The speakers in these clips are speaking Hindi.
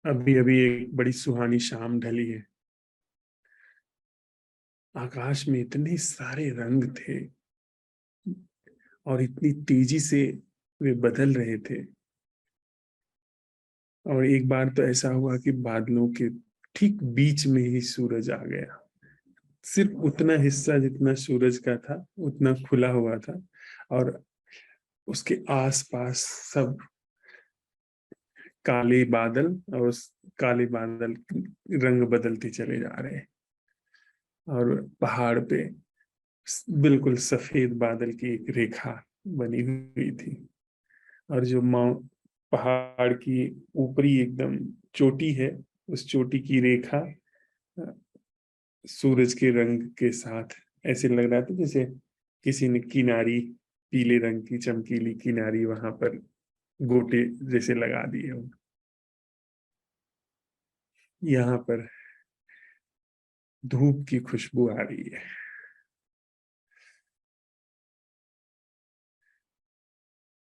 अभी अभी एक बड़ी सुहानी शाम ढली है। आकाश में इतने सारे रंग थे और इतनी तेजी से वे बदल रहे थे। और एक बार तो ऐसा हुआ कि बादलों के ठीक बीच में ही सूरज आ गया। सिर्फ उतना हिस्सा जितना सूरज का था उतना खुला हुआ था, और उसके आसपास सब काले बादल, और उस काले बादल रंग बदलते चले जा रहे हैं। और पहाड़ पे बिल्कुल सफेद बादल की एक रेखा बनी हुई थी। और जो पहाड़ की ऊपरी एकदम चोटी है, उस चोटी की रेखा अ, सूरज के रंग के साथ ऐसे लग रहा था जैसे किसी ने किनारी, पीले रंग की चमकीली किनारी वहां पर गोटे जैसे लगा दिए हो। यहाँ पर धूप की खुशबू आ रही है।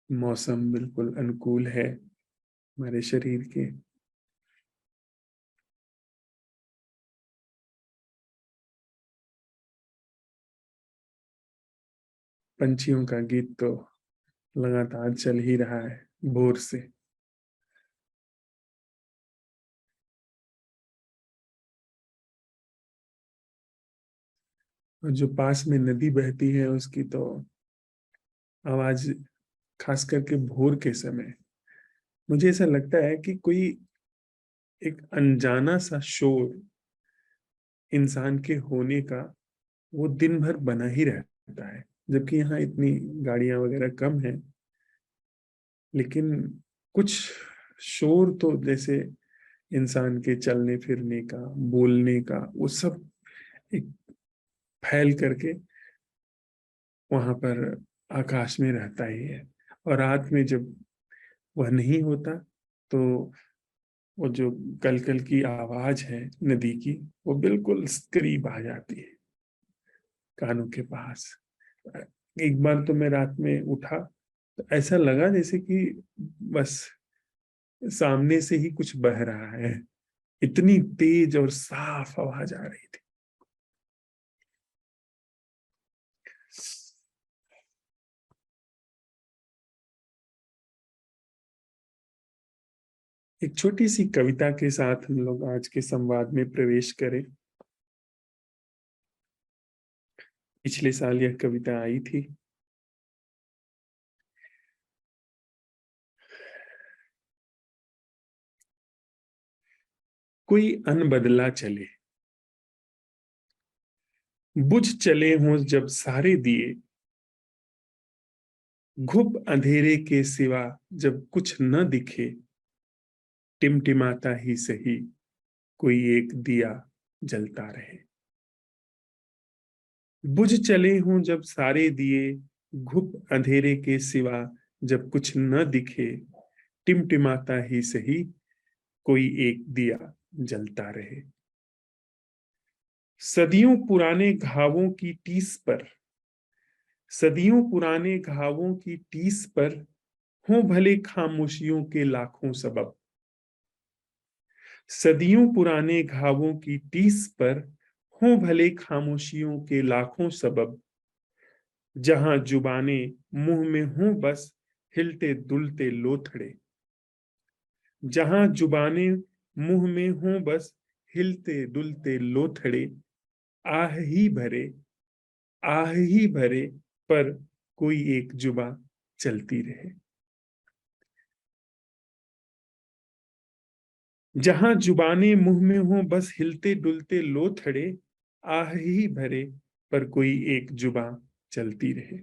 मौसम बिल्कुल अनुकूल है हमारे शरीर के। पंछियों का गीत तो लगातार चल ही रहा है भोर से। और जो पास में नदी बहती है उसकी तो आवाज, खास करके भोर के समय, मुझे ऐसा लगता है कि कोई एक अनजाना सा शोर इंसान के होने का वो दिन भर बना ही रहता है। जबकि यहाँ इतनी गाड़ियां वगैरह कम है, लेकिन कुछ शोर तो जैसे इंसान के चलने फिरने का, बोलने का, वो सब एक फैल करके वहां पर आकाश में रहता ही है। और रात में जब वह नहीं होता तो वो जो कल कल की आवाज है नदी की, वो बिल्कुल करीब आ जाती है कानों के पास। एक बार तो मैं रात में उठा तो ऐसा लगा जैसे कि बस सामने से ही कुछ बह रहा है। इतनी तेज और साफ आवाज आ रही थी। एक छोटी सी कविता के साथ हम लोग आज के संवाद में प्रवेश करें। पिछले साल यह कविता आई थी। कोई अनबदला चले, बुझ चले हों जब सारे दिए, घुप अंधेरे के सिवा जब कुछ न दिखे, टिमटिमाता ही सही कोई एक दिया जलता रहे। बुझ चले हों जब सारे दिए, घुप अंधेरे के सिवा जब कुछ न दिखे, टिमटिमाता ही सही कोई एक दिया जलता रहे। सदियों पुराने घावों की टीस पर, सदियों पुराने घावों की टीस पर हों भले खामोशियों के लाखों सबब। सदियों पुराने घावों की टीस पर हों भले खामोशियों के लाखों सबब। जहां जुबाने मुंह में हों बस हिलते दुलते लोथड़े। जहां जुबाने मुंह में हों बस हिलते दुलते लोथड़े। आह ही भरे, आह ही भरे, पर कोई एक जुबा चलती रहे। जहां जुबाने मुंह में हों बस हिलते डुलते लोथड़े। आह ही भरे, पर कोई एक जुबा चलती रहे।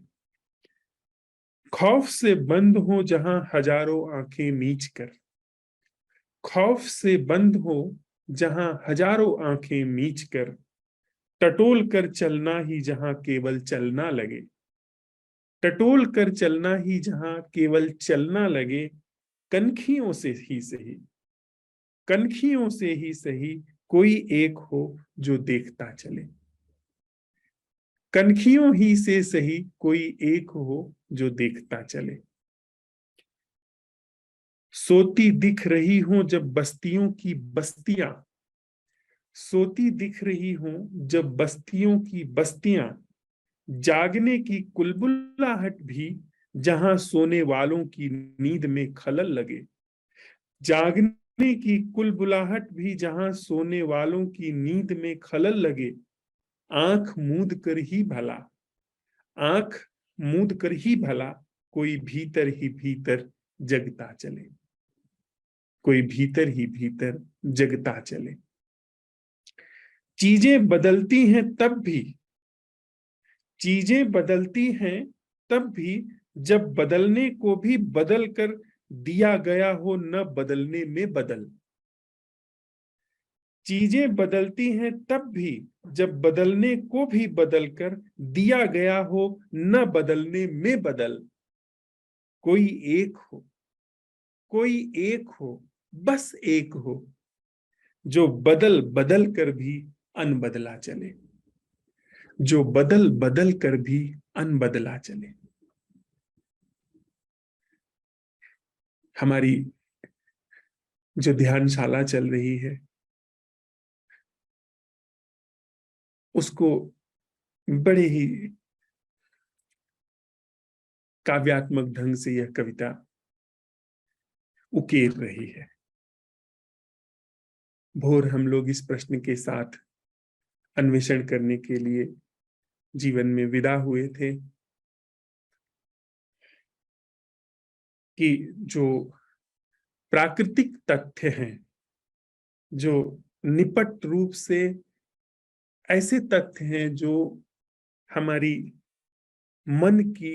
खौफ से बंद हो जहां हजारों आंखें मीच कर, खौफ से बंद हो जहां हजारों आंखें मीच कर, टटोल कर चलना ही जहां केवल चलना लगे। टटोल कर चलना ही जहां केवल चलना लगे। कनखियों से ही सही, कनखियों से ही सही कोई एक हो जो देखता चले। कनखियों ही से सही कोई एक हो जो देखता चले। सोती दिख रही हूं जब बस्तियों की बस्तियां, सोती दिख रही हूं जब बस्तियों की बस्तियां, जागने की कुलबुलाहट भी जहां सोने वालों की नींद में खलल लगे, जागने की कुलबुलाहट भी जहां सोने वालों की नींद में खलल लगे, आंख मूंद कर ही भला, आंख मूंद कर ही भला कोई भीतर ही भीतर जगता चले, कोई भीतर ही भीतर जगता चले। चीजें बदलती हैं तब भी, चीजें बदलती हैं तब भी, जब बदलने को भी बदल कर दिया गया हो न बदलने में बदल, चीजें बदलती हैं तब भी, जब बदलने को भी बदल कर दिया गया हो न बदलने में बदल, कोई एक हो, कोई एक हो, बस एक हो, जो बदल बदल कर भी अनबदला चले, जो बदल बदल कर भी अनबदला चले। हमारी जो ध्यानशाला चल रही है उसको बड़े ही काव्यात्मक ढंग से यह कविता उकेर रही है। भोर हम लोग इस प्रश्न के साथ अन्वेषण करने के लिए जीवन में विदा हुए थे कि जो प्राकृतिक तथ्य हैं, जो निपट रूप से ऐसे तथ्य हैं जो हमारी मन की,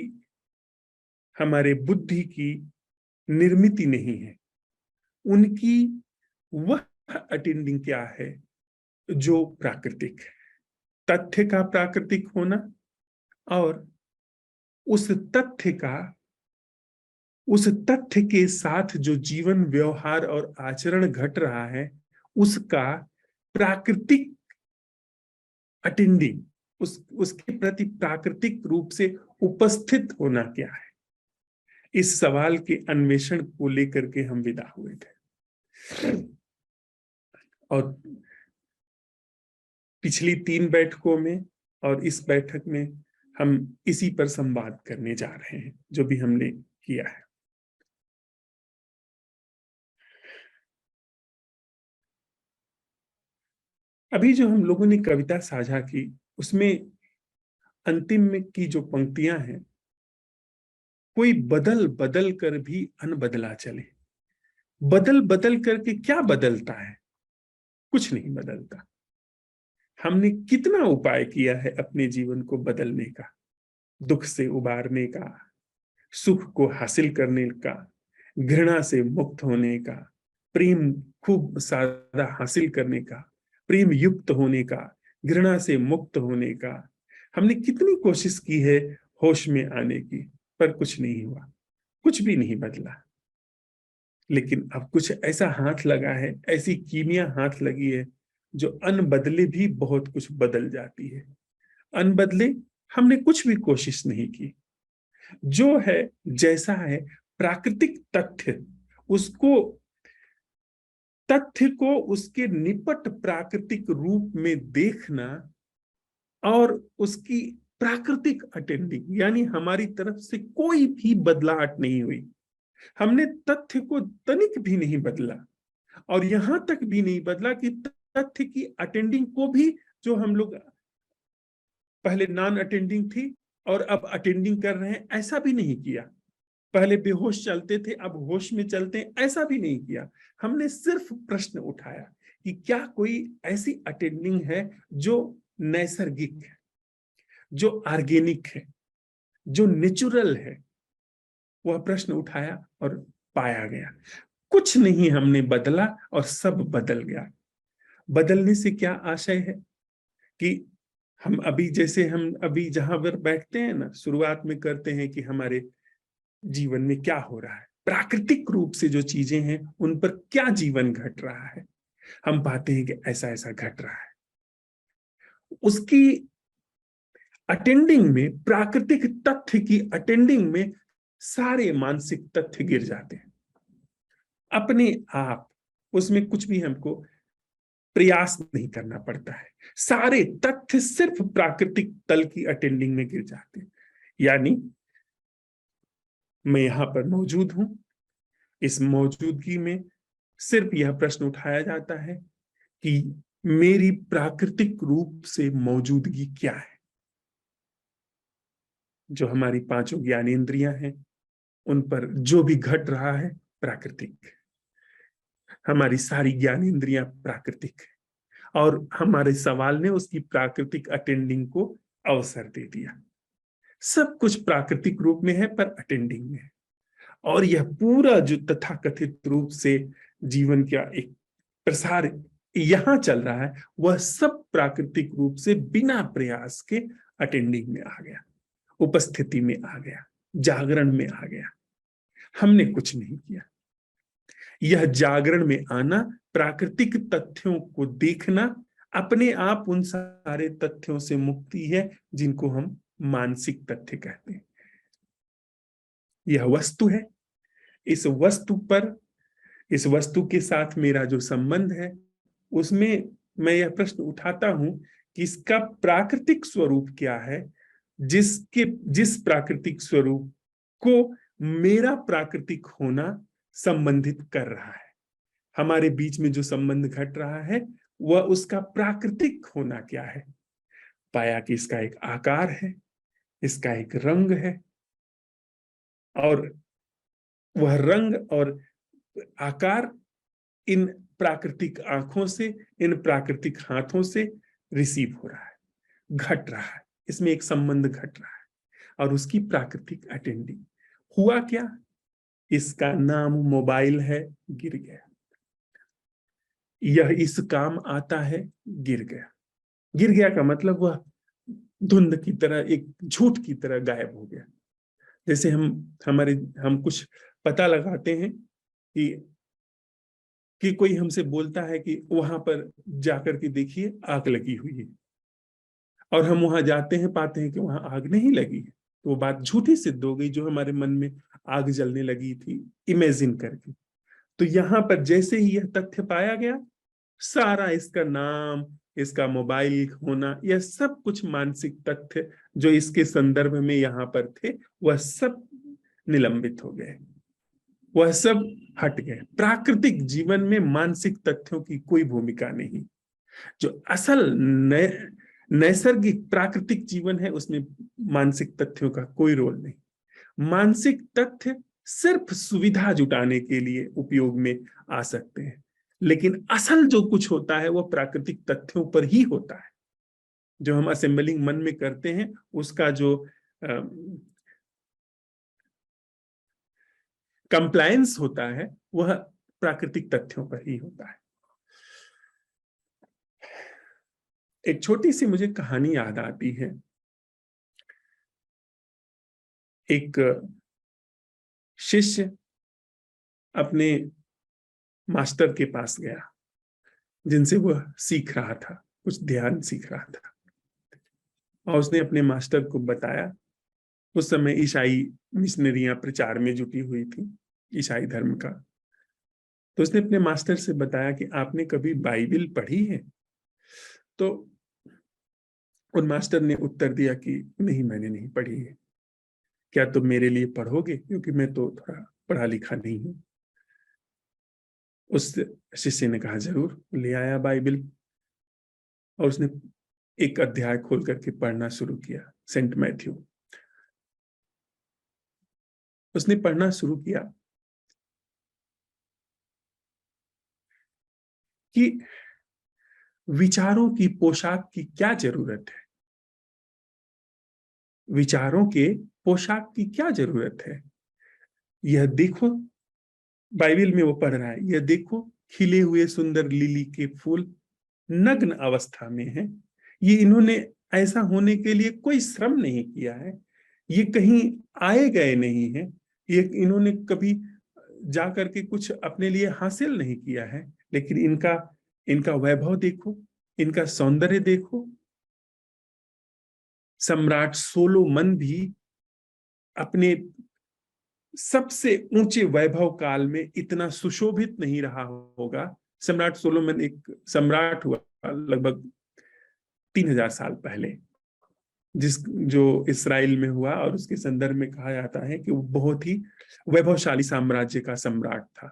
हमारे बुद्धि की निर्मित नहीं है, उनकी वह अटेंडिंग क्या है जो प्राकृतिक है, तथ्य का प्राकृतिक होना, और उस तथ्य का, उस तथ्य के साथ जो जीवन व्यवहार और आचरण घट रहा है उसका प्राकृतिक अटेंडिंग, उसके प्रति प्राकृतिक रूप से उपस्थित होना क्या है, इस सवाल के अन्वेषण को लेकर के हम विदा हुए थे। और पिछली 3 बैठकों में और इस बैठक में हम इसी पर संवाद करने जा रहे हैं जो भी हमने किया है। अभी जो हम लोगों ने कविता साझा की उसमें अंतिम में की जो पंक्तियां हैं, कोई बदल बदल कर भी अनबदला चले, बदल बदल करके क्या बदलता है, कुछ नहीं बदलता। हमने कितना उपाय किया है अपने जीवन को बदलने का, दुख से उबारने का, सुख को हासिल करने का, घृणा से मुक्त होने का, प्रेम खूब सारा हासिल करने का, प्रेम युक्त होने का, घृणा से मुक्त होने का। हमने कितनी कोशिश की है होश में आने की, पर कुछ नहीं हुआ, कुछ भी नहीं बदला। लेकिन अब कुछ ऐसा हाथ लगा है, ऐसी कीमिया हाथ लगी है जो अनबदले भी बहुत कुछ बदल जाती है। अनबदले हमने कुछ भी कोशिश नहीं की, जो है जैसा है प्राकृतिक तथ्य, उसको, तथ्य को उसके निपट प्राकृतिक रूप में देखना और उसकी प्राकृतिक अटेंडिंग, यानी हमारी तरफ से कोई भी बदलाहट नहीं हुई, हमने तथ्य को तनिक भी नहीं बदला, और यहां तक भी नहीं बदला कि तथ्य की अटेंडिंग को भी, जो हम लोग पहले नॉन अटेंडिंग थी और अब अटेंडिंग कर रहे हैं, ऐसा भी नहीं किया। पहले बेहोश चलते थे अब होश में चलते हैं, ऐसा भी नहीं किया। हमने सिर्फ प्रश्न उठाया कि क्या कोई ऐसी अटेंडिंग है जो नैसर्गिक है, जो ऑर्गेनिक है, जो नेचुरल है। वह प्रश्न उठाया और पाया गया कुछ नहीं हमने बदला और सब बदल गया। बदलने से क्या आशय है कि हम अभी, जैसे हम अभी जहां पर बैठते हैं ना, शुरुआत में करते हैं कि हमारे जीवन में क्या हो रहा है, प्राकृतिक रूप से जो चीजें हैं उन पर क्या जीवन घट रहा है, हम पाते हैं कि ऐसा ऐसा घट रहा है। उसकी अटेंडिंग में, प्राकृतिक तथ्य की अटेंडिंग में सारे मानसिक तथ्य गिर जाते हैं। अपने आप, उसमें कुछ भी हमको प्रयास नहीं करना पड़ता है। सारे तथ्य सिर्फ प्राकृतिक तल की अटेंडिंग में गिर जाते हैं। यानी मैं यहां पर मौजूद हूं, इस मौजूदगी में सिर्फ यह प्रश्न उठाया जाता है कि मेरी प्राकृतिक रूप से मौजूदगी क्या है। जो हमारी पांचों ज्ञानेंद्रियां हैं, उन पर जो भी घट रहा है प्राकृतिक। हमारी सारी ज्ञानेंद्रियां प्राकृतिक है, और हमारे सवाल ने उसकी प्राकृतिक अटेंडिंग को अवसर दे दिया। सब कुछ प्राकृतिक रूप में है पर अटेंडिंग में है। और यह पूरा जो तथाकथित रूप से जीवन का एक प्रसार यहां चल रहा है, वह सब प्राकृतिक रूप से बिना प्रयास के अटेंडिंग में आ गया, उपस्थिति में आ गया, जागरण में आ गया। हमने कुछ नहीं किया। यह जागरण में आना, प्राकृतिक तथ्यों को देखना, अपने आप उन सारे तथ्यों से मुक्ति है जिनको हम मानसिक तथ्य कहते हैं। यह वस्तु है। इस वस्तु पर, इस वस्तु के साथ मेरा जो संबंध है, उसमें मैं यह प्रश्न उठाता हूं कि इसका प्राकृतिक स्वरूप क्या है, जिस प्राकृतिक स्वरूप को मेरा प्राकृतिक होना संबंधित कर रहा है। हमारे बीच में जो संबंध घट रहा है, वह उसका प्राकृतिक होना क्या है। पाया कि इसका एक आकार है, इसका एक रंग है, और वह रंग और आकार इन प्राकृतिक आंखों से, इन प्राकृतिक हाथों से रिसीव हो रहा है, घट रहा है। इसमें एक संबंध घट रहा है, और उसकी प्राकृतिक अटेंडिंग। हुआ क्या? इसका नाम मोबाइल है, गिर गया। यह इस काम आता है, गिर गया। गिर गया का मतलब वह धुंध की तरह, एक झूठ की तरह गायब हो गया। जैसे हम कुछ पता लगाते हैं कि कोई हमसे बोलता है कि वहां पर जाकर के देखिए आग लगी हुई है, और हम वहां जाते हैं, पाते हैं कि वहां आग नहीं लगी है, तो वो बात झूठी सिद्ध हो गई, जो हमारे मन में आग जलने लगी थी इमेजिन करके। तो यहां पर जैसे ही यह तथ्य पाया गया, सारा इसका नाम, इसका मोबाइल होना, यह सब कुछ मानसिक तथ्य जो इसके संदर्भ में यहां पर थे, वह सब निलंबित हो गए, वह सब हट गए। प्राकृतिक जीवन में मानसिक तथ्यों की कोई भूमिका नहीं। जो असल नैसर्गिक प्राकृतिक जीवन है, उसमें मानसिक तथ्यों का कोई रोल नहीं। मानसिक तथ्य सिर्फ सुविधा जुटाने के लिए उपयोग में आ सकते हैं, लेकिन असल जो कुछ होता है वह प्राकृतिक तथ्यों पर ही होता है। जो हम असेंबलिंग मन में करते हैं, उसका जो कंप्लायंस होता है, वह प्राकृतिक तथ्यों पर ही होता है। एक छोटी सी मुझे कहानी याद आती है। एक शिष्य अपने मास्टर के पास गया, जिनसे वह सीख रहा था, कुछ ध्यान सीख रहा था, और उसने अपने मास्टर को बताया। उस समय ईसाई मिशनरियां प्रचार में जुटी हुई थी, ईसाई धर्म का। तो उसने अपने मास्टर से बताया कि आपने कभी बाइबिल पढ़ी है? तो उन मास्टर ने उत्तर दिया कि नहीं, मैंने नहीं पढ़ी है। क्या तुम मेरे लिए पढ़ोगे, क्योंकि मैं तो थोड़ा पढ़ा लिखा नहीं हूं। उस शिष्य ने कहा जरूर। ले आया बाइबिल, और उसने एक अध्याय खोल करके पढ़ना शुरू किया, सेंट मैथ्यू। उसने पढ़ना शुरू किया कि विचारों की पोशाक की क्या जरूरत है। विचारों के पोशाक की क्या जरूरत है? यह देखो, बाइबिल में वो पढ़ रहा है, यह देखो खिले हुए सुंदर लिली के फूल नग्न अवस्था में है। ये इन्होंने ऐसा होने के लिए कोई श्रम नहीं किया है, ये कहीं आए गए नहीं है, ये इन्होंने कभी जा करके कुछ अपने लिए हासिल नहीं किया है। लेकिन इनका इनका वैभव देखो, इनका सौंदर्य देखो। सम्राट सोलोमन भी अपने सबसे ऊंचे वैभव काल में इतना सुशोभित नहीं रहा होगा। सम्राट सोलोमन एक सम्राट हुआ लगभग 3000 साल पहले, जो इस्राएल में हुआ, और उसके संदर्भ में कहा जाता है कि वो बहुत ही वैभवशाली साम्राज्य का सम्राट था।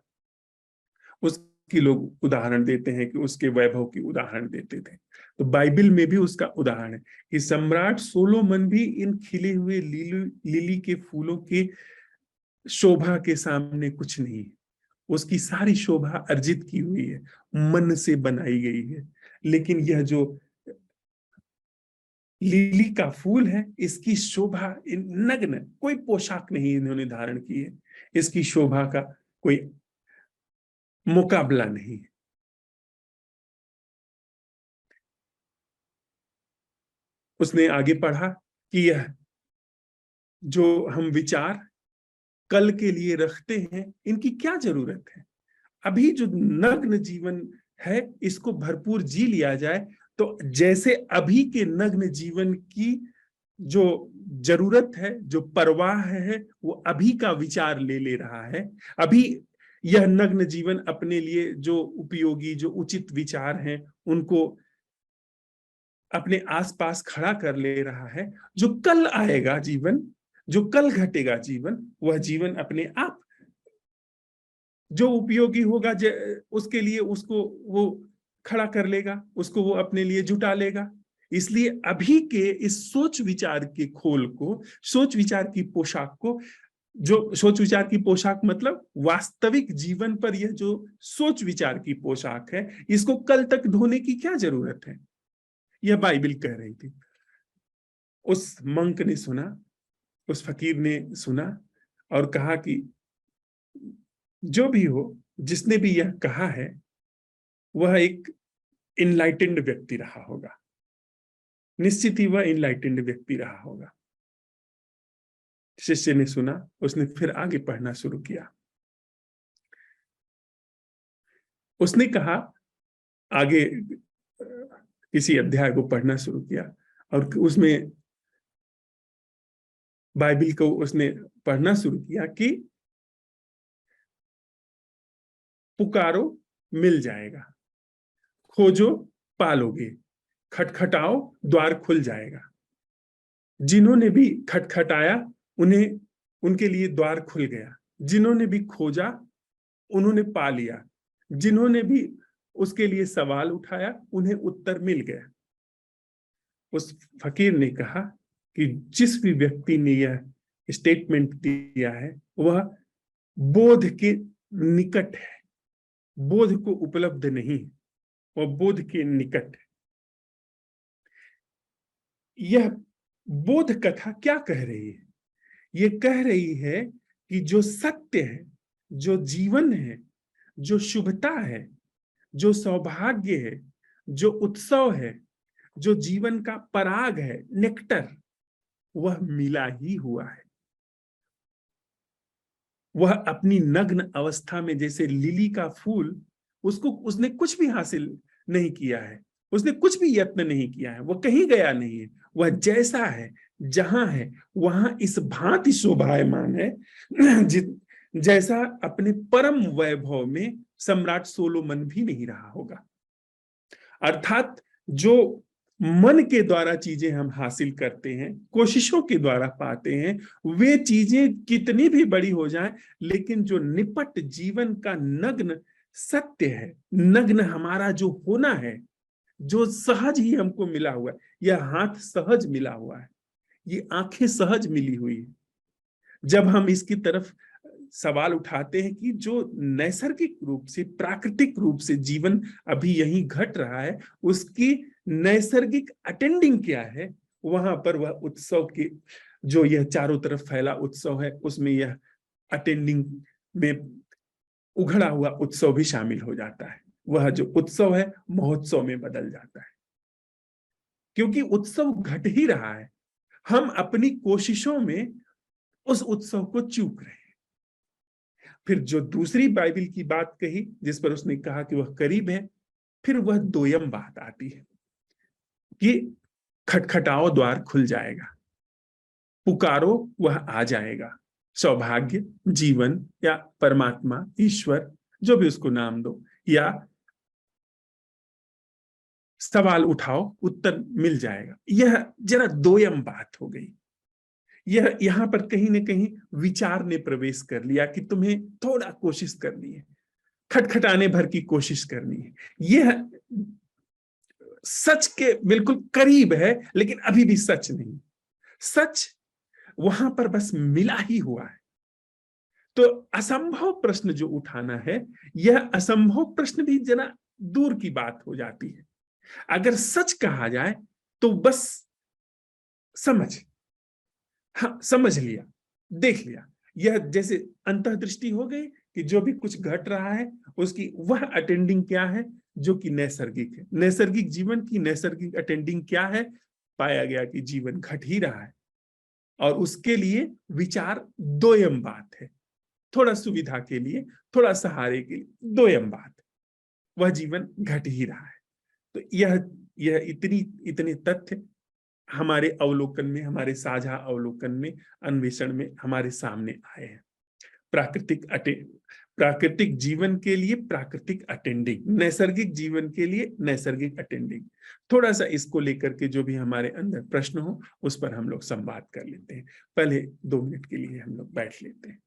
उसकी लोग उदाहरण देते हैं कि उसके वैभव की उदाहरण देते थे। तो बाइबल में भी उसका उदाहरण है कि सम्राट सोलोमन भी इन खिले हुए लिली के फूलों की शोभा के सामने कुछ नहीं है। उसकी सारी शोभा अर्जित की हुई है, मन से बनाई गई है। लेकिन यह जो लिली का फूल है, इसकी शोभा नग्न, कोई पोशाक नहीं इन्होंने धारण की है, इसकी शोभा का कोई मुकाबला नहीं है। उसने आगे पढ़ा कि यह जो हम विचार कल के लिए रखते हैं, इनकी क्या जरूरत है। अभी जो नग्न जीवन है, इसको भरपूर जी लिया जाए, तो जैसे अभी के नग्न जीवन की जो जरूरत है, जो परवाह है, वो अभी का विचार ले ले रहा है। अभी यह नग्न जीवन अपने लिए जो उपयोगी, जो उचित विचार हैं, उनको अपने आसपास खड़ा कर ले रहा है। जो कल आएगा जीवन, जो कल घटेगा जीवन, वह जीवन अपने आप जो उपयोगी होगा, उसके लिए उसको वो खड़ा कर लेगा, उसको वो अपने लिए जुटा लेगा। इसलिए अभी के इस सोच विचार के खोल को, सोच विचार की पोशाक को, जो सोच विचार की पोशाक मतलब वास्तविक जीवन पर यह जो सोच विचार की पोशाक है, इसको कल तक ढोने की क्या जरूरत है, यह बाइबल कह रही थी। उस मंक ने सुना, उस फकीर ने सुना और कहा कि जो भी हो, जिसने भी यह कहा है, वह एक इनलाइटेंड व्यक्ति रहा होगा, निश्चित ही वह इनलाइटेंड व्यक्ति रहा होगा। शिष्य ने सुना, उसने फिर आगे पढ़ना शुरू किया। उसने कहा, आगे किसी अध्याय को पढ़ना शुरू किया, और उसमें बाइबल को उसने पढ़ना शुरू किया कि पुकारो मिल जाएगा, खोजो पालोगे, खटखटाओ द्वार खुल जाएगा। जिन्होंने भी खटखटाया, उन्हें, उनके लिए द्वार खुल गया। जिन्होंने भी खोजा, उन्होंने पा लिया। जिन्होंने भी उसके लिए सवाल उठाया, उन्हें उत्तर मिल गया। उस फकीर ने कहा कि जिस भी व्यक्ति ने यह स्टेटमेंट दिया है, वह बोध के निकट है, बोध को उपलब्ध नहीं, वह बोध के निकट है। यह बोध कथा क्या कह रही है? ये कह रही है कि जो सत्य है, जो जीवन है, जो शुभता है, जो सौभाग्य है, जो उत्सव है, जो जीवन का पराग है, नेक्टर, वह मिला ही हुआ है। वह अपनी नग्न अवस्था में, जैसे लिली का फूल, उसको उसने कुछ भी हासिल नहीं किया है, उसने कुछ भी यत्न नहीं किया है, वह कहीं गया नहीं है। वह जैसा है, जहां है, वहां इस भांति शोभायमान है जैसा अपने परम वैभव में सम्राट सोलोमन भी नहीं रहा होगा। अर्थात जो मन के द्वारा चीजें हम हासिल करते हैं, कोशिशों के द्वारा पाते हैं, वे चीजें कितनी भी बड़ी हो जाएं, लेकिन जो निपट जीवन का नग्न सत्य है, नग्न हमारा जो होना है, जो सहज ही हमको मिला हुआ है, यह हाथ सहज मिला हुआ है, ये आंखें सहज मिली हुई है। जब हम इसकी तरफ सवाल उठाते हैं कि जो नैसर्गिक रूप से, प्राकृतिक रूप से जीवन अभी यहीं घट रहा है, उसकी नैसर्गिक अटेंडिंग क्या है, वहां पर वह उत्सव के, जो यह चारों तरफ फैला उत्सव है, उसमें यह अटेंडिंग में उघड़ा हुआ उत्सव भी शामिल हो जाता है। वह जो उत्सव है, महोत्सव में बदल जाता है, क्योंकि उत्सव घट ही रहा है। हम अपनी कोशिशों में उस उत्सव को चूक रहे हैं। फिर जो दूसरी बाइबल की बात कही, जिस पर उसने कहा कि वह करीब है, फिर वह दोयम बात आती है कि खटखटाओ द्वार खुल जाएगा, पुकारो वह आ जाएगा, सौभाग्य, जीवन या परमात्मा, ईश्वर, जो भी उसको नाम दो, या सवाल उठाओ उत्तर मिल जाएगा। यह जरा दोयम बात हो गई। यह यहां पर कहीं ना कहीं विचार ने प्रवेश कर लिया कि तुम्हें थोड़ा कोशिश करनी है, खटखटाने भर की कोशिश करनी है। यह सच के बिल्कुल करीब है, लेकिन अभी भी सच नहीं। सच वहां पर बस मिला ही हुआ है। तो असंभव प्रश्न जो उठाना है, यह असंभव प्रश्न भी जरा दूर की बात हो जाती है। अगर सच कहा जाए तो बस समझ, हाँ समझ लिया, देख लिया। यह जैसे अंतर्दृष्टि हो गई कि जो भी कुछ घट रहा है उसकी वह अटेंडिंग क्या है जो कि नैसर्गिक है। नैसर्गिक जीवन की नैसर्गिक अटेंडिंग क्या है? पाया गया कि जीवन घट ही रहा है, और उसके लिए विचार दोयम बात है। थोड़ा सुविधा के लिए, थोड़ा सहारे के लिए दोयम बात, वह जीवन घट ही रहा है। तो यह इतनी इतने तथ्य हमारे अवलोकन में, हमारे साझा अवलोकन में, अन्वेषण में हमारे सामने आए हैं। प्राकृतिक जीवन के लिए प्राकृतिक अटेंडिंग, नैसर्गिक जीवन के लिए नैसर्गिक अटेंडिंग। थोड़ा सा इसको लेकर के जो भी हमारे अंदर प्रश्न हो उस पर हम लोग संवाद कर लेते हैं। पहले 2 मिनट के लिए हम लोग बैठ लेते हैं।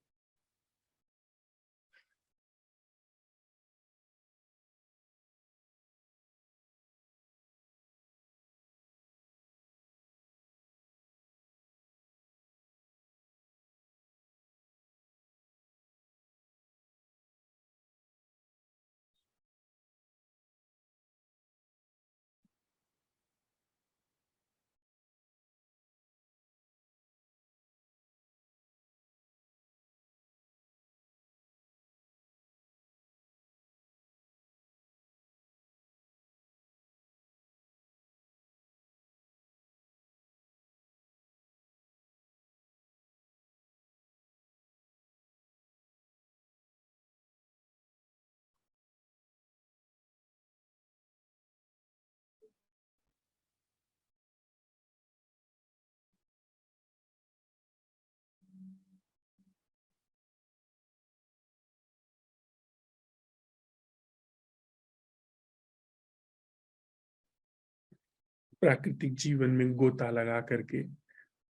प्राकृतिक जीवन में गोता लगा करके,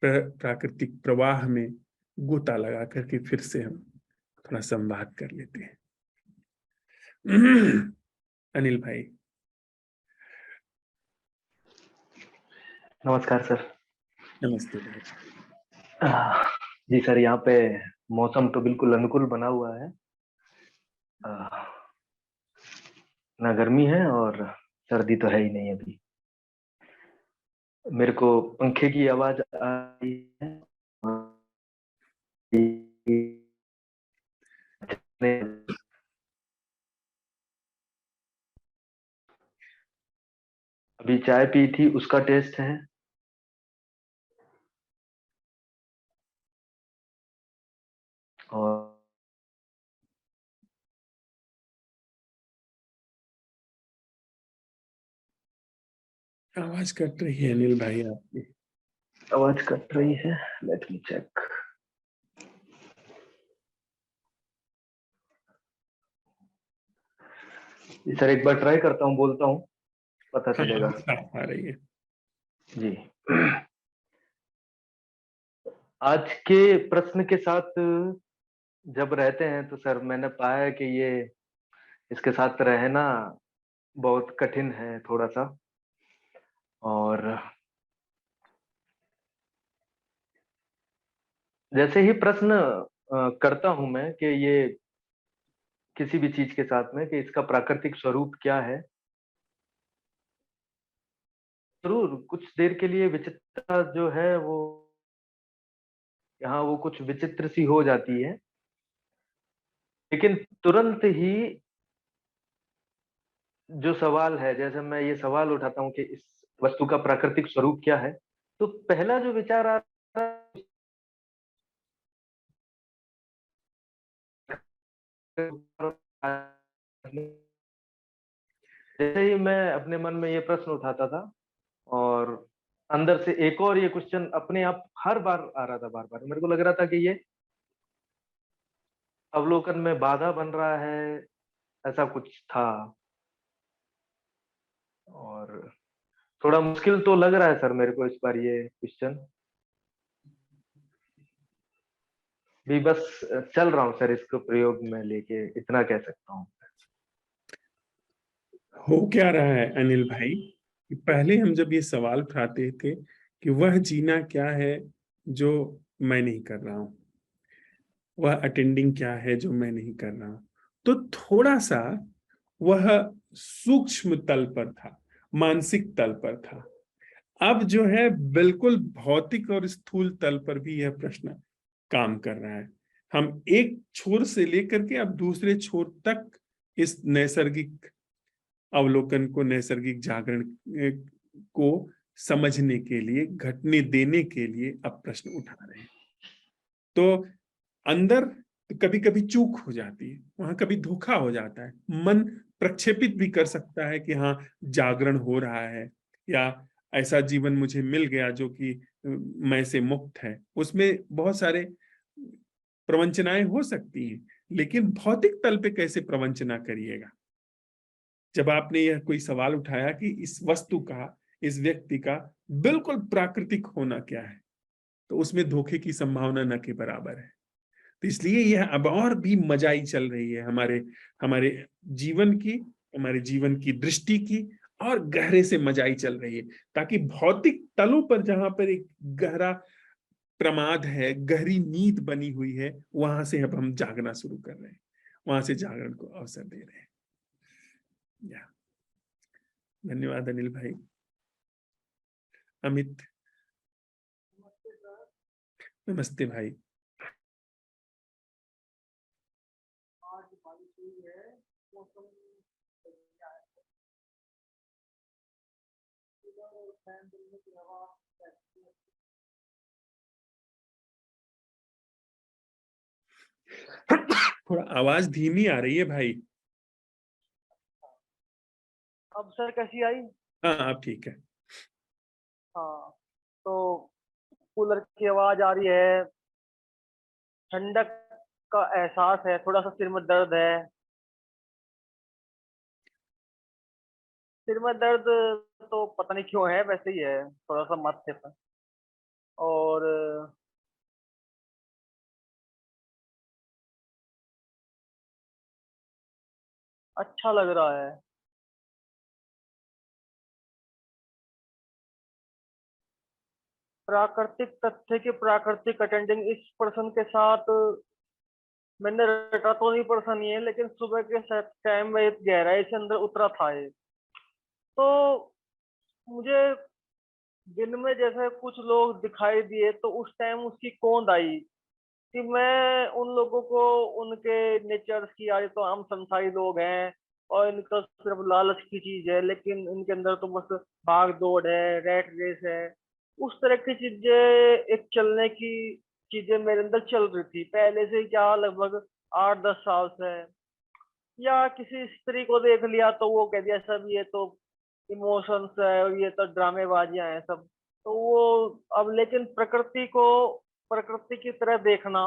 प्राकृतिक प्रवाह में गोता लगा करके फिर से हम थोड़ा संवाद कर लेते हैं। अनिल भाई। नमस्कार सर। नमस्ते भाई। जी सर, यहाँ पे मौसम तो बिल्कुल अनुकूल बना हुआ है। ना गर्मी है और सर्दी तो है ही नहीं अभी। मेरे को पंखे की आवाज आ रही है। अभी चाय पी थी, उसका टेस्ट है। और आवाज कट रही है अनिल भाई आपकी। आवाज कट रही है, लेट मी चेक। सर एक बार ट्राई करता हूँ, बोलता हूँ, पता हाँ चलेगा। साफ आ रही है। जी। आज के प्रश्न के साथ जब रहते हैं तो सर मैंने पाया है कि ये इसके साथ रहना बहुत कठिन है थोड़ा सा। और जैसे ही प्रश्न करता हूं मैं कि ये किसी भी चीज के साथ में कि इसका प्राकृतिक स्वरूप क्या है, जरूर कुछ देर के लिए विचित्रता जो है वो यहाँ वो कुछ विचित्र सी हो जाती है, लेकिन तुरंत ही जो सवाल है, जैसे मैं ये सवाल उठाता हूँ कि इस वस्तु का प्राकृतिक स्वरूप क्या है, तो पहला जो विचार आता है, जैसे ही मैं अपने मन में ये प्रश्न उठाता था और अंदर से एक और ये क्वेश्चन अपने आप हर बार आ रहा था, बार बार मेरे को लग रहा था कि ये अवलोकन में बाधा बन रहा है, ऐसा कुछ था। और थोड़ा मुश्किल तो लग रहा है सर मेरे को इस बार ये क्वेश्चन भी, बस चल रहा हूँ सर इसको प्रयोग में लेके, इतना कह सकता हूँ। हो क्या रहा है अनिल भाई कि पहले हम जब ये सवाल उठाते थे कि वह जीना क्या है जो मैं नहीं कर रहा हूं, वह अटेंडिंग क्या है जो मैं नहीं कर रहा हूं, तो थोड़ा सा वह सूक्ष्म तल पर था, मानसिक तल पर था। अब जो है बिल्कुल भौतिक और स्थूल तल पर भी यह प्रश्न काम कर रहा है। हम एक छोर से लेकर के अब दूसरे छोर तक इस नैसर्गिक अवलोकन को, नैसर्गिक जागरण को समझने के लिए, घटने देने के लिए अब प्रश्न उठा रहे हैं। तो अंदर कभी कभी चूक हो जाती है, वहां कभी धोखा हो जाता है, मन प्रक्षेपित भी कर सकता है कि हाँ जागरण हो रहा है, या ऐसा जीवन मुझे मिल गया जो कि मैं से मुक्त है। उसमें बहुत सारे प्रवंचनाएं हो सकती हैं, लेकिन भौतिक तल पे कैसे प्रवंचना करिएगा? जब आपने यह कोई सवाल उठाया कि इस वस्तु का, इस व्यक्ति का बिल्कुल प्राकृतिक होना क्या है, तो उसमें धोखे की संभावना न के बराबर है। तो इसलिए यह अब और भी मजाई चल रही है हमारे हमारे जीवन की, हमारे जीवन की दृष्टि की, और गहरे से मजाई चल रही है, ताकि भौतिक तलों पर जहां पर एक गहरा प्रमाद है, गहरी नींद बनी हुई है, वहां से अब हम जागना शुरू कर रहे हैं, वहां से जागरण को अवसर दे रहे हैं। या धन्यवाद अनिल भाई। अमित, नमस्ते भाई। थोड़ा आवाज धीमी आ रही है भाई। अब सर कैसी आई? हाँ अब ठीक है। हाँ, तो कूलर की आवाज आ रही है, ठंडक का एहसास है, थोड़ा सा सिर में दर्द है। सिर में दर्द तो पता नहीं क्यों है, वैसे ही है, थोड़ा सा माथे पर। और अच्छा लग रहा है। प्राकृतिक तथ्य की प्राकृतिक अटेंडिंग, इस पर्सन के साथ मैंने रटा तो नहीं पर्सन ये, लेकिन सुबह के टाइम में एक गहराई से अंदर उतरा था ये। तो मुझे दिन में जैसे कुछ लोग दिखाई दिए, तो उस टाइम उसकी कौंध आई कि मैं उन लोगों को, उनके नेचर्स की, आज तो आम संसारी लोग हैं और इनका सिर्फ लालच की चीज है, लेकिन इनके अंदर तो बस भाग दौड़ है, रैट रेस है, उस तरह की चीजें, एक चलने की चीजें मेरे अंदर चल रही थी पहले से, क्या लगभग 8-10 साल से। या किसी स्त्री को देख लिया तो वो कह दिया सब ये तो इमोशंस है और ये तो ड्रामेबाजियां हैं सब। तो वो, अब लेकिन प्रकृति को प्रकृति की तरह देखना,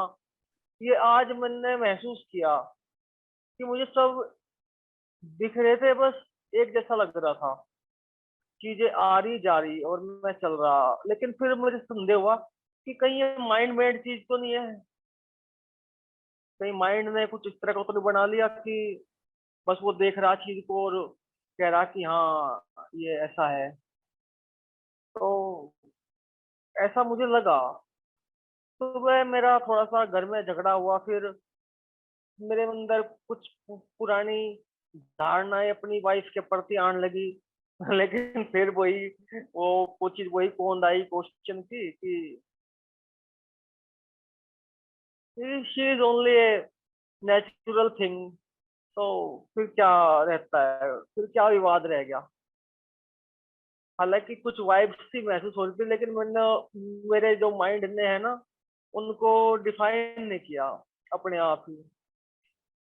ये आज मैंने महसूस किया कि मुझे सब दिख रहे थे, बस एक जैसा लग रहा था, चीजें आ रही जा रही और मैं चल रहा। लेकिन फिर मुझे संदेह हुआ कि कहीं ये माइंड मेड चीज तो नहीं है, कहीं माइंड ने कुछ इस तरह का तो नहीं बना लिया कि बस वो देख रहा चीज को और कह रहा कि हाँ ये ऐसा है। तो ऐसा मुझे लगा। सुबह मेरा थोड़ा सा घर में झगड़ा हुआ, फिर मेरे अंदर कुछ पुरानी धारणाएं अपनी वाइफ के प्रति आने लगी। लेकिन फिर वही, वो चीज वही कौन आई क्वेश्चन की कि she is only a natural thing. तो फिर क्या रहता है, फिर क्या विवाद रह गया? हालांकि कुछ वाइब्स सी महसूस हो रही थी, लेकिन मैंने, मेरे जो माइंड ने है ना, उनको डिफाइन नहीं किया अपने आप ही।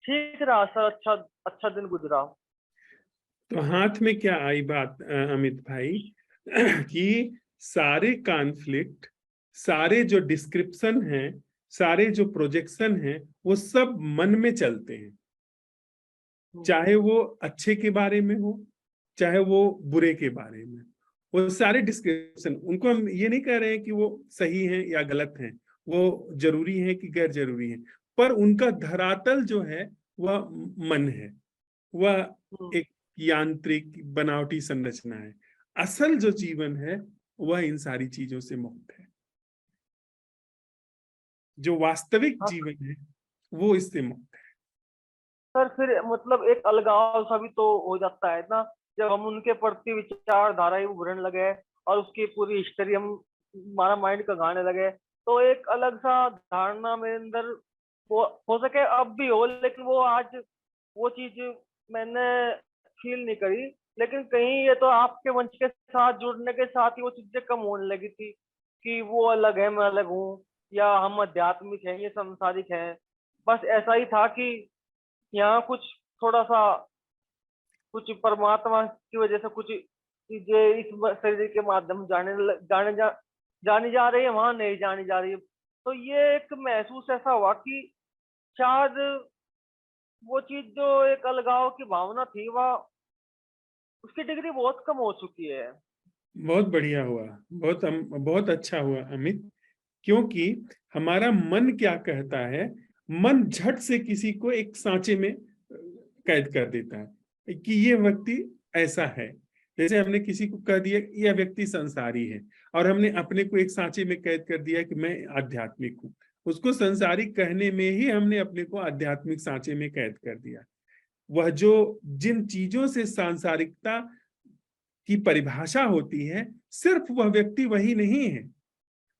ठीक रहा सर, अच्छा अच्छा दिन गुजरा। तो हाथ में क्या आई बात अमित भाई कि सारे कॉन्फ्लिक्ट, सारे जो डिस्क्रिप्शन हैं, सारे जो प्रोजेक्शन हैं वो सब मन में चलते हैं, चाहे वो अच्छे के बारे में हो, चाहे वो बुरे के बारे में। वो सारे डिस्क्रिप्शन, उनको हम ये नहीं कह रहे हैं कि वो सही है या गलत है, वो जरूरी है कि गैर जरूरी है, पर उनका धरातल जो है वह मन है, वह एक यांत्रिक बनावटी संरचना है। असल जो जीवन है वह इन सारी चीजों से मुक्त है। जो वास्तविक हाँ जीवन है वो इससे मुक्त है। सर, फिर मतलब एक अलगाव सा भी तो हो जाता है ना, जब हम उनके प्रति विचारधारा ही उभरने लगे और उसकी पूरी हिस्ट्री हम हमारा माइंड का गाने लगे, तो एक अलग सा धारणा मेरे अंदर वो हो सके अब भी हो, लेकिन वो आज वो चीज मैंने फील नहीं करी। लेकिन कहीं ये तो आपके मंच के साथ जुड़ने के साथ ही वो चीजें कम होने लगी थी कि वो अलग है मैं अलग हूँ, या हम आध्यात्मिक हैं ये संसारिक हैं। बस ऐसा ही था कि यहाँ कुछ थोड़ा सा कुछ परमात्मा की वजह से कुछ चीजें इस शरीर के माध्यम जानी जा रही है, वहां नहीं जानी जा रही है। तो ये एक महसूस ऐसा हुआ कि शायद वो चीज जो एक अलगाव की भावना थी वह उसकी डिग्री बहुत कम हो चुकी है। बहुत बढ़िया हुआ, बहुत अच्छा हुआ अमित, क्योंकि हमारा मन क्या कहता है, मन झट से किसी को एक सांचे में कैद कर देता है कि ये व्यक्ति ऐसा है। जैसे हमने किसी को कह दिया यह व्यक्ति संसारी है, और हमने अपने को एक सांचे में कैद कर दिया कि मैं आध्यात्मिक हूँ। उसको संसारिक कहने में ही हमने अपने को आध्यात्मिक सांचे में कैद कर दिया। वह जो जिन चीजों से सांसारिकता की परिभाषा होती है, सिर्फ वह व्यक्ति वही नहीं है।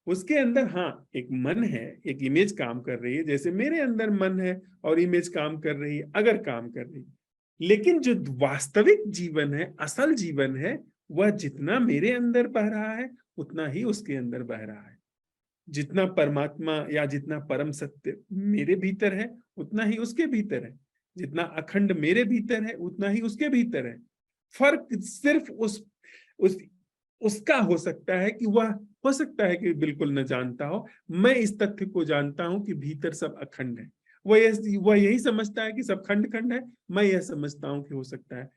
उसके अंदर हाँ एक मन है, एक इमेज काम कर रही है, जैसे मेरे अंदर मन है और इमेज काम कर रही है, अगर काम कर रही है। लेकिन जो वास्तविक जीवन है, असल जीवन है, वह जितना मेरे अंदर बह रहा है उतना ही उसके अंदर बह रहा है। जितना परमात्मा या जितना परम सत्य मेरे भीतर है उतना ही उसके भीतर है। जितना अखंड मेरे भीतर है उतना ही उसके भीतर है। फर्क सिर्फ उस उसका हो सकता है कि वह हो सकता है कि बिल्कुल न जानता हो। मैं इस तथ्य को जानता हूं कि भीतर सब अखंड है। वह यही समझता है कि सब खंड खंड है। मैं यह समझता हूं कि हो सकता है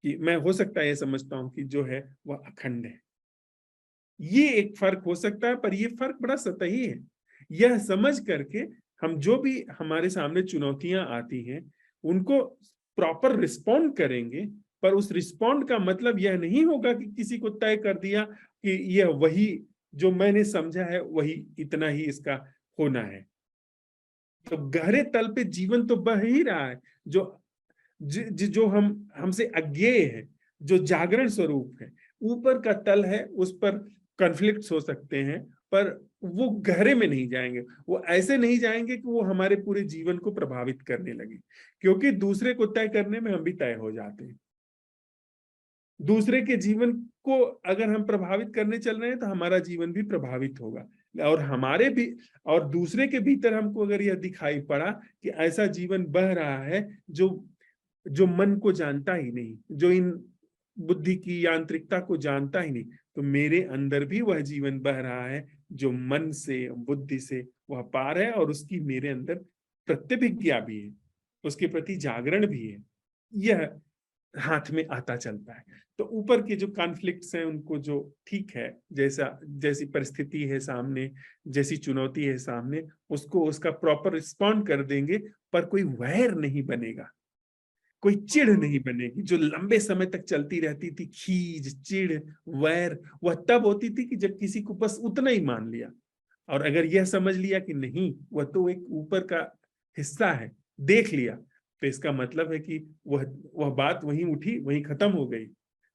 कि मैं हो सकता है यह समझता हूं कि जो है वह अखंड है। ये एक फर्क हो सकता है, पर यह फर्क बड़ा सतही है। यह समझ करके हम जो भी हमारे सामने चुनौतियां आती हैं उनको प्रॉपर रिस्पॉन्ड करेंगे। पर उस रिस्पॉन्ड का मतलब यह नहीं होगा कि किसी को तय कर दिया कि यह वही जो मैंने समझा है वही इतना ही इसका होना है। तो गहरे तल पे जीवन तो बह ही रहा है। जो हम हमसे अज्ञेय है, जो जागरण स्वरूप है, ऊपर का तल है, उस पर कॉन्फ्लिक्ट्स हो सकते हैं, पर वो गहरे में नहीं जाएंगे। वो ऐसे नहीं जाएंगे कि वो हमारे पूरे जीवन को प्रभावित करने लगे, क्योंकि दूसरे को तय करने में हम भी तय हो जाते हैं। दूसरे के जीवन को अगर हम प्रभावित करने चल रहे हैं तो हमारा जीवन भी प्रभावित होगा। और हमारे भी और दूसरे के भीतर हमको अगर यह दिखाई पड़ा कि ऐसा जीवन बह रहा है जो जो मन को जानता ही नहीं, जो इन बुद्धि की यांत्रिकता को जानता ही नहीं, तो मेरे अंदर भी वह जीवन बह रहा है जो मन से, बुद्धि से वह पार है, और उसकी मेरे अंदर प्रत्यभिज्ञा भी है, उसके प्रति जागरण भी है। यह हाथ में आता चलता है। तो ऊपर के जो कॉन्फ्लिक्ट्स हैं उनको जो ठीक है, जैसी परिस्थिति है सामने, जैसी चुनौती है सामने, उसको उसका प्रॉपर रिस्पॉन्ड कर देंगे, पर कोई वैर नहीं बनेगा, कोई चिढ़ नहीं बनेगी जो लंबे समय तक चलती रहती थी। खीज, चिढ़, वैर वह तब होती थी कि जब किसी को बस उतना ही मान लिया, और अगर यह समझ लिया कि नहीं वह तो एक ऊपर का हिस्सा है, देख लिया, तो इसका मतलब है कि वह बात वहीं उठी वहीं खत्म हो गई।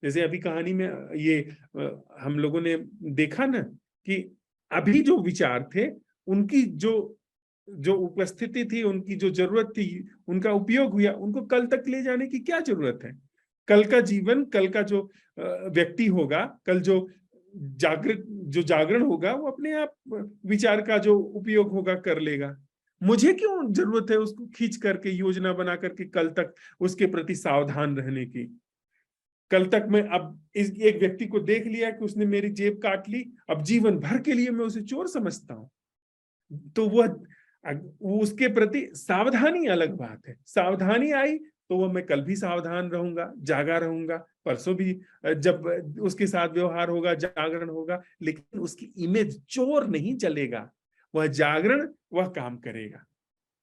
जैसे अभी कहानी में ये हम लोगों ने देखा ना कि अभी जो विचार थे उनकी जो जो उपस्थिति थी, उनकी जो जरूरत थी, उनका उपयोग हुआ, उनको कल तक ले जाने की क्या जरूरत है। कल का जीवन, कल का जो व्यक्ति होगा, कल जो जागरण होगा, वो अपने आप विचार का जो उपयोग होगा कर लेगा। मुझे क्यों जरूरत है उसको खींच करके योजना बना करके कल तक उसके प्रति सावधान रहने की। कल तक मैं अब इस एक व्यक्ति को देख लिया कि उसने मेरी जेब काट ली, अब जीवन भर के लिए मैं उसे चोर समझता हूं। तो वह वो उसके प्रति सावधानी अलग बात है। सावधानी आई तो वो मैं कल भी सावधान रहूंगा, जागा रहूंगा, परसों भी जब उसके साथ व्यवहार होगा, जागरण होगा, लेकिन उसकी इमेज चोर नहीं चलेगा। वह जागरण, वह काम करेगा,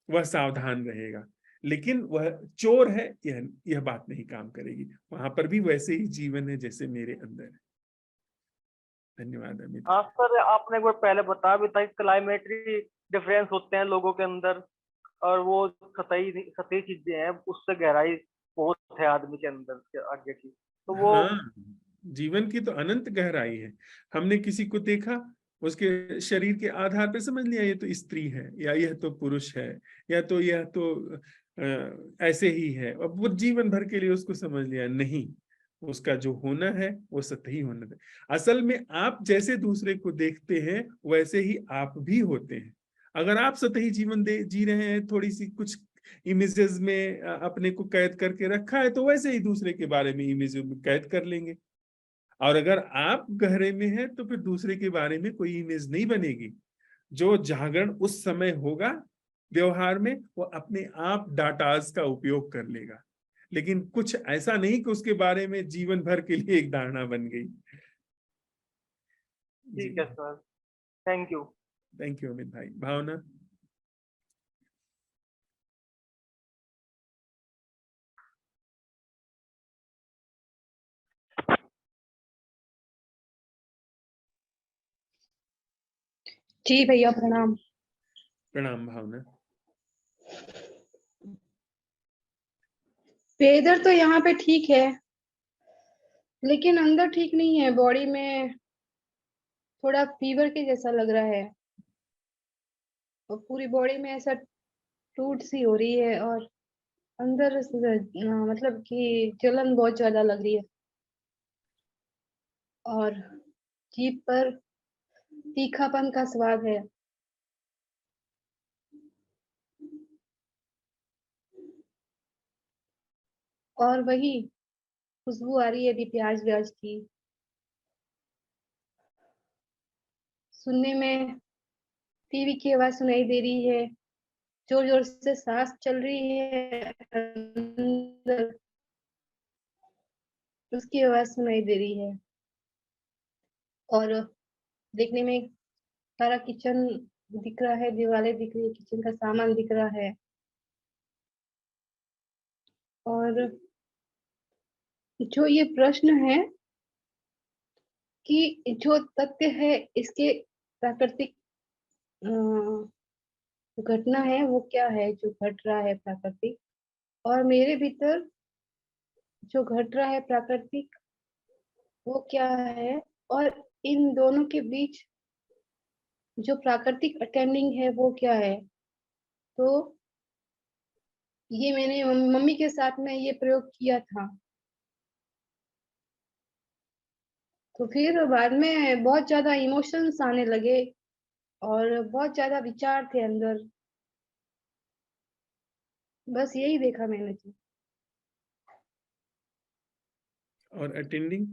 वह सावधान रहेगा, लेकिन वह चोर है, यह बात नहीं काम करेगी। वहां पर भी वैसे ही जीवन है जैसे मेरे अंदर है। धन्यवाद अमित। हाँ सर, आपने एक बार पहले बताया भी था कि क्लाइमेटरी डिफरेंस होते हैं लोगों के अंदर, और वो सतही चीजें हैं, उससे गहराई बहुत है आदमी के अंदर के आगे की, तो वो हाँ, जीवन की तो अनंत गहराई है। हमने किसी को देखा, उसके शरीर के आधार पर समझ लिया ये तो स्त्री है, या यह तो पुरुष है, या तो यह तो ऐसे ही है, और वो जीवन भर के लिए उसको समझ लिया। नहीं, उसका जो होना है वो सतही होना है। असल में आप जैसे दूसरे को देखते हैं वैसे ही आप भी होते हैं। अगर आप सतही जीवन जी रहे हैं, थोड़ी सी कुछ इमेजेस में अपने को कैद करके रखा है, तो वैसे ही दूसरे के बारे में इमेज में कैद कर लेंगे। और अगर आप गहरे में हैं तो फिर दूसरे के बारे में कोई इमेज नहीं बनेगी। जो जागरण उस समय होगा व्यवहार में, वो अपने आप डाटाज का उपयोग कर लेगा, लेकिन कुछ ऐसा नहीं कि उसके बारे में जीवन भर के लिए एक धारणा बन गई। जी, ठीक है sir, thank you. Thank you Amit भाई। भावना। जी भैया प्रणाम। प्रणाम भावना। वेदर तो यहाँ पे ठीक है, लेकिन अंदर ठीक नहीं है। बॉडी में थोड़ा फीवर के जैसा लग रहा है, और पूरी बॉडी में ऐसा टूट सी हो रही है, और अंदर मतलब कि जलन बहुत ज्यादा लग रही है, और जीभ पर तीखापन का स्वाद है। और वही खुशबू आ रही है अभी प्याज व्याज की। सुनने में टीवी की आवाज सुनाई दे रही है, जोर जोर से सांस चल रही है अंदर, उसकी आवाज सुनाई दे रही है। और देखने में सारा किचन दिख रहा है, दीवारें दिख रही है, किचन का सामान दिख रहा है। और जो ये प्रश्न है कि जो तथ्य है इसके प्राकृतिक घटना है वो क्या है, जो घट रहा है प्राकृतिक, और मेरे भीतर जो घट रहा है प्राकृतिक वो क्या है, और इन दोनों के बीच जो प्राकृतिक अटेंडिंग है वो क्या है। तो ये मैंने मम्मी के साथ में ये प्रयोग किया था। तो फिर बाद में बहुत ज्यादा इमोशंस आने लगे, और बहुत ज्यादा विचार थे अंदर। बस यही देखा मैंने तो। और अटेंडिंग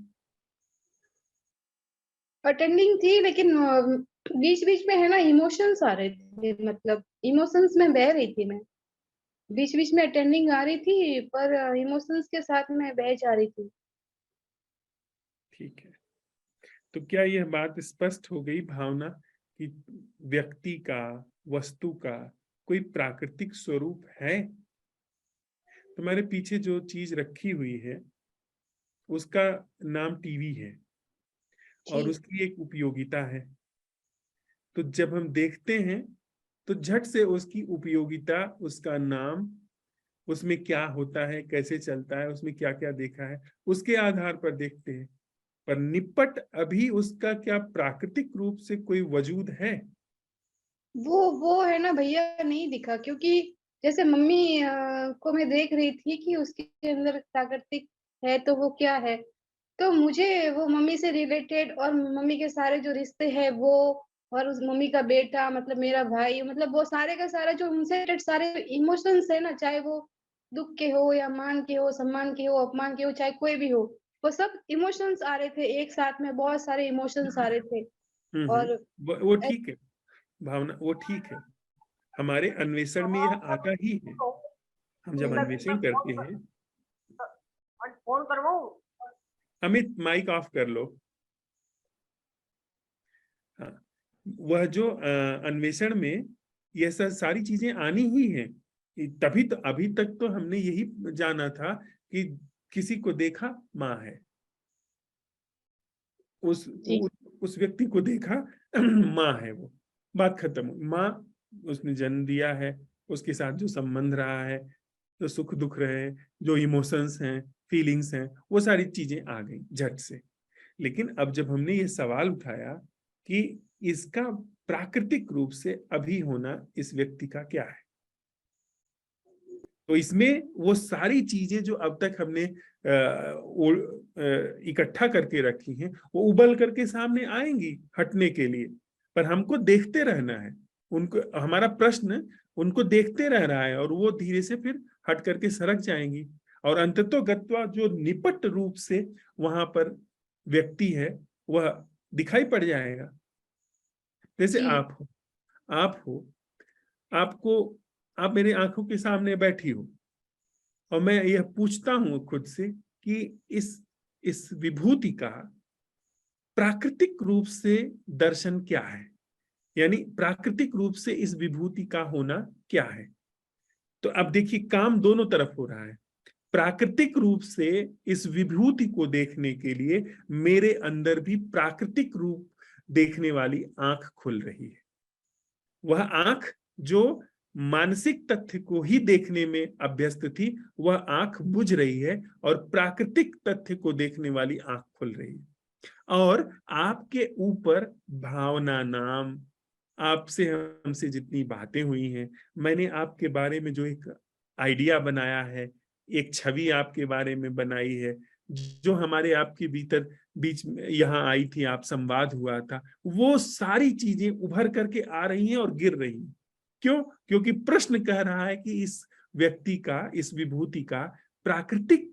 अटेंडिंग थी, लेकिन बीच बीच में है ना इमोशंस आ रहे थे, मतलब इमोशंस में बह रही थी मैं। बीच बीच में अटेंडिंग आ रही थी, पर इमोशंस के साथ में बह जा रही थी। ठीक है। तो क्या यह बात स्पष्ट हो गई भावना कि व्यक्ति का, वस्तु का कोई प्राकृतिक स्वरूप है? तुम्हारे पीछे जो चीज रखी हुई है उसका नाम टीवी है, और जी उसकी एक उपयोगिता है। तो जब हम देखते हैं तो झट से उसकी उपयोगिता, उसका नाम, उसमें क्या होता है, कैसे चलता है, उसमें क्या क्या देखा है, उसके आधार पर देखते हैं। पर निपट अभी उसका क्या प्राकृतिक रूप से कोई वजूद है? वो है ना भैया, नहीं दिखा, क्योंकि जैसे मम्मी को मैं देख रही थी कि उसके अंदर प्राकृतिक है, तो वो क्या है। तो मुझे वो मम्मी से रिलेटेड और मम्मी के सारे जो रिश्ते हैं वो, और उस मम्मी का बेटा मतलब मेरा भाई, मतलब वो सारे का सारा जो उनसे रिलेटेड सारे इमोशंस है ना, चाहे वो दुख के हो या मान के हो, सम्मान के हो, अपमान के हो, चाहे कोई भी हो, वो सब इमोशंस आ रहे थे एक साथ में, बहुत सारे इमोशंस आ रहे थे। और वो ठीक है भावना, वो ठीक है। हमारे अन्वेषण में यह आता ही है। हम जब अन्वेषण करते हैं। फोन करवाऊं? अमित माइक ऑफ कर लो। हाँ, वह जो अन्वेषण में यह सारी चीजें आनी ही है। तभी तो अभी तक तो हमने यही जाना था कि किसी को देखा माँ है, उस व्यक्ति को देखा माँ है, वो बात खत्म हुई। माँ, उसने जन्म दिया है, उसके साथ जो संबंध रहा है, जो सुख दुख रहे, जो इमोशंस हैं, फीलिंग्स हैं, वो सारी चीजें आ गई झट से। लेकिन अब जब हमने ये सवाल उठाया कि इसका प्राकृतिक रूप से अभी होना इस व्यक्ति का क्या है, तो इसमें वो सारी चीजें जो अब तक हमने इकट्ठा करके रखी हैं, वो उबल करके सामने आएंगी हटने के लिए। पर हमको देखते रहना है उनको। हमारा प्रश्न उनको देखते रह रहा है, और वो धीरे से फिर हट करके सरक जाएंगी, और अंततोगत्वा जो निपट रूप से वहां पर व्यक्ति है वह दिखाई पड़ जाएगा। जैसे जी। आप हो, आपको, आप मेरी आंखों के सामने बैठी हो, और मैं यह पूछता हूं खुद से कि इस विभूति का प्राकृतिक रूप से दर्शन क्या है, यानी प्राकृतिक रूप से इस विभूति का होना क्या है। तो अब देखिए, काम दोनों तरफ हो रहा है। प्राकृतिक रूप से इस विभूति को देखने के लिए मेरे अंदर भी प्राकृतिक रूप देखने वाली आंख खुल रही है। वह आंख जो मानसिक तथ्य को ही देखने में अभ्यस्त थी, वह आंख बुझ रही है और प्राकृतिक तथ्य को देखने वाली आंख खुल रही है। और आपके ऊपर भावना नाम, आपसे हमसे जितनी बातें हुई हैं, मैंने आपके बारे में जो एक आइडिया बनाया है, एक छवि आपके बारे में बनाई है, जो हमारे आपके भीतर बीच में यहाँ आई थी, आप संवाद हुआ था, वो सारी चीजें उभर करके आ रही हैं और गिर रही हैं। क्यों? क्योंकि प्रश्न कह रहा है कि इस व्यक्ति का, इस विभूति का प्राकृतिक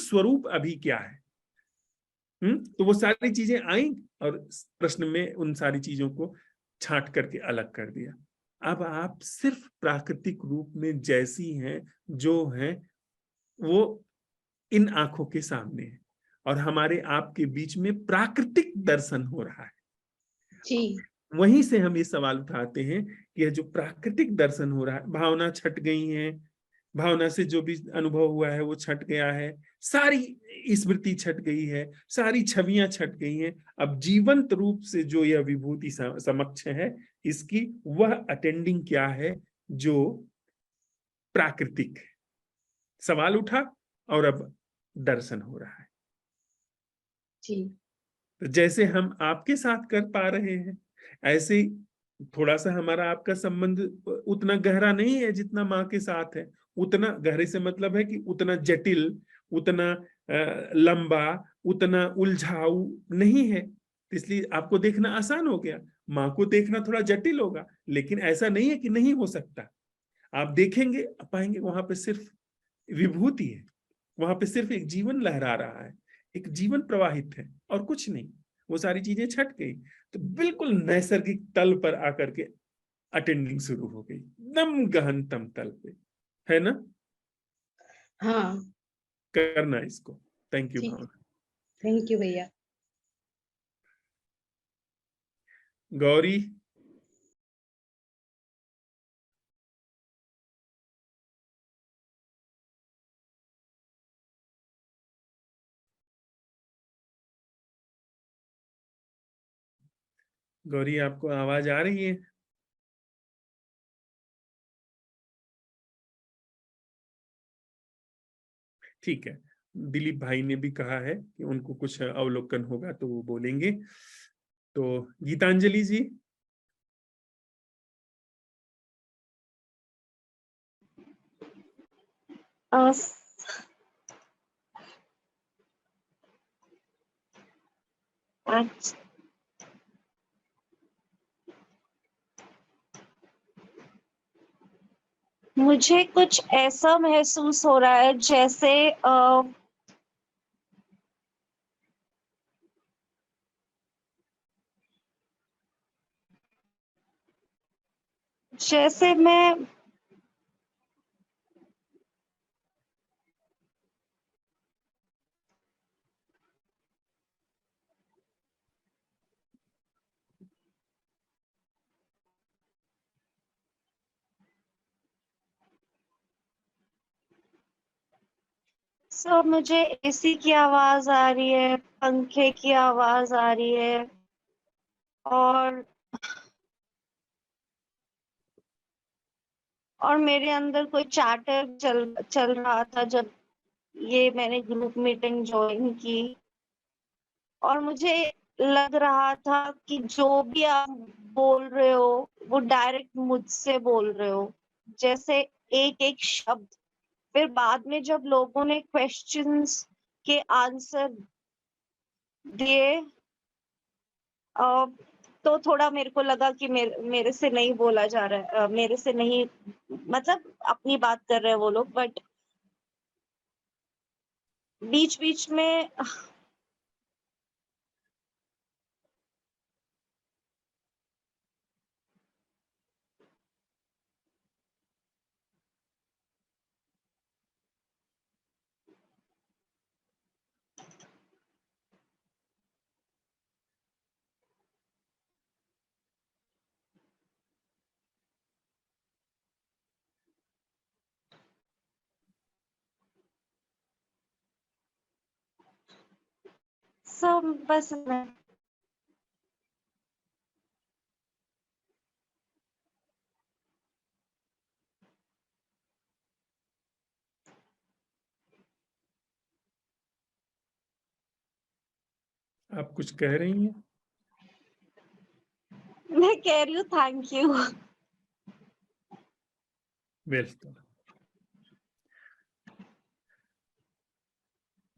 स्वरूप अभी क्या है। तो वो सारी चीजें आई, और प्रश्न में उन सारी चीजों को छांट करके अलग कर दिया। अब आप सिर्फ प्राकृतिक रूप में जैसी हैं, जो हैं, वो इन आंखों के सामने है, और हमारे आपके बीच में प्राकृतिक दर्शन हो रहा है। जी। वहीं से हम ये सवाल उठाते हैं कि यह जो प्राकृतिक दर्शन हो रहा है, भावना छट गई है, भावना से जो भी अनुभव हुआ है वो छट गया है, सारी स्मृति छट गई है, सारी छवियां छट गई हैं। अब जीवंत रूप से जो यह विभूति समक्ष है, इसकी वह अटेंडिंग क्या है जो प्राकृतिक है। सवाल उठा और अब दर्शन हो रहा है। जी। तो जैसे हम आपके साथ कर पा रहे हैं, ऐसे ही थोड़ा सा हमारा आपका संबंध उतना गहरा नहीं है जितना माँ के साथ है। उतना गहरे से मतलब है कि उतना जटिल, उतना लंबा, उतना उलझाऊ नहीं है। इसलिए आपको देखना आसान हो गया, माँ को देखना थोड़ा जटिल होगा, लेकिन ऐसा नहीं है कि नहीं हो सकता। आप देखेंगे, पाएंगे वहां पे सिर्फ विभूति है, वहां पे सिर्फ एक जीवन लहरा रहा है, एक जीवन प्रवाहित है, और कुछ नहीं। वो सारी चीजें छट गई, तो बिल्कुल नैसर्गिक तल पर आकर के अटेंडिंग शुरू हो गई, एकदम गहनतम तल पे, है ना। हाँ। करना इसको। थैंक यू ठीक। भावना। थैंक यू भैया। गौरी, गौरी आपको आवाज आ रही है? ठीक है, दिलीप भाई ने भी कहा है कि उनको कुछ अवलोकन होगा तो वो बोलेंगे। तो गीतांजलि जी। आज मुझे कुछ ऐसा महसूस हो रहा है जैसे जैसे मैं सब मुझे एसी की आवाज आ रही है, पंखे की आवाज आ रही है, और मेरे अंदर कोई चैटर चल रहा था जब ये मैंने ग्रुप मीटिंग ज्वाइन की, और मुझे लग रहा था कि जो भी आप बोल रहे हो वो डायरेक्ट मुझसे बोल रहे हो, जैसे एक एक शब्द। फिर बाद में जब लोगों ने क्वेश्चंस के आंसर दिए, अ, तो थोड़ा मेरे को लगा कि मेरे से नहीं बोला जा रहा है, मेरे से नहीं, मतलब अपनी बात कर रहे हैं वो लोग, बट बीच बीच में सब बस आप कुछ कह रही हैं? मैं कह रही हूँ thank you. Welcome.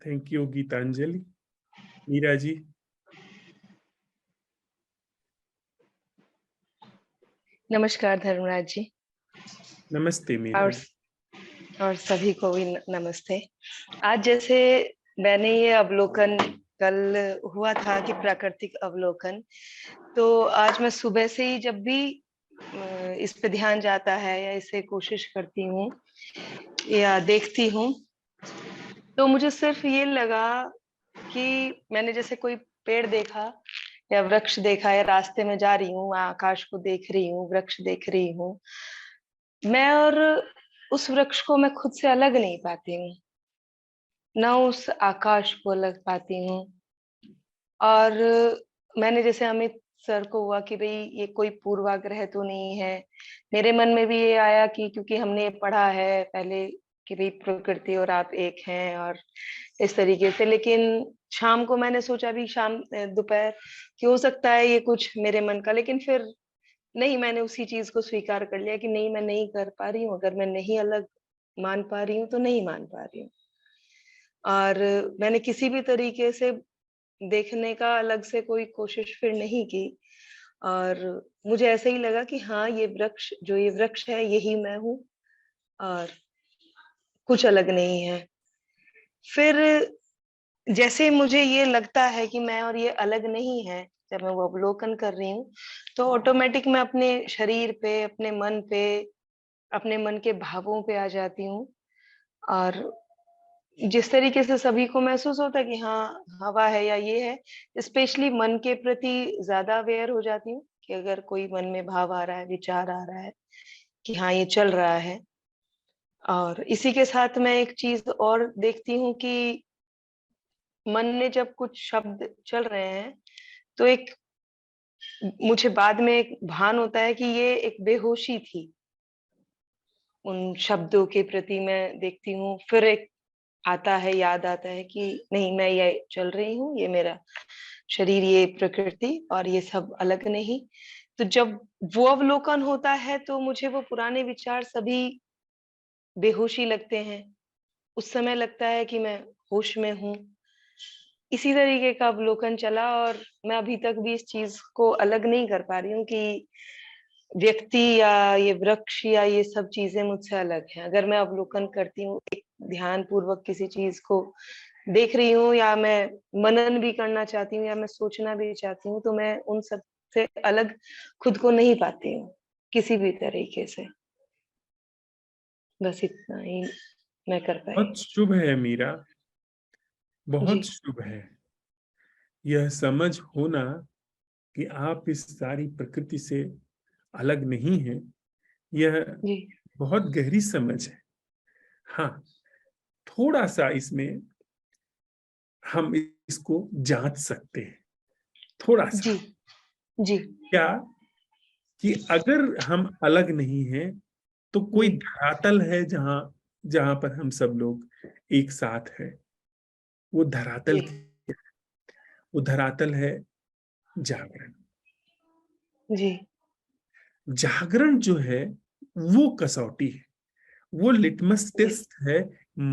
Thank you Geetanjali. Meera ji. नमस्कार धर्मराज जी। नमस्ते मीरा और जी। सभी को भी नमस्ते। आज जैसे मैंने ये अवलोकन कल हुआ था कि प्राकृतिक अवलोकन, तो आज मैं सुबह से ही जब भी इस पे ध्यान जाता है या इसे कोशिश करती हूँ या देखती हूँ, तो मुझे सिर्फ ये लगा कि मैंने जैसे कोई पेड़ देखा या वृक्ष देखा, या रास्ते में जा रही हूँ, आकाश को देख रही हूँ, वृक्ष देख रही हूँ, मैं और उस वृक्ष को मैं खुद से अलग नहीं पाती हूँ, ना उस आकाश को अलग पाती हूँ। और मैंने जैसे अमित सर को हुआ कि भाई ये कोई पूर्वाग्रह तो नहीं है, मेरे मन में भी ये आया कि क्योंकि हमने पढ़ा है पहले कि भाई प्रकृति और आप एक हैं और इस तरीके से, लेकिन शाम को मैंने सोचा भी शाम दोपहर कि हो सकता है ये कुछ मेरे मन का, लेकिन फिर नहीं, मैंने उसी चीज को स्वीकार कर लिया कि नहीं, मैं नहीं कर पा रही हूँ, अगर मैं नहीं अलग मान पा रही हूँ तो नहीं मान पा रही हूँ। और मैंने किसी भी तरीके से देखने का अलग से कोई कोशिश फिर नहीं की, और मुझे ऐसा ही लगा कि हाँ, ये वृक्ष, जो ये वृक्ष है यही मैं हूँ और कुछ अलग नहीं है। फिर जैसे मुझे ये लगता है कि मैं और ये अलग नहीं है, जब मैं वो अवलोकन कर रही हूँ, तो ऑटोमेटिक मैं अपने शरीर पे, अपने मन पे, अपने मन के भावों पे आ जाती हूँ। और जिस तरीके से सभी को महसूस होता है कि हाँ, हवा है या ये है, स्पेशली मन के प्रति ज्यादा अवेयर हो जाती हूँ कि अगर कोई मन में भाव आ रहा है, विचार आ रहा है कि हाँ, ये चल रहा है। और इसी के साथ मैं एक चीज और देखती हूँ कि मन में जब कुछ शब्द चल रहे हैं, तो एक मुझे बाद में एक भान होता है कि ये एक बेहोशी थी। उन शब्दों के प्रति मैं देखती हूँ, फिर एक आता है, याद आता है कि नहीं, मैं ये चल रही हूँ, ये मेरा शरीर, ये प्रकृति, और ये सब अलग नहीं। तो जब वो अवलोकन होता है तो मुझे वो पुराने विचार सभी बेहोशी लगते हैं। उस समय लगता है कि मैं होश में हूँ। इसी तरीके का अवलोकन चला, और मैं अभी तक भी इस चीज को अलग नहीं कर पा रही हूँ कि व्यक्ति या ये वृक्ष या ये सब चीजें मुझसे अलग हैं। अगर मैं अवलोकन करती हूँ, एक ध्यान पूर्वक किसी चीज को देख रही हूँ, या मैं मनन भी करना चाहती हूँ, या मैं सोचना भी चाहती हूँ, तो मैं उन सब से अलग खुद को नहीं पाती हूँ, किसी भी तरीके से। बस इतना ही मैं कर पाई। बहुत शुभ है मीरा, बहुत जी शुभ है यह समझ होना कि आप इस सारी प्रकृति से अलग नहीं हैं। यह जी बहुत गहरी समझ है। हाँ, थोड़ा सा इसमें हम इसको जांच सकते हैं, थोड़ा सा। जी जी क्या कि अगर हम अलग नहीं हैं तो कोई जी धरातल है जहां जहां पर हम सब लोग एक साथ हैं। वो धरातल जी वो धरातल है जागरण। जी जागरण जो है वो कसौटी है, वो लिटमस जी टेस्ट है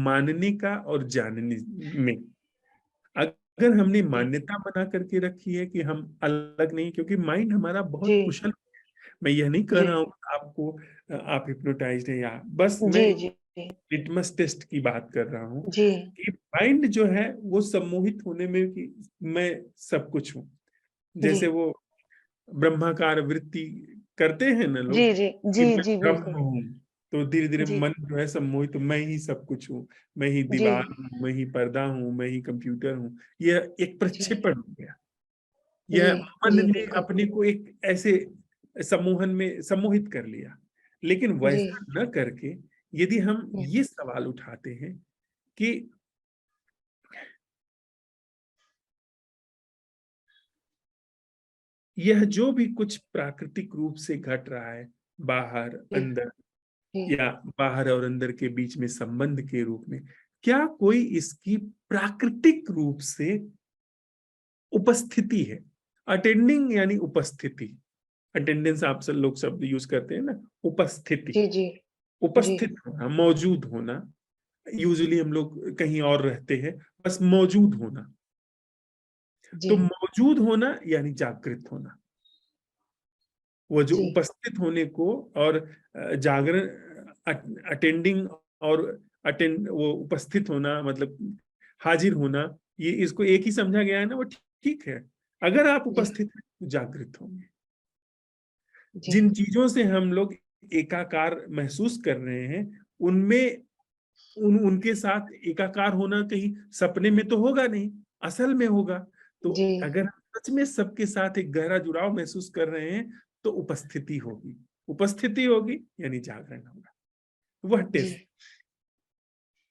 मानने का और जानने में। अगर हमने जी मान्यता बना करके रखी है कि हम अलग नहीं, क्योंकि माइंड हमारा बहुत जी कुशल। मैं यह नहीं कह जी रहा हूं आपको आप हिप्नोटाइज्ड है, या बस मैं जी जी लिटमस टेस्ट की बात कर रहा हूं जी कि माइंड जो है वो सम्मोहित होने में कि मैं सब कुछ हूं। जी जैसे वो ब्रह्माकार वृत्ति करते हैं ना जी लोग जी कि जी मैं जी ब्रह्म बिल्कुल। हूँ, तो धीरे धीरे जी मन जो है सम्मोहित, मैं ही सब कुछ हूँ, मैं ही जी दीवार हूँ, मैं ही पर्दा हूँ, मैं ही कंप्यूटर हूँ। यह एक जी प्रक्षेपण हो गया। जी यह मन जी ने बिल्कुल। अपने को एक ऐसे सम्मोहन में सम्मोहित कर लिया। लेकिन जी वैसा न करके यदि हम हम्म, ये सवाल उठाते हैं कि यह जो भी कुछ प्राकृतिक रूप से घट रहा है, बाहर जी अंदर, जी या बाहर और अंदर के बीच में संबंध के रूप में, क्या कोई इसकी प्राकृतिक रूप से उपस्थिति है? अटेंडिंग यानी उपस्थिति। अटेंडेंस आप सब लोग शब्द यूज करते हैं ना, उपस्थिति। जी जी जी उपस्थित होना, मौजूद होना। यूजुअली हम लोग कहीं और रहते हैं, बस मौजूद होना। जी तो मौजूद होना यानी जागृत होना। वो जो जी उपस्थित होने को और जागरण, अटेंडिंग और अटेंड, वो उपस्थित होना मतलब हाजिर होना, ये इसको एक ही समझा गया है ना, वो ठीक है। अगर आप जी उपस्थित हैं तो जागृत होंगे। जी जिन चीजों से हम लोग एकाकार महसूस कर रहे हैं, उनमें उनके साथ एकाकार होना कहीं सपने में तो होगा नहीं, असल में होगा। तो जी अगर हम सच में सबके साथ एक गहरा जुड़ाव महसूस कर रहे हैं तो उपस्थिति होगी। उपस्थिति होगी यानी जागरण होगा। वह जी टेस्ट।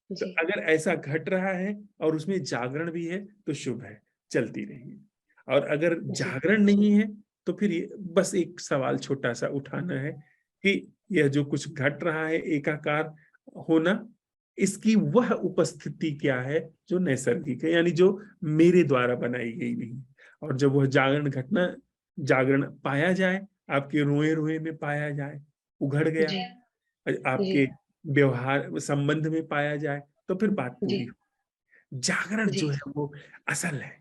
तो जी अगर ऐसा घट रहा है और उसमें जागरण भी है तो शुभ है, चलती रहिए। और अगर जी जागरण नहीं है तो फिर ये बस एक सवाल छोटा सा उठाना है कि यह जो कुछ घट रहा है एकाकार होना, इसकी वह उपस्थिति क्या है जो नैसर्गिक है, यानी जो मेरे द्वारा बनाई गई नहीं। और जब वह जागरण घटना, जागरण पाया जाए, आपके रोए रोए में पाया जाए, उघड़ गया, जी जी आपके व्यवहार संबंध में पाया जाए, तो फिर बात जी पूरी हो। जागरण जी जो है वो असल है।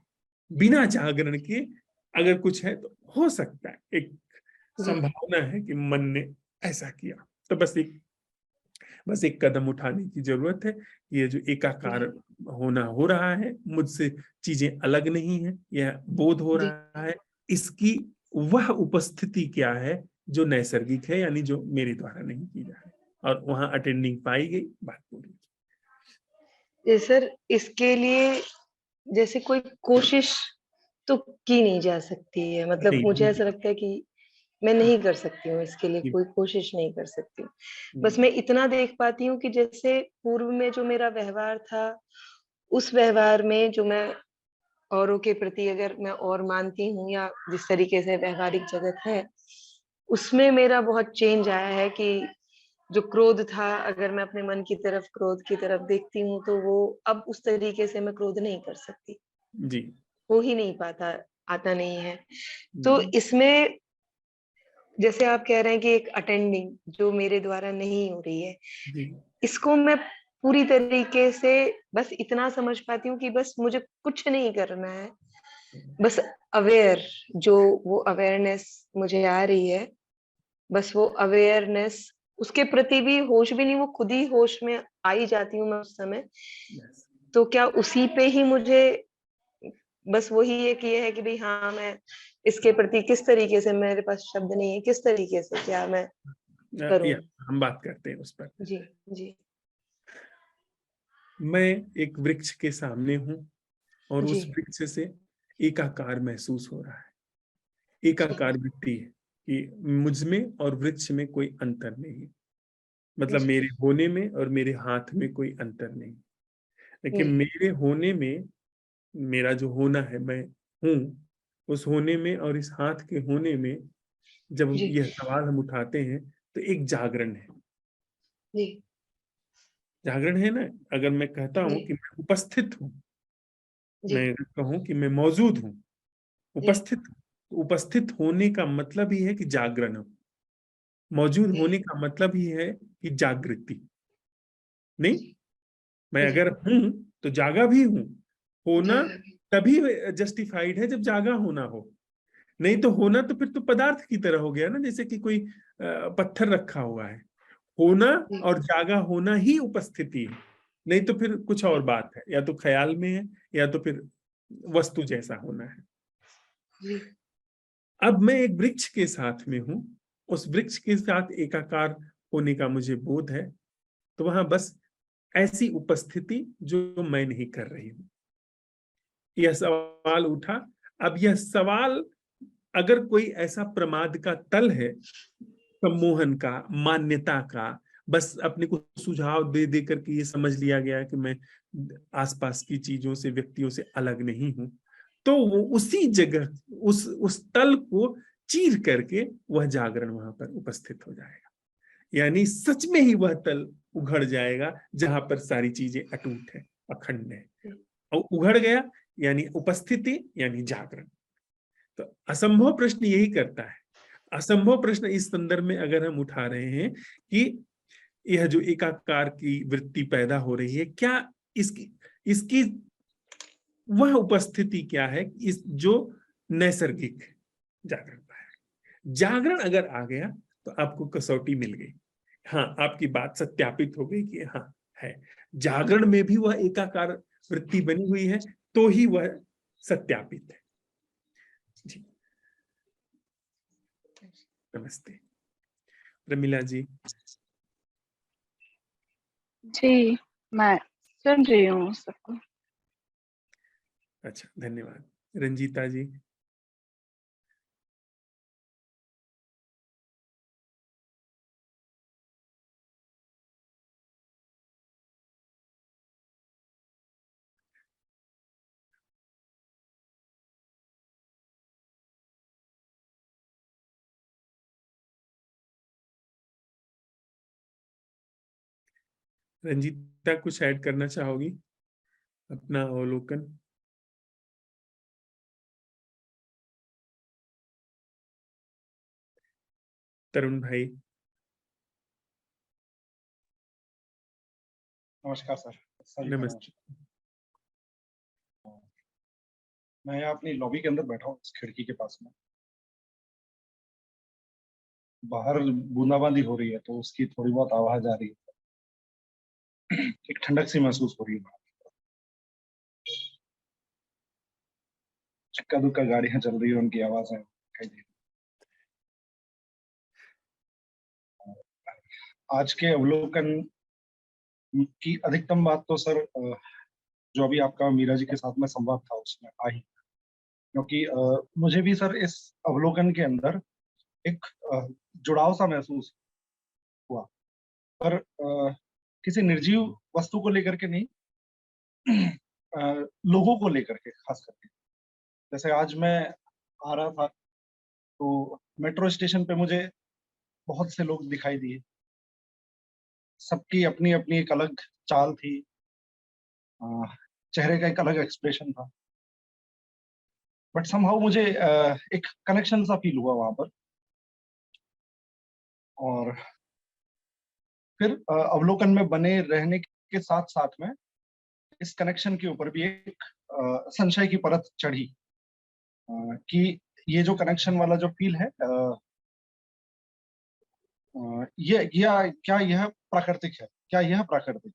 बिना जागरण के अगर कुछ है तो हो सकता है, एक जी संभावना है कि मन ने ऐसा किया। तो बस एक कदम उठाने की जरूरत है। ये जो एकाकार जी होना हो रहा है, मुझसे चीजें अलग नहीं है, यह बोध हो जी रहा है, इसकी वह उपस्थिति क्या है जो नैसर्गिक है, यानी जो मेरे द्वारा नहीं की जा रही। और वहां अटेंडिंग पाई गई, बात पूरी। जी सर, इसके लिए जैसे कोई कोशिश तो की नहीं जा सकती है, मतलब नहीं मुझे नहीं, ऐसा लगता है कि मैं नहीं कर सकती हूँ, इसके लिए नहीं, कोई कोशिश नहीं कर सकती हूँ। बस नहीं, मैं इतना देख पाती हूँ कि जैसे पूर्व में जो मेरा व्यवहार था, उस व्यवहार में जो मैं औरों के प्रति अगर मैं और मानती हूँ या जिस तरीके से व्यवहारिक जगत है, उसमें मेरा बहुत चेंज आया है कि जो क्रोध था, अगर मैं अपने मन की तरफ क्रोध की तरफ देखती हूँ, तो वो अब उस तरीके से मैं क्रोध नहीं कर सकती, जी हो ही नहीं पाता, आता नहीं है। तो जी इसमें जैसे आप कह रहे हैं कि एक अटेंडिंग जो मेरे द्वारा नहीं हो रही है, जी इसको मैं पूरी तरीके से बस इतना समझ पाती हूँ कि बस मुझे कुछ नहीं करना है, बस अवेयर, जो वो अवेयरनेस मुझे आ रही है, बस वो अवेयरनेस, उसके प्रति भी होश भी नहीं, वो खुद ही होश में आ ही जाती हूँ मैं उस समय। yes, तो क्या उसी पे ही मुझे बस वही एक ये है कि भाई हाँ, मैं इसके प्रति किस तरीके से, मेरे पास शब्द नहीं है, किस तरीके से क्या मैं करूं? हम बात करते हैं उस पर। जी जी मैं एक वृक्ष के सामने हूं और जी उस वृक्ष से एकाकार महसूस हो रहा है। जी एकाकार वृत्ति है कि मुझ में और वृक्ष में कोई अंतर नहीं है, मतलब जी मेरे होने में और मेरे हाथ में कोई अंतर नहीं। लेकिन जी मेरे होने में, मेरा जो होना है, मैं हूं, उस होने में और इस हाथ के होने में जब जी यह सवाल हम उठाते हैं तो एक जागरण है। जी जागरण है ना। अगर मैं कहता हूं जी कि मैं उपस्थित हूं, जी मैं अगर कहूं कि मैं मौजूद हूं, जी उपस्थित हूं, तो उपस्थित होने का मतलब ही है कि जागरण हो। मौजूद जी होने का मतलब ही है कि जागृति। नहीं, जी मैं जी अगर हूं तो जागा भी हूं। होना जागा भी। तभी जस्टिफाइड है जब जागा होना हो। नहीं तो होना तो फिर तो पदार्थ की तरह हो गया ना, जैसे कि कोई पत्थर रखा हुआ है। होना जी और जागा होना ही उपस्थिति है। नहीं तो फिर कुछ और बात है, या तो ख्याल में है या तो फिर वस्तु जैसा होना है। जी अब मैं एक वृक्ष के साथ में हूं, उस वृक्ष के साथ एकाकार होने का मुझे बोध है, तो वहां बस ऐसी उपस्थिति जो मैं नहीं कर रही हूं। यह सवाल उठा। अब यह सवाल, अगर कोई ऐसा प्रमाद का तल है, सम्मोहन का, मान्यता का, बस अपने को सुझाव दे दे करके ये समझ लिया गया कि मैं आसपास की चीजों से, व्यक्तियों से अलग नहीं हूं, तो वो उसी जगह, उस तल को चीर करके वह जागरण वहां पर उपस्थित हो जाएगा। यानी सच में ही वह तल उघड़ जाएगा जहां पर सारी चीजें अटूट है, अखंड है। और उघड़ गया यानी उपस्थिति, यानी जागरण। तो असंभव प्रश्न यही करता है। असंभव प्रश्न इस संदर्भ में अगर हम उठा रहे हैं कि यह जो एकाकार की वृत्ति पैदा हो रही है, क्या इसकी इसकी वह उपस्थिति क्या है, इस जो नैसर्गिक जागरण का है। जागरण अगर आ गया तो आपको कसौटी मिल गई। हाँ, आपकी बात सत्यापित हो गई कि हाँ है, जागरण में भी वह एकाकार वृत्ति बनी हुई है, तो ही वह सत्यापित है। जी, नमस्ते प्रमिला जी। जी, मैं सुन रही हूँ सबको। अच्छा, धन्यवाद। रंजीता जी। रंजीता, कुछ ऐड करना चाहोगी अपना अवलोकन? तरुण भाई। नमस्कार सर। सभी को नमस्ते। नमस्कार। मैं यहाँ अपनी लॉबी के अंदर बैठा हूँ, इस खिड़की के पास में। बाहर बूंदाबांदी हो रही है तो उसकी थोड़ी बहुत आवाज आ रही है। एक ठंडक सी महसूस हो रही है। चक्का दुक्का गाड़ियां चल रही है, उनकी आवाजें दिखाई दे रही हैं। आज के अवलोकन की अधिकतम बात तो सर, जो अभी आपका मीरा जी के साथ में संवाद था उसमें आई, क्योंकि मुझे भी सर इस अवलोकन के अंदर एक जुड़ाव सा महसूस हुआ, पर किसी निर्जीव वस्तु को लेकर के नहीं, लोगों को लेकर के खास करके। जैसे आज मैं आ रहा था तो मेट्रो स्टेशन पे मुझे बहुत से लोग दिखाई दिए। सबकी अपनी अपनी एक अलग चाल थी, चेहरे का एक अलग एक्सप्रेशन था, बट समहाउ मुझे एक कनेक्शन सा फील हुआ वहां पर। और फिर अवलोकन में बने रहने के साथ साथ में इस कनेक्शन के ऊपर भी एक संशय की परत चढ़ी, कि ये जो कनेक्शन वाला जो फील है, ये क्या यह प्राकृतिक है, क्या यह प्राकृतिक?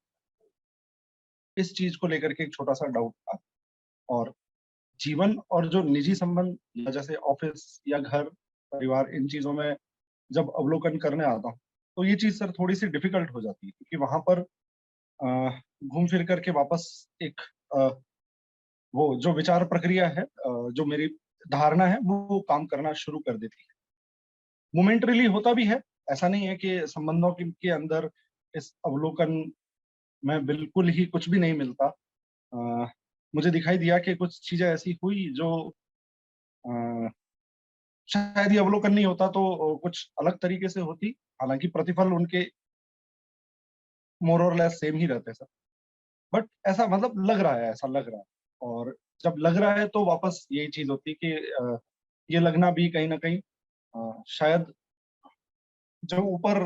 इस चीज को लेकर के एक छोटा सा डाउट था। और जीवन और जो निजी संबंध या जैसे ऑफिस या घर परिवार, इन चीजों में जब अवलोकन करने आता हूँ तो ये चीज सर थोड़ी सी डिफिकल्ट हो जाती है, क्योंकि वहां पर घूम फिर करके वापस एक वो जो विचार प्रक्रिया है, जो मेरी धारणा है, वो काम करना शुरू कर देती है। मोमेंटरीली होता भी है, ऐसा नहीं है कि संबंधों के अंदर इस अवलोकन में बिल्कुल ही कुछ भी नहीं मिलता। मुझे दिखाई दिया कि कुछ चीजें ऐसी हुई जो शायद ये अवलोकन नहीं होता तो कुछ अलग तरीके से होती, हालांकि प्रतिफल उनके मोर और लेस सेम ही रहते सर। बट ऐसा मतलब लग रहा है, ऐसा लग रहा है, और जब लग रहा है तो वापस यही चीज होती है कि ये लगना भी कहीं ना कहीं शायद जो ऊपर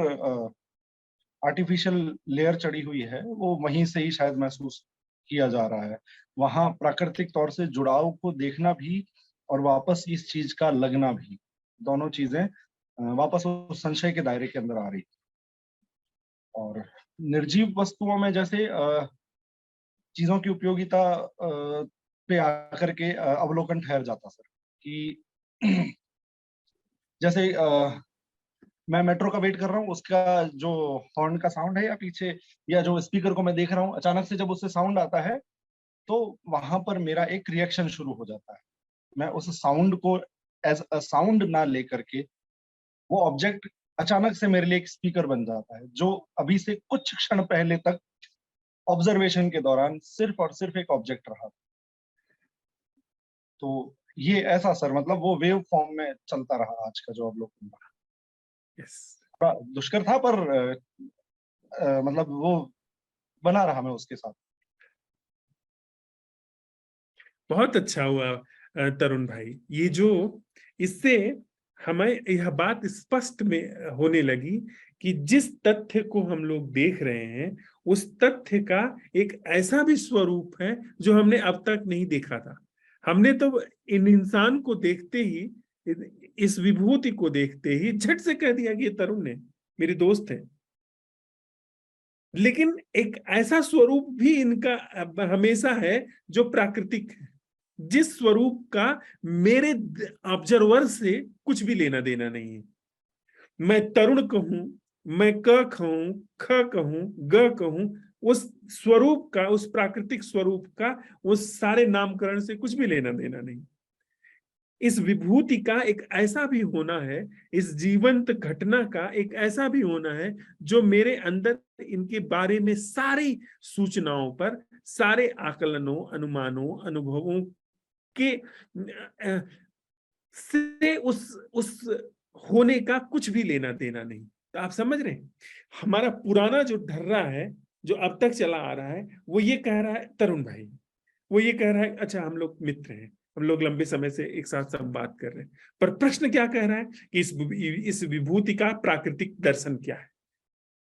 आर्टिफिशियल लेयर चढ़ी हुई है वो वहीं से ही शायद महसूस किया जा रहा है। वहां प्राकृतिक तौर से जुड़ाव को देखना भी और वापस इस चीज का लगना भी, दोनों चीजें वापस उस संशय के दायरे के अंदर आ रही। और निर्जीव वस्तुओं में जैसे चीजों की उपयोगिता पे आकर के अवलोकन ठहर जाता सर, कि जैसे मैं मेट्रो का वेट कर रहा हूँ, उसका जो हॉर्न का साउंड है या पीछे या जो स्पीकर को मैं देख रहा हूँ, अचानक से जब उससे साउंड आता है तो वहां पर मेरा एक रिएक्शन शुरू हो जाता है। मैं उस साउंड को एज अ साउंड ना लेकर के, वो ऑब्जेक्ट अचानक से मेरे लिए एक स्पीकर बन जाता है, जो अभी से कुछ क्षण पहले तक ऑब्जर्वेशन के दौरान सिर्फ और सिर्फ एक ऑब्जेक्ट रहा। तो ये ऐसा सर मतलब वो वेव फॉर्म में चलता रहा आज का जो अवलोकन था। थोड़ा दुष्कर था पर मतलब वो बना रहा मैं उसके साथ। बहुत अच्छा हुआ तरुण भाई, ये जो इससे हमें यह बात स्पष्ट में होने लगी कि जिस तथ्य को हम लोग देख रहे हैं उस तथ्य का एक ऐसा भी स्वरूप है जो हमने अब तक नहीं देखा था। हमने तो इन इंसान को देखते ही, इस विभूति को देखते ही झट से कह दिया कि ये तरुण है, मेरी दोस्त है। लेकिन एक ऐसा स्वरूप भी इनका हमेशा है जो प्राकृतिक है, जिस स्वरूप का मेरे ऑब्जर्वर से कुछ भी लेना देना नहीं है। मैं तरुण कहूं, मैं क कहूं, ख कहूं, ग कहूं, उस स्वरूप का, उस प्राकृतिक स्वरूप का, उस सारे नामकरण से कुछ भी लेना देना नहीं। इस विभूति का एक ऐसा भी होना है, इस जीवंत घटना का एक ऐसा भी होना है जो मेरे अंदर इनके बारे में सारी सूचनाओं पर, सारे आकलनों, अनुमानों, अनुभवों के से उस होने का कुछ भी लेना देना नहीं। तो आप समझ रहे हैं, हमारा पुराना जो ढर्रा है, जो अब तक चला आ रहा है, वो ये कह रहा है तरुण भाई, वो ये कह रहा है अच्छा हम लोग मित्र हैं, हम लोग लंबे समय से एक साथ सब बात कर रहे हैं। पर प्रश्न क्या कह रहा है कि इस विभूति का प्राकृतिक दर्शन क्या है,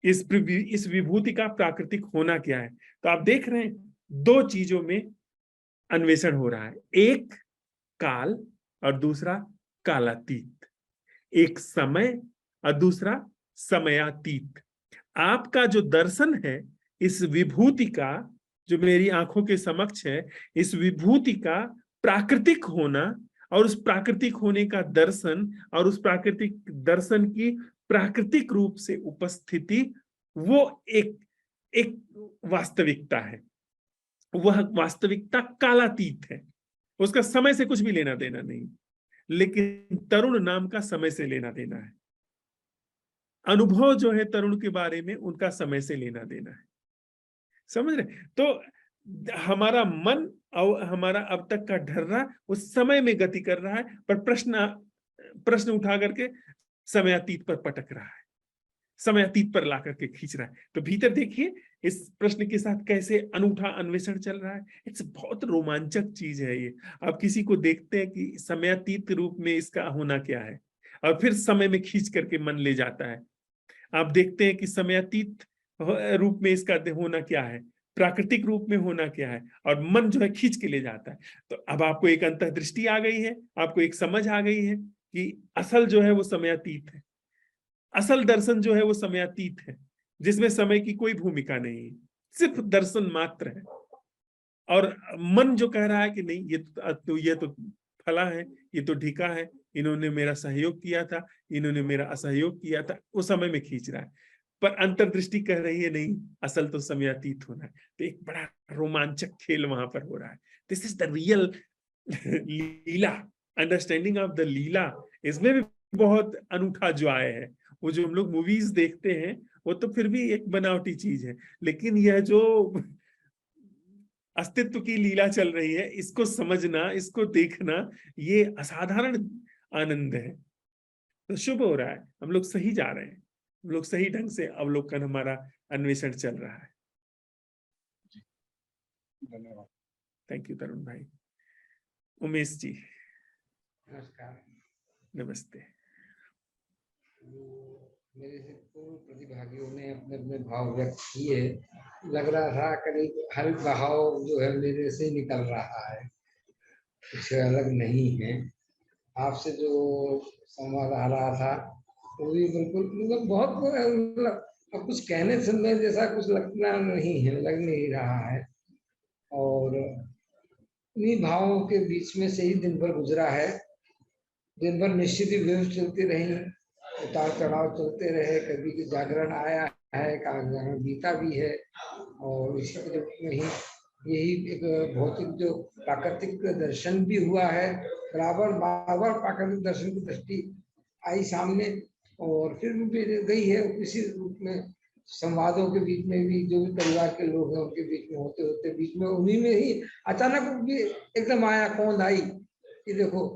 इस विभूति का प्राकृतिक होना क्या है। तो आप देख रहे हैं दो चीजों में अन्वेषण हो रहा है, एक काल और दूसरा कालातीत, एक समय और दूसरा समयातीत। आपका जो दर्शन है इस विभूति का, जो मेरी आंखों के समक्ष है, इस विभूति का प्राकृतिक होना और उस प्राकृतिक होने का दर्शन और उस प्राकृतिक दर्शन की प्राकृतिक रूप से उपस्थिति, वो एक वास्तविकता है। वह वास्तविकता कालातीत है, उसका समय से कुछ भी लेना देना नहीं। लेकिन तरुण नाम का समय से लेना देना है। अनुभव जो है तरुण के बारे में, उनका समय से लेना देना है। समझ रहे? तो हमारा मन और हमारा अब तक का ढर्रा उस समय में गति कर रहा है, पर प्रश्न उठा करके समयातीत पर पटक रहा है, समयातीत पर ला करके खींच रहा है। तो भीतर देखिए इस प्रश्न के साथ कैसे अनूठा अन्वेषण चल रहा है। इट्स बहुत रोमांचक चीज है ये। आप किसी को देखते हैं कि समयातीत रूप में इसका होना क्या है, और फिर समय में खींच करके मन ले जाता है। आप देखते हैं कि समयातीत रूप में इसका होना क्या है, प्राकृतिक रूप में होना क्या है, और मन जो है खींच के ले जाता है। तो अब आपको एक अंतर्दृष्टि आ गई है, आपको एक समझ आ गई है कि असल जो है वो समयातीत है, असल दर्शन जो है वो समयातीत है, जिसमें समय की कोई भूमिका नहीं है, सिर्फ दर्शन मात्र है। और मन जो कह रहा है कि नहीं ये तो फला है, ये तो ढीका है, इन्होंने मेरा सहयोग किया था, इन्होंने मेरा असहयोग किया था, उस समय में खींच रहा है। पर अंतर्दृष्टि कह रही है नहीं, असल तो समयातीत होना है। तो एक बड़ा रोमांचक खेल वहां पर हो रहा है। This is the real leela, understanding of the leela. इसमें भी बहुत अनूठा जो आए है। वो जो हम लोग मूवीज देखते हैं वो तो फिर भी एक बनावटी चीज है, लेकिन यह जो अस्तित्व की लीला चल रही है, इसको समझना, इसको देखना, ये असाधारण आनंद है। तो शुभ हो रहा है, हम लोग सही जा रहे हैं, हम लोग सही ढंग से अवलोकन, हमारा अन्वेषण चल रहा है। धन्यवाद। थैंक यू तरुण भाई। उमेश जी नमस्कार। नमस्ते। मेरे से पूर्व प्रतिभागियों ने अपने अपने भाव व्यक्त किए। लग रहा था करीब हर भाव जो है मेरे से निकल रहा है, कुछ अलग नहीं है। आपसे जो संवाद आ रहा था वो भी बिल्कुल मतलब बहुत मतलब अब कुछ कहने सुनने जैसा कुछ लगना नहीं है, लग नहीं रहा है। और इन्हीं भावों के बीच में से ही दिन भर गुजरा है। दिन भर निश्चित ही वेव्स चलती रही, उतार चढ़ाव चलते रहे, कभी की जागरण आया है, जागरण बीता भी है। और इसी के रूप में ही यही एक भौतिक जो प्राकृतिक दर्शन भी हुआ है, बराबर बार बार प्राकृतिक दर्शन की दृष्टि आई सामने और फिर भी गई है। इसी रूप में संवादों के बीच में भी जो भी परिवार के लोग हैं उनके बीच में होते होते बीच में उन्हीं में ही अचानक भी एकदम आया, कौन आई, ये देखो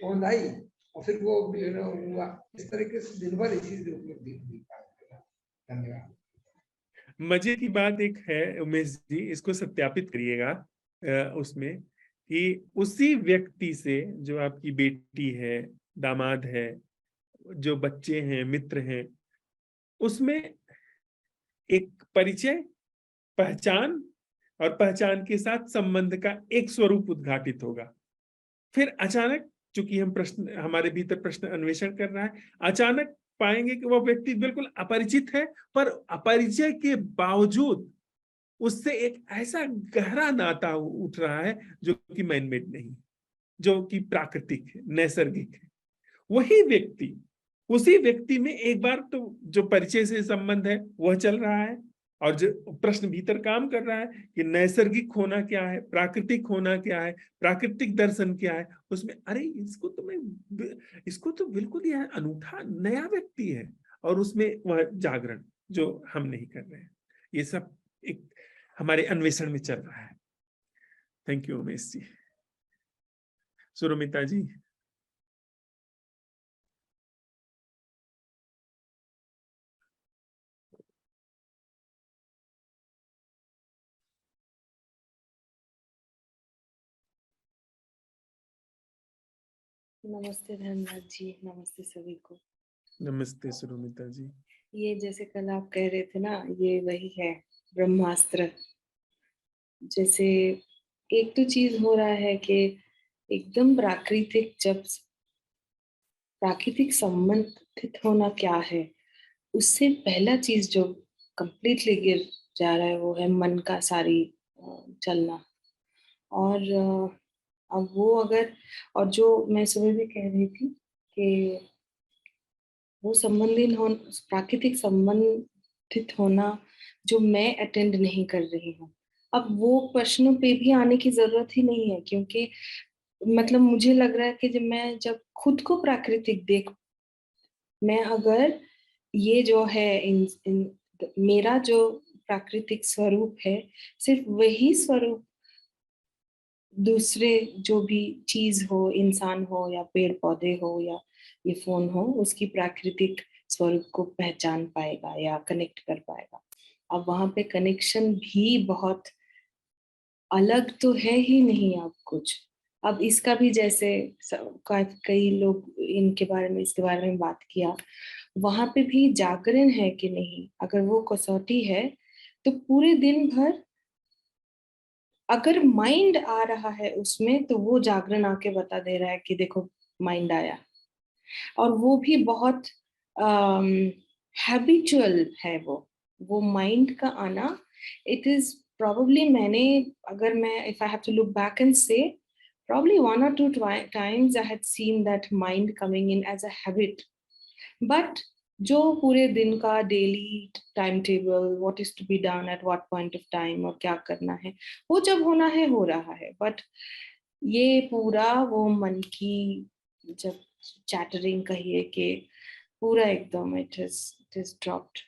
कौन आई, और फिर वो हुआ। इस तरीके से दिन भर इसी रूप में धन्यवाद। मजे की बात एक है उमेश जी, इसको सत्यापित करिएगा उसमें कि उसी व्यक्ति से, जो आपकी बेटी है, दामाद है, जो बच्चे हैं, मित्र हैं, उसमें एक परिचय, पहचान और पहचान के साथ संबंध का एक स्वरूप उद्घाटित होगा। फिर अचानक, चूंकि हमारे भीतर प्रश्न अन्वेषण कर रहा है, अचानक पाएंगे कि वह व्यक्ति बिल्कुल अपरिचित है, पर अपरिचय के बावजूद उससे एक ऐसा गहरा नाता उठ रहा है जो कि मैनमेड नहीं, जो कि प्राकृतिक है, नैसर्गिक है। वही व्यक्ति, उसी व्यक्ति में एक बार तो जो परिचय से संबंध है वह चल रहा है, और जो प्रश्न भीतर काम कर रहा है कि नैसर्गिक होना क्या है, प्राकृतिक होना क्या है, प्राकृतिक दर्शन क्या है, उसमें अरे इसको तो बिल्कुल यह अनूठा नया व्यक्ति है, और उसमें वह जागरण जो हम नहीं कर रहे हैं, ये सब एक हमारे अन्वेषण में चल रहा है। Thank you Umesh ji. सुरमिता जी। नमस्ते धनराज जी, नमस्ते सभी को। नमस्ते सुरमिता जी। ये जैसे कल आप कह रहे थे ना, ये वही है ब्रह्मास्त्र। जैसे एक तो चीज हो रहा है कि एकदम प्राकृतिक संबंधित होना क्या है, उससे पहला चीज जो कंप्लीटली गिर जा रहा है वो है मन का सारी चलना। और अब वो अगर, और जो मैं सुबह भी कह रही थी कि वो प्राकृतिक संबंधित होना जो मैं अटेंड नहीं कर रही हूँ, अब वो प्रश्नों पे भी आने की जरूरत ही नहीं है, क्योंकि मतलब मुझे लग रहा है कि जब खुद को प्राकृतिक मैं अगर ये जो है मेरा जो प्राकृतिक स्वरूप है, सिर्फ वही स्वरूप दूसरे जो भी चीज हो, इंसान हो या पेड़ पौधे हो या ये फोन हो, उसकी प्राकृतिक स्वरूप को पहचान पाएगा या कनेक्ट कर पाएगा। अब वहां पे कनेक्शन भी बहुत अलग तो है ही नहीं अब कुछ। अब इसका भी जैसे कई लोग इसके बारे में बात किया, वहां पे भी जागरण है कि नहीं, अगर वो कसौटी है तो पूरे दिन भर अगर माइंड आ रहा है उसमें, तो वो जागरण आके बता दे रहा है कि देखो माइंड आया, और वो भी बहुत हैबिचुअल है वो माइंड का आना। इट इज probably मैंने, अगर मैं, if I have to look back and say, probably 1 or 2 times I had seen that mind coming in as a habit. But जो पूरे दिन का daily time table, what is to be done at what point of time और क्या करना है, वो जब होना है हो रहा है. बट ये पूरा वो मन की जब चैटरिंग कहिए कि पूरा एकदम इट इज ड्रॉप्ड.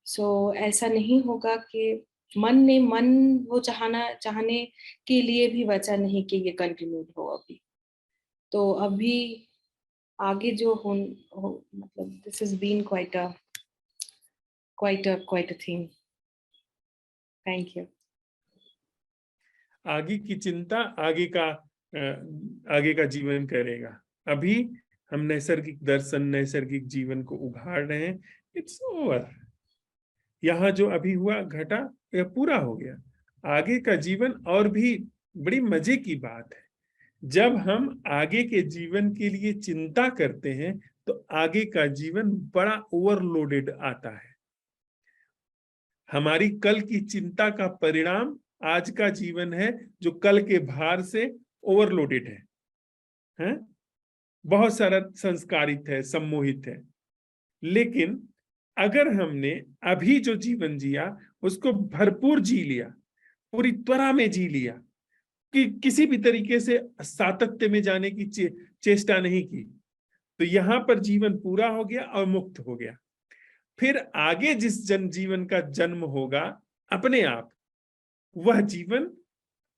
सो ऐसा नहीं होगा कि मन वो चाहने के लिए भी बचा नहीं कि ये कंटिन्यू हो अभी. तो अभी आगे जो हो मतलब this has been quite a thing. Thank you. आगे की चिंता आगे का जीवन करेगा. अभी हम नैसर्गिक दर्शन, नैसर्गिक जीवन को उघाड़ रहे हैं. It's over. यहाँ जो अभी हुआ घटा, यह पूरा हो गया. आगे का जीवन और भी बड़ी मजे की बात है. जब हम आगे के जीवन के लिए चिंता करते हैं तो आगे का जीवन बड़ा ओवरलोडेड आता है. हमारी कल की चिंता का परिणाम आज का जीवन है जो कल के भार से ओवरलोडेड है? बहुत सारा संस्कारित है, सम्मोहित है. लेकिन अगर हमने अभी जो जीवन जिया उसको भरपूर जी लिया, पूरी त्वरा में जी लिया, कि किसी भी तरीके से सातत्य में जाने की चेष्टा नहीं की, तो यहाँ पर जीवन पूरा हो गया और मुक्त हो गया. फिर आगे जिस जीवन का जन्म होगा अपने आप, वह जीवन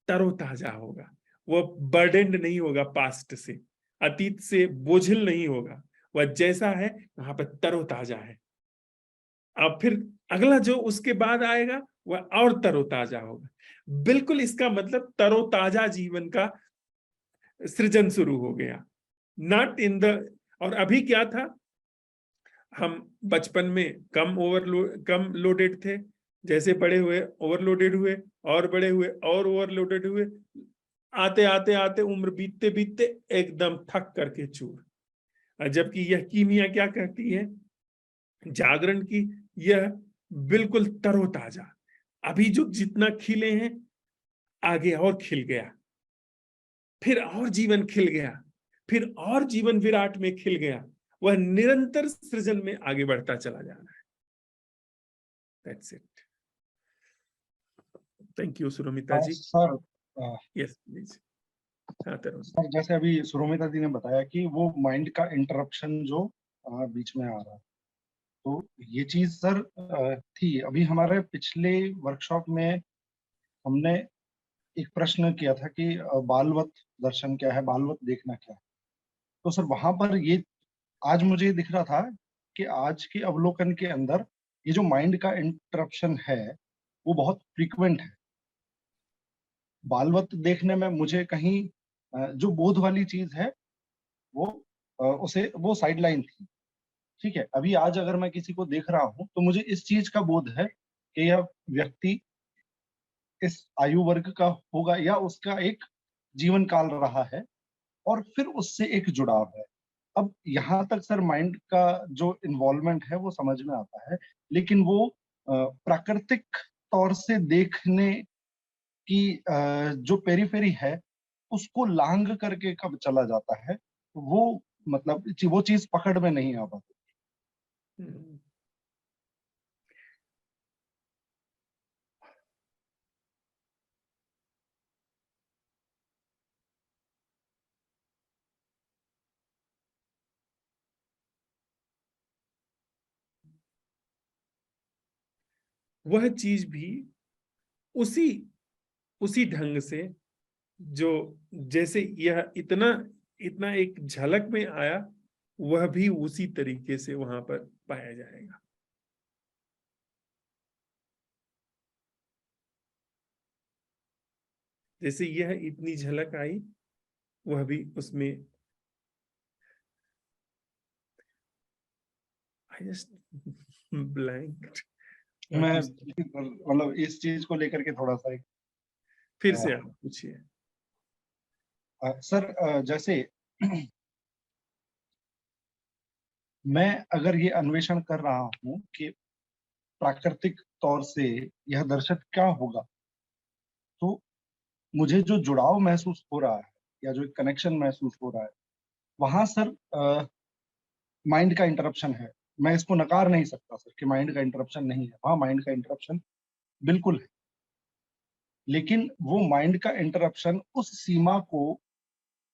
तरोताजा होगा. वह बर्डेंड नहीं होगा पास्ट से, अतीत से बोझिल नहीं होगा. वह जैसा है वहां पर तरोताजा है. अब फिर अगला जो उसके बाद आएगा वह और तरोताजा होगा. बिल्कुल इसका मतलब तरोताजा जीवन का सृजन शुरू हो गया. Not in the. और अभी क्या था, हम बचपन में कम लोडेड थे, जैसे बड़े हुए ओवरलोडेड हुए, और बड़े हुए और ओवरलोडेड हुए. आते आते आते उम्र बीतते बीतते एकदम थक करके चूर. जबकि यह कीमिया क्या कहती है जागरण की, यह बिल्कुल तरोताजा. अभी जो जितना खिले हैं आगे और खिल गया, फिर और जीवन खिल गया, फिर और जीवन विराट में खिल गया. वह निरंतर सृजन में आगे बढ़ता चला जा रहा है. That's it. Thank you, Suromita ji. Sir yes please. हाँ तरुण. सर जैसे अभी सुरोमिता जी ने बताया कि वो माइंड का इंटरप्शन जो बीच में आ रहा है, तो ये चीज सर थी. अभी हमारे पिछले वर्कशॉप में हमने एक प्रश्न किया था कि बालवत दर्शन क्या है, बालवत देखना क्या है. तो सर वहां पर ये आज मुझे दिख रहा था कि आज के अवलोकन के अंदर ये जो माइंड का इंटरप्शन है वो बहुत फ्रीक्वेंट है. बालवत देखने में मुझे कहीं जो बोध वाली चीज है वो साइडलाइन थी. ठीक है, अभी आज अगर मैं किसी को देख रहा हूं तो मुझे इस चीज का बोध है कि यह व्यक्ति इस आयु वर्ग का होगा या उसका एक जीवन काल रहा है और फिर उससे एक जुड़ाव है. अब यहाँ तक सर माइंड का जो इन्वॉल्वमेंट है वो समझ में आता है, लेकिन वो प्राकृतिक तौर से देखने की जो पेरीफेरी है उसको लांग करके कब चला जाता है, वो मतलब वो चीज पकड़ में नहीं आ पाती. वह चीज भी उसी ढंग से जो जैसे यह इतना एक झलक में आया, वह भी उसी तरीके से वहां पर पाया जाएगा. जैसे यह इतनी झलक आई, वह भी उसमें. I just blank. मैं मतलब इस चीज को लेकर के थोड़ा सा फिर से आप पूछिए. सर जैसे मैं अगर ये अन्वेषण कर रहा हूं कि प्राकृतिक तौर से यह दर्शन क्या होगा, मुझे जो जुड़ाव महसूस हो रहा है या जो एक कनेक्शन महसूस हो रहा है, वहां सर माइंड का इंटरप्शन है। मैं इसको नकार नहीं सकता सर कि माइंड का इंटरप्शन नहीं है, वहां माइंड का इंटरप्शन बिल्कुल है, लेकिन वो माइंड का इंटरप्शन उस सीमा को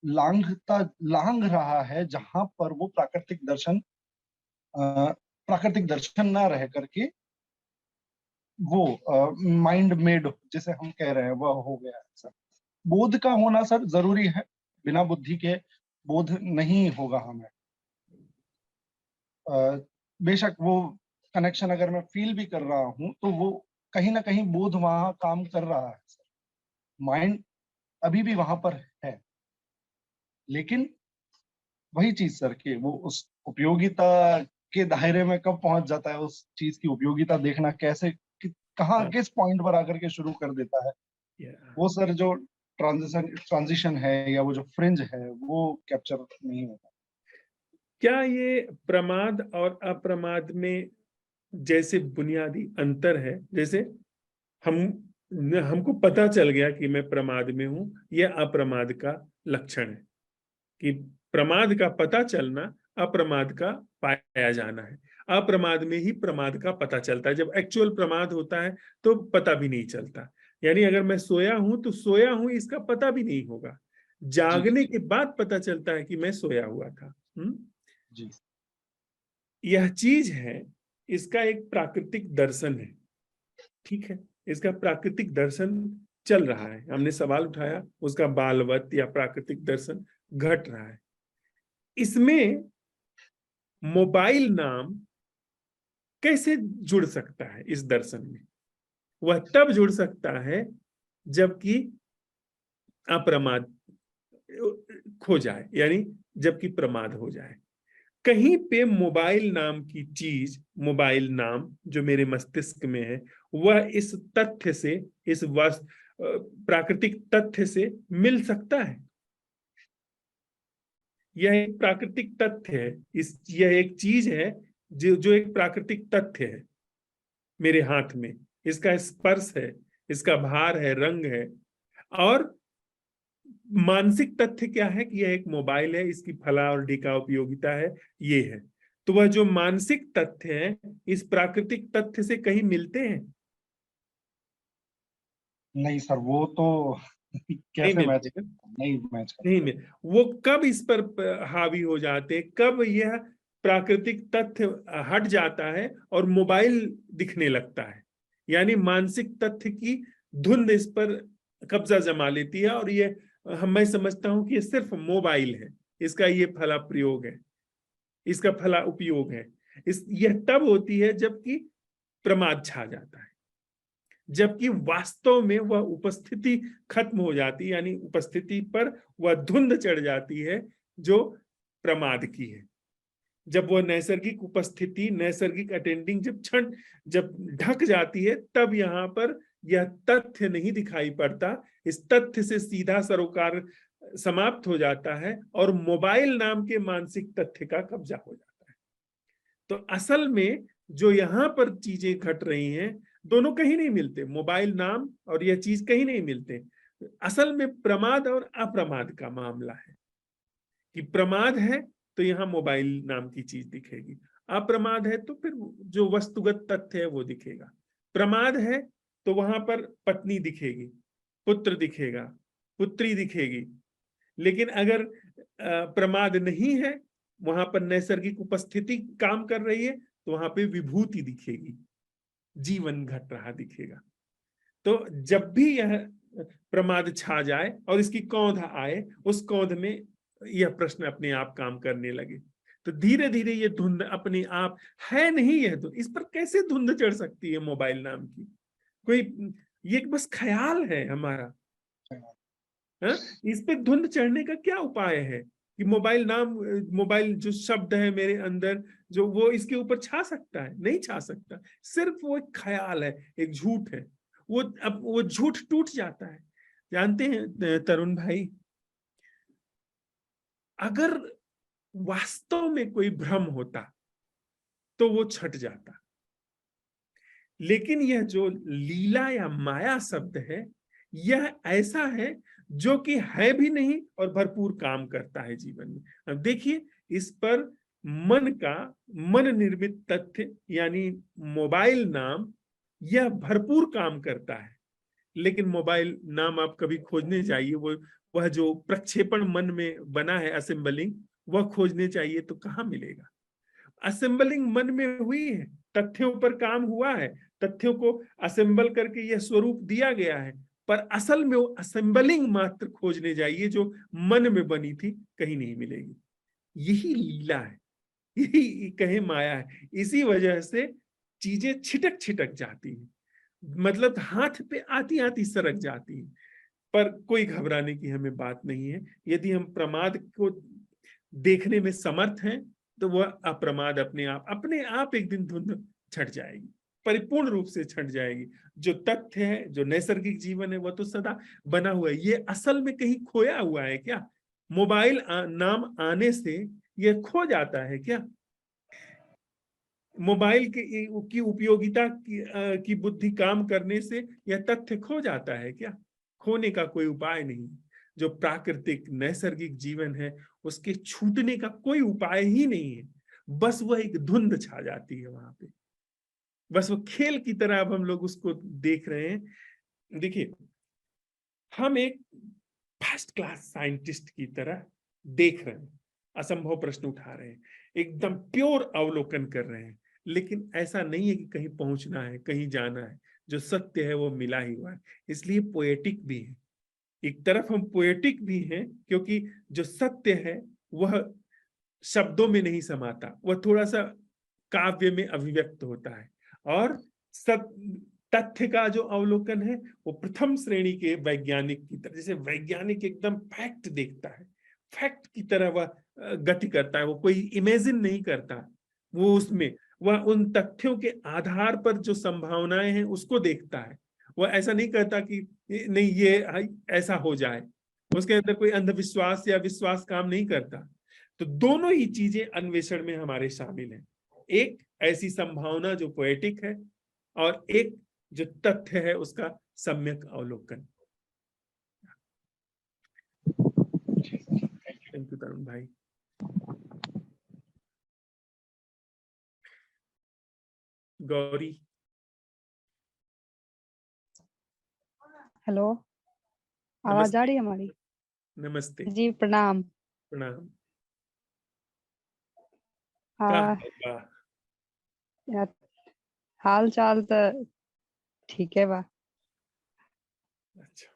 लांघ रहा है जहां पर वो प्राकृतिक दर्शन ना रह करके वो माइंड मेड जिसे हम कह रहे हैं वह हो गया है सर। बोध का होना सर जरूरी है, बिना बुद्धि के बोध नहीं होगा हमें। बेशक वो कनेक्शन अगर मैं फील भी कर रहा हूं तो वो कहीं ना कहीं बोध वहां काम कर रहा है सर, माइंड अभी भी वहां पर है, लेकिन वही चीज सर कि वो उस उपयोगिता के दायरे में कब पहुंच जाता है, उस चीज की उपयोगिता देखना कैसे कहाँ किस पॉइंट पर आकर के शुरू कर देता है, वो सर जो ट्रांजिशन है या वो जो फ्रिंज है वो कैप्चर नहीं होता। क्या ये प्रमाद और अप्रमाद में जैसे बुनियादी अंतर है, जैसे हमको पता चल गया कि मैं प्रमाद में हूं, यह अप्रमाद का लक्षण है कि प्रमाद का पता चलना अप्रमाद का पाया जाना है। अप्रमाद में ही प्रमाद का पता चलता है, जब एक्चुअल प्रमाद होता है तो पता भी नहीं चलता। यानी अगर मैं सोया हूं तो सोया हूं इसका पता भी नहीं होगा, जागने के बाद पता चलता है कि मैं सोया हुआ था। जी। यह चीज है, इसका एक प्राकृतिक दर्शन है, ठीक है, इसका प्राकृतिक दर्शन चल रहा है। हमने सवाल उठाया, उसका बालवत या प्राकृतिक दर्शन घट रहा है। इसमें मोबाइल नाम कैसे जुड़ सकता है इस दर्शन में? वह तब जुड़ सकता है जबकि अप्रमाद खो जाए, यानी जबकि प्रमाद हो जाए। कहीं पे मोबाइल नाम की चीज, मोबाइल नाम जो मेरे मस्तिष्क में है, वह इस तथ्य से, इस प्राकृतिक तथ्य से मिल सकता है। यह एक प्राकृतिक तथ्य है, यह एक चीज है जो एक प्राकृतिक तथ्य है मेरे हाथ में। इसका स्पर्श है, इसका भार है, रंग है। और मानसिक तथ्य क्या है कि यह एक मोबाइल है, इसकी फला और ढीका उपयोगिता है, ये है। तो वह जो मानसिक तथ्य है इस प्राकृतिक तथ्य से कहीं मिलते हैं? नहीं सर, वो तो कैसे मैच नहीं मिल। वो कब इस पर हावी हो जाते, कब यह प्राकृतिक तथ्य हट जाता है और मोबाइल दिखने लगता है, यानी मानसिक तथ्य की धुंध इस पर कब्जा जमा लेती है और ये मैं समझता हूं कि ये सिर्फ मोबाइल है, इसका ये फला प्रयोग है, इसका फला उपयोग है। यह तब होती है जबकि प्रमाद छा जाता है, जबकि वास्तव में वह उपस्थिति खत्म हो जाती है, यानी उपस्थिति पर वह धुंध चढ़ जाती है जो प्रमाद की है। जब वह नैसर्गिक उपस्थिति, नैसर्गिक अटेंडिंग जब ढक जाती है, तब यहाँ पर यह तथ्य नहीं दिखाई पड़ता। इस तथ्य से सीधा सरोकार समाप्त हो जाता है और मोबाइल नाम के मानसिक तथ्य का कब्जा हो जाता है। तो असल में जो यहाँ पर चीजें घट रही हैं, दोनों कहीं नहीं मिलते, मोबाइल नाम और यह चीज कहीं नहीं मिलते। असल में प्रमाद और अप्रमाद का मामला है कि प्रमाद है तो यहाँ मोबाइल नाम की चीज दिखेगी, अप्रमाद है तो फिर जो वस्तुगत तथ्य है वो दिखेगा। प्रमाद है तो वहां पर पत्नी दिखेगी, पुत्र दिखेगा, पुत्री दिखेगी। लेकिन अगर प्रमाद नहीं है, वहां पर नैसर्गिक उपस्थिति काम कर रही है, तो वहां पे विभूति दिखेगी, जीवन घट रहा दिखेगा। तो जब भी यह प्रमाद छा जाए और इसकी कौंध आए, उस कौंध में यह प्रश्न अपने आप काम करने लगे, तो धीरे धीरे ये धुंध अपने आप है नहीं, यह धुंध, इस पर कैसे धुंध चढ़ सकती है मोबाइल नाम की? कोई ये बस ख्याल है हमारा। इस पे धुंध चढ़ने का क्या उपाय है कि मोबाइल जो शब्द है मेरे अंदर, जो वो इसके ऊपर छा सकता है? नहीं छा सकता। सिर्फ वो एक ख्याल है, एक झूठ है। अब वो झूठ टूट जाता है। जानते हैं तरुण भाई, अगर वास्तव में कोई भ्रम होता तो वो छट जाता, लेकिन यह जो लीला या माया शब्द है, यह ऐसा है जो कि है भी नहीं और भरपूर काम करता है जीवन में। अब देखिए, इस पर मन निर्मित तथ्य यानी मोबाइल नाम, यह भरपूर काम करता है। लेकिन मोबाइल नाम आप कभी खोजने जाइए, वह जो प्रक्षेपण मन में बना है, असेंबलिंग, वह खोजने चाहिए तो कहाँ मिलेगा। असेंबलिंग मन में हुई है, तथ्यों पर काम हुआ है, तथ्यों को असेंबल करके यह स्वरूप दिया गया है, पर असल में वो असेंबलिंग मात्र खोजने जाइए जो मन में बनी थी, कहीं नहीं मिलेगी। यही लीला है, यही कहे माया है। इसी वजह से चीजें छिटक छिटक जाती हैं, मतलब हाथ पे आती आती सरक जाती है। पर कोई घबराने की हमें बात नहीं है। यदि हम प्रमाद को देखने में समर्थ हैं तो वह अप्रमाद अपने आप एक दिन धुंध छट जाएगी, परिपूर्ण रूप से छट जाएगी। जो तथ्य है, जो नैसर्गिक जीवन है, वह तो सदा बना हुआ है। ये असल में कहीं खोया हुआ है क्या? मोबाइल नाम आने से यह खो जाता है क्या? मोबाइल की उपयोगिता की बुद्धि काम करने से यह तथ्य खो जाता है क्या? खोने का कोई उपाय नहीं। जो प्राकृतिक नैसर्गिक जीवन है, उसके छूटने का कोई उपाय ही नहीं है। बस वह एक धुंध छा जाती है वहां पे, बस वो खेल की तरह अब हम लोग उसको देख रहे हैं। देखिए, हम एक फर्स्ट क्लास साइंटिस्ट की तरह देख रहे हैं, असंभव प्रश्न उठा रहे हैं, एकदम प्योर अवलोकन कर रहे हैं। लेकिन ऐसा नहीं है कि कहीं पहुंचना है, कहीं जाना है। जो सत्य है वो मिला ही हुआ है। इसलिए पोएटिक भी है, एक तरफ हम पोएटिक भी हैं, क्योंकि जो सत्य है वह शब्दों में नहीं समाता, वह थोड़ा सा काव्य में अभिव्यक्त होता है। और तथ्य का जो अवलोकन है वो प्रथम श्रेणी के वैज्ञानिक की तरह, जैसे वैज्ञानिक एकदम फैक्ट देखता है, फैक्ट की तरह वह गति करता है, वो कोई इमेजिन नहीं करता। वो उसमें वह उन तथ्यों के आधार पर जो संभावनाएं हैं उसको देखता है। वह ऐसा नहीं कहता कि नहीं ये ऐसा हो जाए, उसके अंदर कोई अंधविश्वास या विश्वास काम नहीं करता। तो दोनों ही चीजें अन्वेषण में हमारे शामिल हैं। एक ऐसी संभावना जो पोएटिक है, और एक जो तथ्य है उसका सम्यक अवलोकन। थैंक यू तरुण भाई। गौरी, हेलो, आवाज आ रही है हमारी? नमस्ते जी प्रणाम। प्रणाम। हाँ, यार हाल चाल तो ठीक है बा। अच्छा,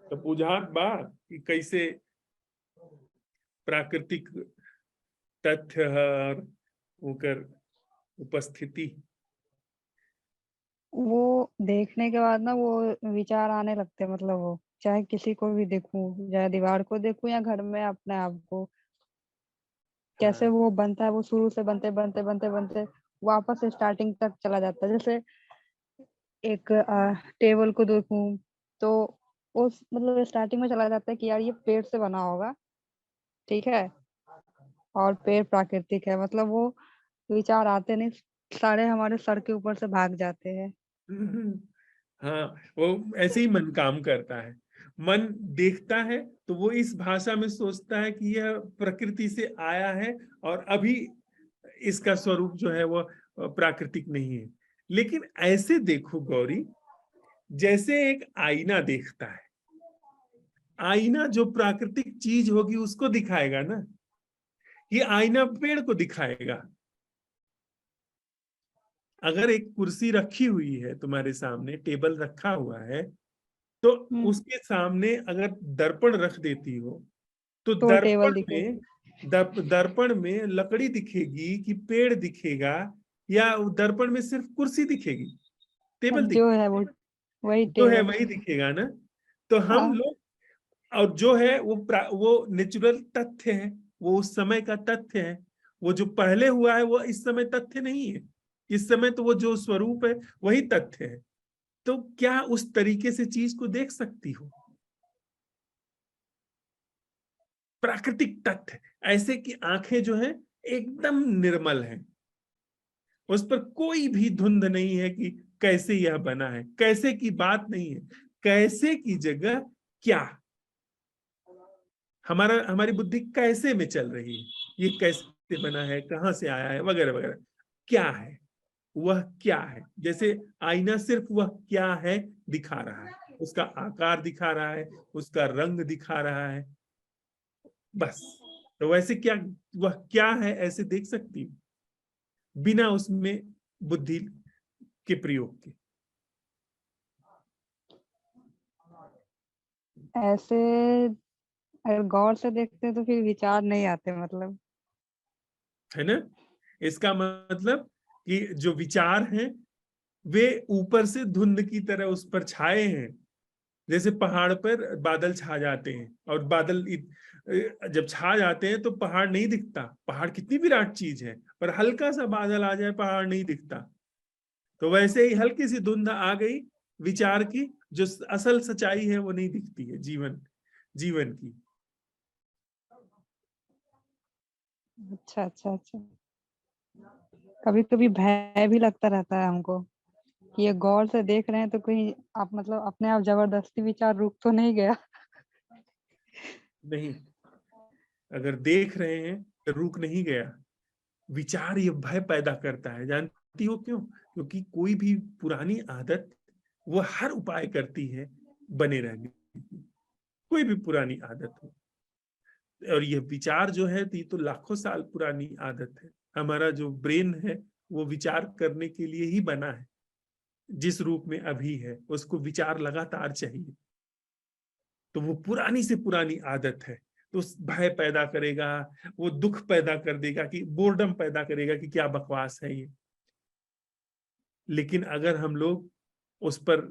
तो बुझात बा कि कैसे प्राकृतिक तथ्य और उनकर उपस्थिति। वो देखने के बाद ना वो विचार आने लगते हैं, मतलब वो चाहे किसी को भी देखूं, चाहे दीवार को देखूं या घर में अपने आप को, कैसे वो बनता है, वो शुरू से बनते बनते बनते बनते वापस स्टार्टिंग तक चला जाता है। जैसे एक टेबल को देखूं तो उस मतलब स्टार्टिंग में चला जाता है कि यार ये पेड़ से बना होगा, ठीक है, और पेड़ प्राकृतिक है, मतलब वो विचार आते नहीं, सारे हमारे सर के ऊपर से भाग जाते हैं। हाँ, वो ऐसे ही मन काम करता है। मन देखता है तो वो इस भाषा में सोचता है कि यह प्रकृति से आया है और अभी इसका स्वरूप जो है वो प्राकृतिक नहीं है। लेकिन ऐसे देखो गौरी, जैसे एक आईना देखता है, आईना जो प्राकृतिक चीज होगी उसको दिखाएगा ना, ये आईना पेड़ को दिखाएगा। अगर एक कुर्सी रखी हुई है तुम्हारे सामने, टेबल रखा हुआ है, तो उसके सामने अगर दर्पण रख देती हो तो दर्पण में लकड़ी दिखेगी कि पेड़ दिखेगा, या दर्पण में सिर्फ कुर्सी दिखेगी, टेबल जो है वो वही जो है टेबल वही दिखेगा ना। तो हम लोग, और जो है वो नेचुरल तथ्य है, वो उस समय का तथ्य है। वो जो पहले हुआ है वो इस समय तथ्य नहीं है। इस समय तो वो जो स्वरूप है वही तथ्य है। तो क्या उस तरीके से चीज को देख सकती हो? प्राकृतिक तथ्य ऐसे कि आंखें जो है एकदम निर्मल हैं, उस पर कोई भी धुंध नहीं है कि कैसे यह बना है, कैसे की बात नहीं है। कैसे की जगह क्या, हमारी बुद्धि कैसे में चल रही है, ये कैसे बना है, कहाँ से आया है, वगैरह वगैरह, क्या है, वह क्या है। जैसे आईना सिर्फ वह क्या है दिखा रहा है, उसका आकार दिखा रहा है, उसका रंग दिखा रहा है, बस। तो वैसे क्या वह क्या है ऐसे देख सकती हूँ बिना उसमें बुद्धि के प्रयोग के। ऐसे अगर गौर से देखते तो फिर विचार नहीं आते, मतलब। है ना। इसका मतलब कि जो विचार हैं वे ऊपर से धुंध की तरह उस पर छाए हैं। जैसे पहाड़ पर बादल छा जाते हैं और बादल जब छा जाते हैं तो पहाड़ नहीं दिखता, पहाड़ कितनी विराट चीज है, पर हल्का सा बादल आ जाए पहाड़ नहीं दिखता। तो वैसे ही हल्की सी धुंध आ गई विचार की, जो असल सच्चाई है वो नहीं दिखती है जीवन की। अच्छा अच्छा अच्छा। कभी कभी भय भी लगता रहता है हमको कि ये गौर से देख रहे हैं तो कहीं आप मतलब अपने आप जबरदस्ती विचार रुक तो नहीं गया। नहीं, अगर देख रहे हैं तो रुक नहीं गया। विचार ये भय पैदा करता है, जानती हो क्यों? क्योंकि कोई भी पुरानी आदत वो हर उपाय करती है बने रहने की, कोई भी पुरानी आदत हो। और यह विचार जो है ये तो लाखों साल पुरानी आदत है। हमारा जो ब्रेन है वो विचार करने के लिए ही बना है, जिस रूप में अभी है उसको विचार लगातार चाहिए। तो वो पुरानी से पुरानी आदत है, तो भय पैदा करेगा, वो दुख पैदा कर देगा, कि बोर्डम पैदा करेगा कि क्या बकवास है ये। लेकिन अगर हम लोग उस पर,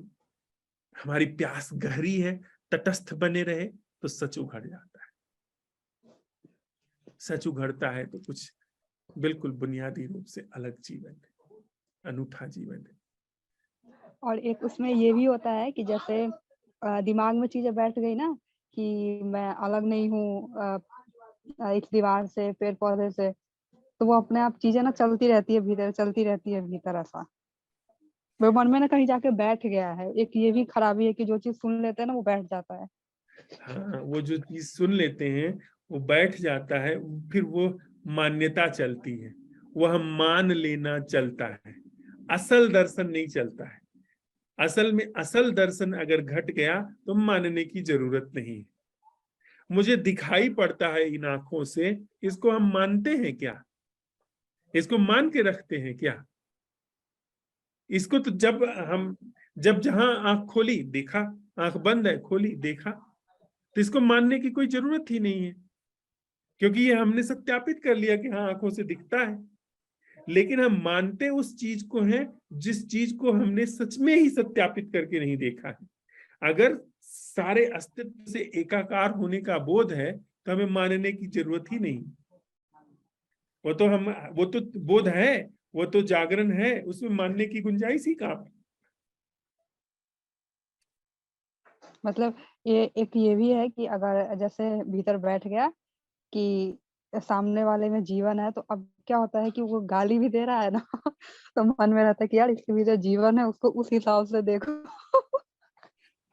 हमारी प्यास गहरी है, तटस्थ बने रहे, तो सच उघड़ जाता है। सच उघड़ता है तो कुछ बिल्कुल बुनियादी रूप से अलग जीवन है, अनूठा जीवन है। और एक उसमें ये भी होता है कि जैसे दिमाग में चीजें बैठ गई ना कि मैं अलग नहीं हूँ इस दीवार से, पेड़ पौधे से, तो वो अपने आप चीजें ना चलती रहती है भीतर, चलती रहती है भीतर। ऐसा वो मन में ना कहीं जाके बैठ गया है। एक ये भी खराबी है कि जो चीज सुन लेते हैं ना वो बैठ जाता है। हाँ, वो जो चीज सुन लेते हैं वो बैठ जाता है, फिर वो मान्यता चलती है, वह मान लेना चलता है, असल दर्शन नहीं चलता है। असल में असल दर्शन अगर घट गया तो मानने की जरूरत नहीं है। मुझे दिखाई पड़ता है इन आंखों से, इसको हम मानते हैं क्या? इसको मान के रखते हैं क्या? इसको तो जब जहां आंख खोली देखा, आंख बंद है खोली देखा, तो इसको मानने की कोई जरूरत ही नहीं है, क्योंकि ये हमने सत्यापित कर लिया कि हाँ आंखों से दिखता है। लेकिन हम मानते उस चीज को हैं जिस चीज को हमने सच में ही सत्यापित करके नहीं देखा है। अगर सारे अस्तित्व से एकाकार होने का बोध है तो हमें मानने की जरूरत ही नहीं। वो तो बोध है, वो तो जागरण है, उसमें मानने की गुंजाइश ही कहाँ पर? मतलब ये भी है कि अगर जैसे भीतर बैठ गया कि सामने वाले में जीवन है, तो अब क्या होता है कि वो गाली भी दे रहा है ना तो मन में रहता है कि यार इसके भीतर जीवन है, उसको उस हिसाब से देखो।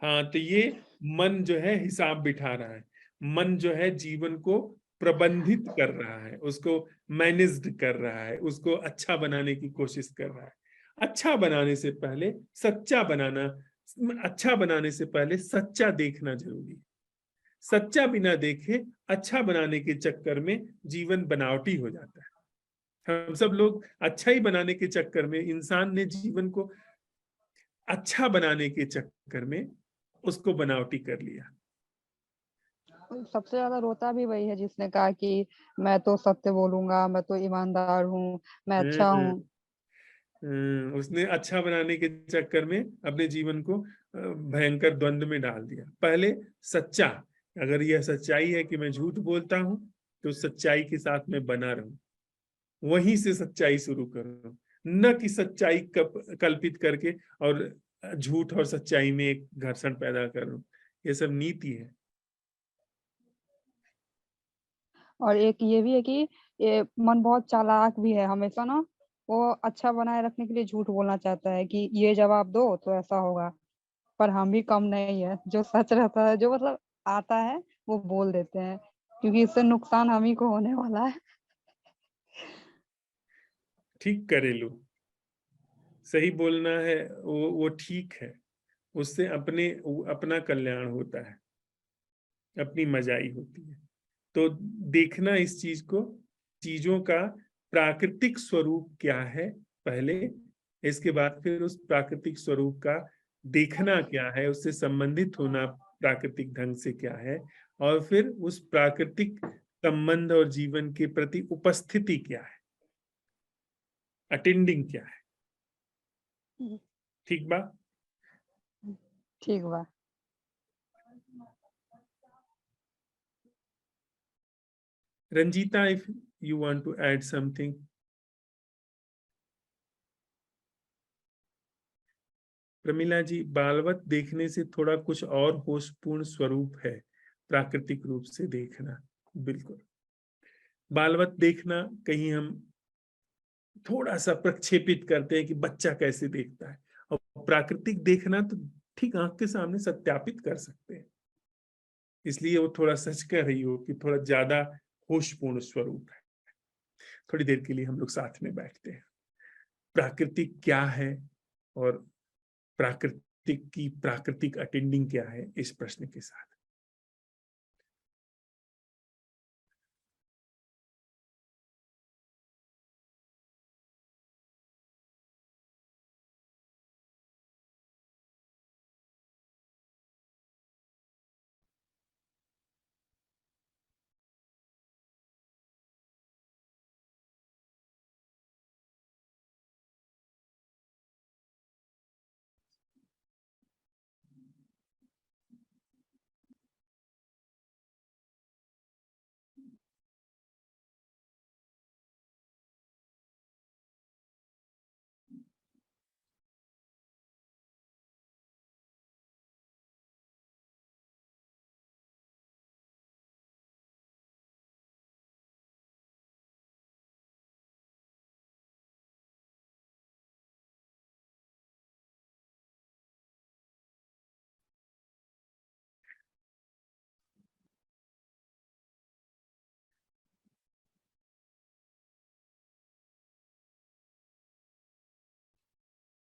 हाँ, तो ये मन जो है हिसाब बिठा रहा है, मन जो है जीवन को प्रबंधित कर रहा है, उसको मैनेज्ड कर रहा है, उसको अच्छा बनाने की कोशिश कर रहा है। अच्छा बनाने से पहले सच्चा देखना जरूरी है। सच्चा बिना देखे अच्छा बनाने के चक्कर में जीवन बनावटी हो जाता है। हम सब लोग अच्छा ही बनाने के चक्कर में, इंसान ने जीवन को अच्छा बनाने के चक्कर में उसको बनावटी कर लिया। सबसे ज्यादा रोता भी वही है जिसने कहा कि मैं तो सत्य बोलूंगा, मैं तो ईमानदार हूँ, मैं अच्छा हूँ। उसने अच्छा बनाने के चक्कर में अपने जीवन को भयंकर द्वंद में डाल दिया। पहले सच्चा, अगर यह सच्चाई है कि मैं झूठ बोलता हूं तो सच्चाई के साथ मैं बना रहूं, वहीं से सच्चाई शुरू करो, न कि सच्चाई कल्पित करके और झूठ और सच्चाई में एक घर्षण पैदा करो। ये सब नीति है। और एक ये भी है कि ये मन बहुत चालाक भी है, हमेशा ना वो अच्छा बनाए रखने के लिए झूठ बोलना चाहता है कि ये जवाब दो तो ऐसा होगा, पर हम भी कम नहीं है। जो सच रहता है, जो मतलब आता है वो बोल देते हैं, क्योंकि इससे नुकसान हम ही को होने वाला है। ठीक करेलू, सही बोलना है, वो ठीक है। उससे अपना कल्याण होता है, अपनी मजाई होती है। तो देखना इस चीज को, चीजों का प्राकृतिक स्वरूप क्या है पहले, इसके बाद फिर उस प्राकृतिक स्वरूप का देखना क्या है, उससे संबंधित होना प्राकृतिक ढंग से क्या है, और फिर उस प्राकृतिक संबंध और जीवन के प्रति उपस्थिति क्या है, अटेंडिंग क्या है। ठीक बा? ठीक बा। Ranjita, if you want to add something. Pramila जी, बालवत देखने से थोड़ा कुछ और होशपूर्ण स्वरूप है, प्राकृतिक रूप से देखना। बिल्कुल, बालवत देखना कहीं हम थोड़ा सा प्रक्षेपित करते हैं कि बच्चा कैसे देखता है, और प्राकृतिक देखना तो ठीक आंख के सामने सत्यापित कर सकते हैं। इसलिए वो थोड़ा सच कह रही हो कि थोड़ा ज्यादा होशपूर्ण स्वरूप है। थोड़ी देर के लिए हम लोग साथ में बैठते हैं। प्राकृतिक क्या है और प्राकृतिक की प्राकृतिक अटेंडिंग क्या है, इस प्रश्न के साथ।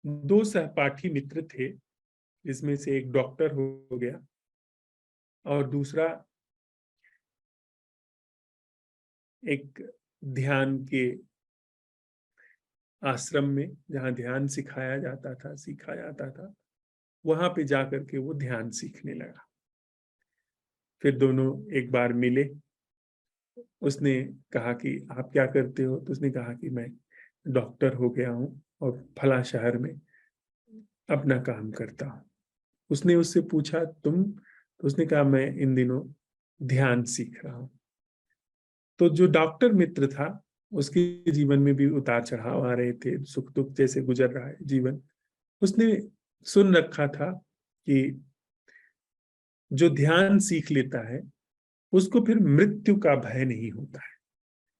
दो सहपाठी मित्र थे, इसमें से एक डॉक्टर हो गया और दूसरा एक ध्यान के आश्रम में, जहां ध्यान सिखाया जाता था, सीखा जाता था, वहां पे जाकर के वो ध्यान सीखने लगा। फिर दोनों एक बार मिले। उसने कहा कि आप क्या करते हो? तो उसने कहा कि मैं डॉक्टर हो गया हूँ और फला शहर में अपना काम करता हूँ। उसने उससे पूछा तुम? तो उसने कहा मैं इन दिनों ध्यान सीख रहा हूँ। तो जो डॉक्टर मित्र था, उसके जीवन में भी उतार चढ़ाव आ रहे थे, सुख दुख जैसे गुजर रहा है जीवन। उसने सुन रखा था कि जो ध्यान सीख लेता है उसको फिर मृत्यु का भय नहीं होता है,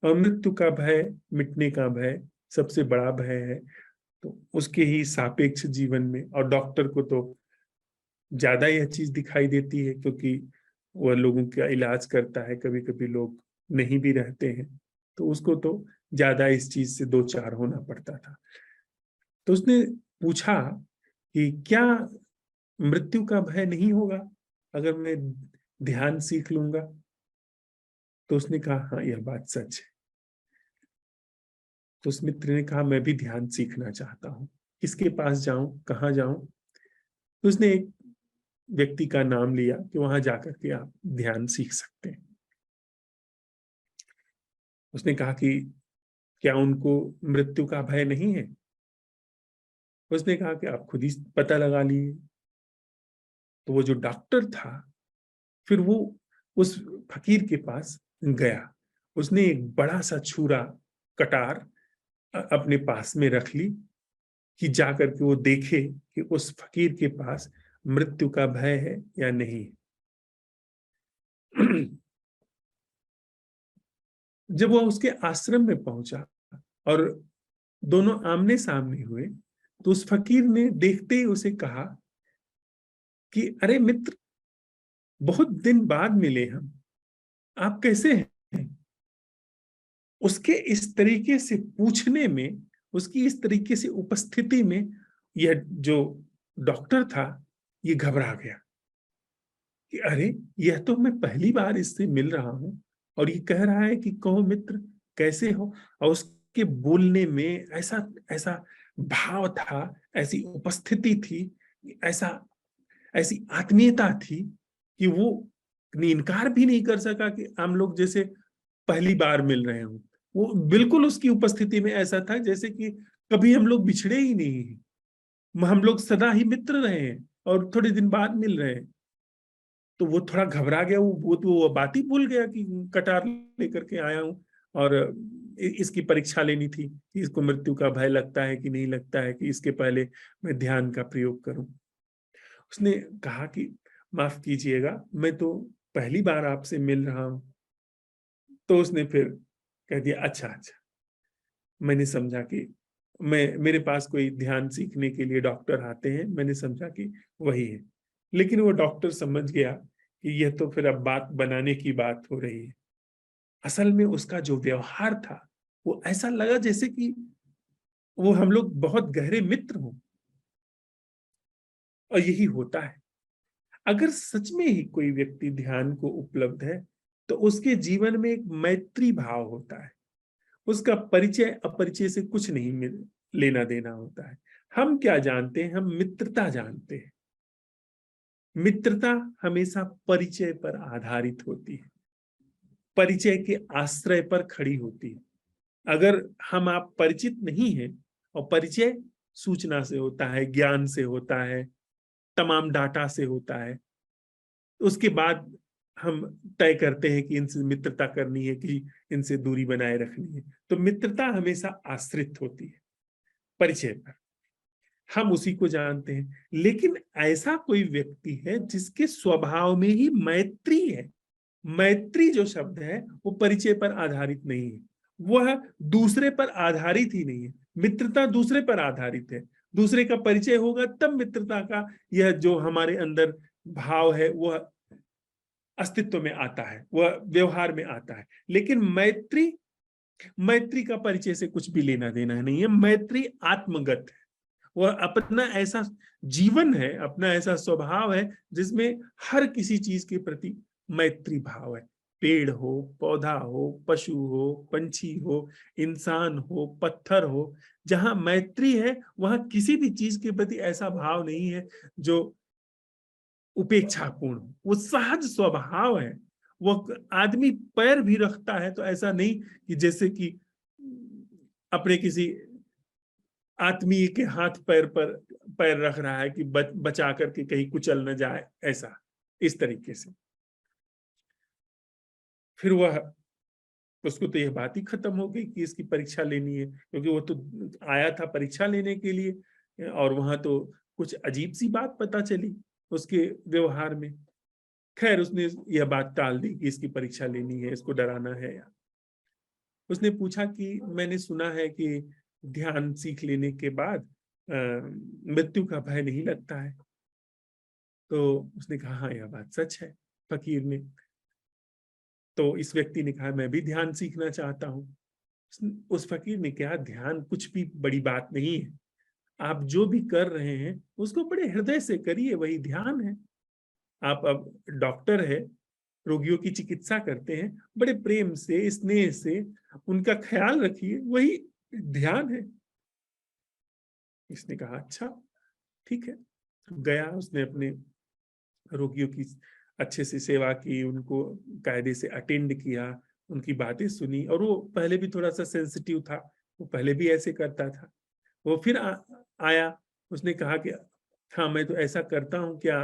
और मृत्यु का भय, मिटने का भय सबसे बड़ा भय है। तो उसके ही सापेक्ष जीवन में, और डॉक्टर को तो ज्यादा यह चीज दिखाई देती है क्योंकि वह लोगों का इलाज करता है, कभी कभी लोग नहीं भी रहते हैं, तो उसको तो ज्यादा इस चीज से दो चार होना पड़ता था। तो उसने पूछा कि क्या मृत्यु का भय नहीं होगा अगर मैं ध्यान सीख लूंगा? तो उसने कहा हाँ, यह बात सच है। तो उस मित्र ने कहा मैं भी ध्यान सीखना चाहता हूँ, किसके पास जाऊं, कहाँ जाऊं? तो उसने एक व्यक्ति का नाम लिया कि वहां जाकर के आप ध्यान सीख सकते हैं। उसने कहा कि क्या उनको मृत्यु का भय नहीं है? उसने कहा कि आप खुद ही पता लगा लिए। तो वो जो डॉक्टर था, फिर वो उस फकीर के पास गया। उसने एक बड़ा सा छुरा, कटार अपने पास में रख ली कि जाकर के वो देखे कि उस फकीर के पास मृत्यु का भय है या नहीं। जब वो उसके आश्रम में पहुंचा और दोनों आमने सामने हुए, तो उस फकीर ने देखते ही उसे कहा कि अरे मित्र, बहुत दिन बाद मिले हम, आप कैसे हैं? उसके इस तरीके से पूछने में, उसकी इस तरीके से उपस्थिति में यह जो डॉक्टर था ये घबरा गया कि अरे, यह तो मैं पहली बार इससे मिल रहा हूं और ये कह रहा है कि कहो मित्र कैसे हो। और उसके बोलने में ऐसा ऐसा भाव था, ऐसी उपस्थिति थी, ऐसी आत्मीयता थी कि वो इनकार भी नहीं कर सका कि हम लोग जैसे पहली बार मिल रहे हों। वो बिल्कुल उसकी उपस्थिति में ऐसा था जैसे कि कभी हम लोग बिछड़े ही नहीं हैं, हम लोग सदा ही मित्र रहे हैं और थोड़े दिन बाद मिल रहे हैं। तो वो थोड़ा घबरा गया, वो बात ही भूल गया कि कटार लेकर के आया हूं और इसकी परीक्षा लेनी थी कि इसको मृत्यु का भय लगता है कि नहीं लगता है, कि इसके पहले मैं ध्यान का प्रयोग करूं। उसने कहा कि माफ कीजिएगा, मैं तो पहली बार आपसे मिल रहा हूं। तो उसने फिर कह दिया, अच्छा अच्छा, मैंने समझा कि मेरे पास कोई ध्यान सीखने के लिए डॉक्टर आते हैं, मैंने समझा कि वही है। लेकिन वो डॉक्टर समझ गया कि यह तो फिर अब बात बनाने की बात हो रही है। असल में उसका जो व्यवहार था वो ऐसा लगा जैसे कि वो हम लोग बहुत गहरे मित्र हों। और यही होता है, अगर सच में ही कोई व्यक्ति ध्यान को उपलब्ध है तो उसके जीवन में एक मैत्री भाव होता है। उसका परिचय अपरिचय से कुछ नहीं लेना देना होता है। हम क्या जानते हैं? हम मित्रता जानते हैं। मित्रता हमेशा परिचय पर आधारित होती है, परिचय के आश्रय पर खड़ी होती है। अगर हम आप परिचित नहीं हैं, और परिचय सूचना से होता है, ज्ञान से होता है, तमाम डाटा से होता है, उसके बाद हम तय करते हैं कि इनसे मित्रता करनी है कि इनसे दूरी बनाए रखनी है। तो मित्रता हमेशा आश्रित होती है परिचय पर, हम उसी को जानते हैं। लेकिन ऐसा कोई व्यक्ति है जिसके स्वभाव में ही मैत्री है। मैत्री जो शब्द है वो परिचय पर आधारित नहीं है, वह दूसरे पर आधारित ही नहीं है। मित्रता दूसरे पर आधारित है, दूसरे का परिचय होगा तब मित्रता का यह जो हमारे अंदर भाव है वह अस्तित्व में आता है, वह व्यवहार में आता है। लेकिन मैत्री का परिचय से कुछ भी लेना देना नहीं है। मैत्री आत्मगत है, वह अपना ऐसा जीवन है, अपना ऐसा स्वभाव है जिसमें हर किसी चीज के प्रति मैत्री भाव है। पेड़ हो, पौधा हो, पशु हो, पंछी हो, इंसान हो, पत्थर हो, जहां मैत्री है वहां किसी भी चीज के प्रति ऐसा भाव नहीं है जो उपेक्षापूर्ण हो। वो सहज स्वभाव है। वो आदमी पैर भी रखता है तो ऐसा नहीं कि जैसे कि अपने किसी आत्मीय के हाथ पैर पर पैर रख रहा है कि बचा करके कहीं कुचल न जाए, ऐसा इस तरीके से। फिर वह उसको तो यह बात ही खत्म हो गई कि इसकी परीक्षा लेनी है, क्योंकि वो तो आया था परीक्षा लेने के लिए और वहां तो कुछ अजीब सी बात पता चली उसके व्यवहार में। खैर उसने यह बात टाल दी कि इसकी परीक्षा लेनी है, इसको डराना है। उसने पूछा कि मैंने सुना है कि ध्यान सीख लेने के बाद मृत्यु का भय नहीं लगता है। तो उसने कहा हाँ, यह बात सच है फकीर ने। तो इस व्यक्ति ने कहा मैं भी ध्यान सीखना चाहता हूँ। उस फकीर ने कहा ध्यान कुछ भी बड़ी बात नहीं है, आप जो भी कर रहे हैं उसको बड़े हृदय से करिए, वही ध्यान है। आप अब डॉक्टर है, रोगियों की चिकित्सा करते हैं, बड़े प्रेम से स्नेह से उनका ख्याल रखिए, वही ध्यान है। इसने कहा अच्छा ठीक है। गया, उसने अपने रोगियों की अच्छे से सेवा की, उनको कायदे से अटेंड किया, उनकी बातें सुनी। और वो पहले भी थोड़ा सा सेंसिटिव था, वो पहले भी ऐसे करता था। वो फिर आया, उसने कहा कि हाँ मैं तो ऐसा करता हूँ, क्या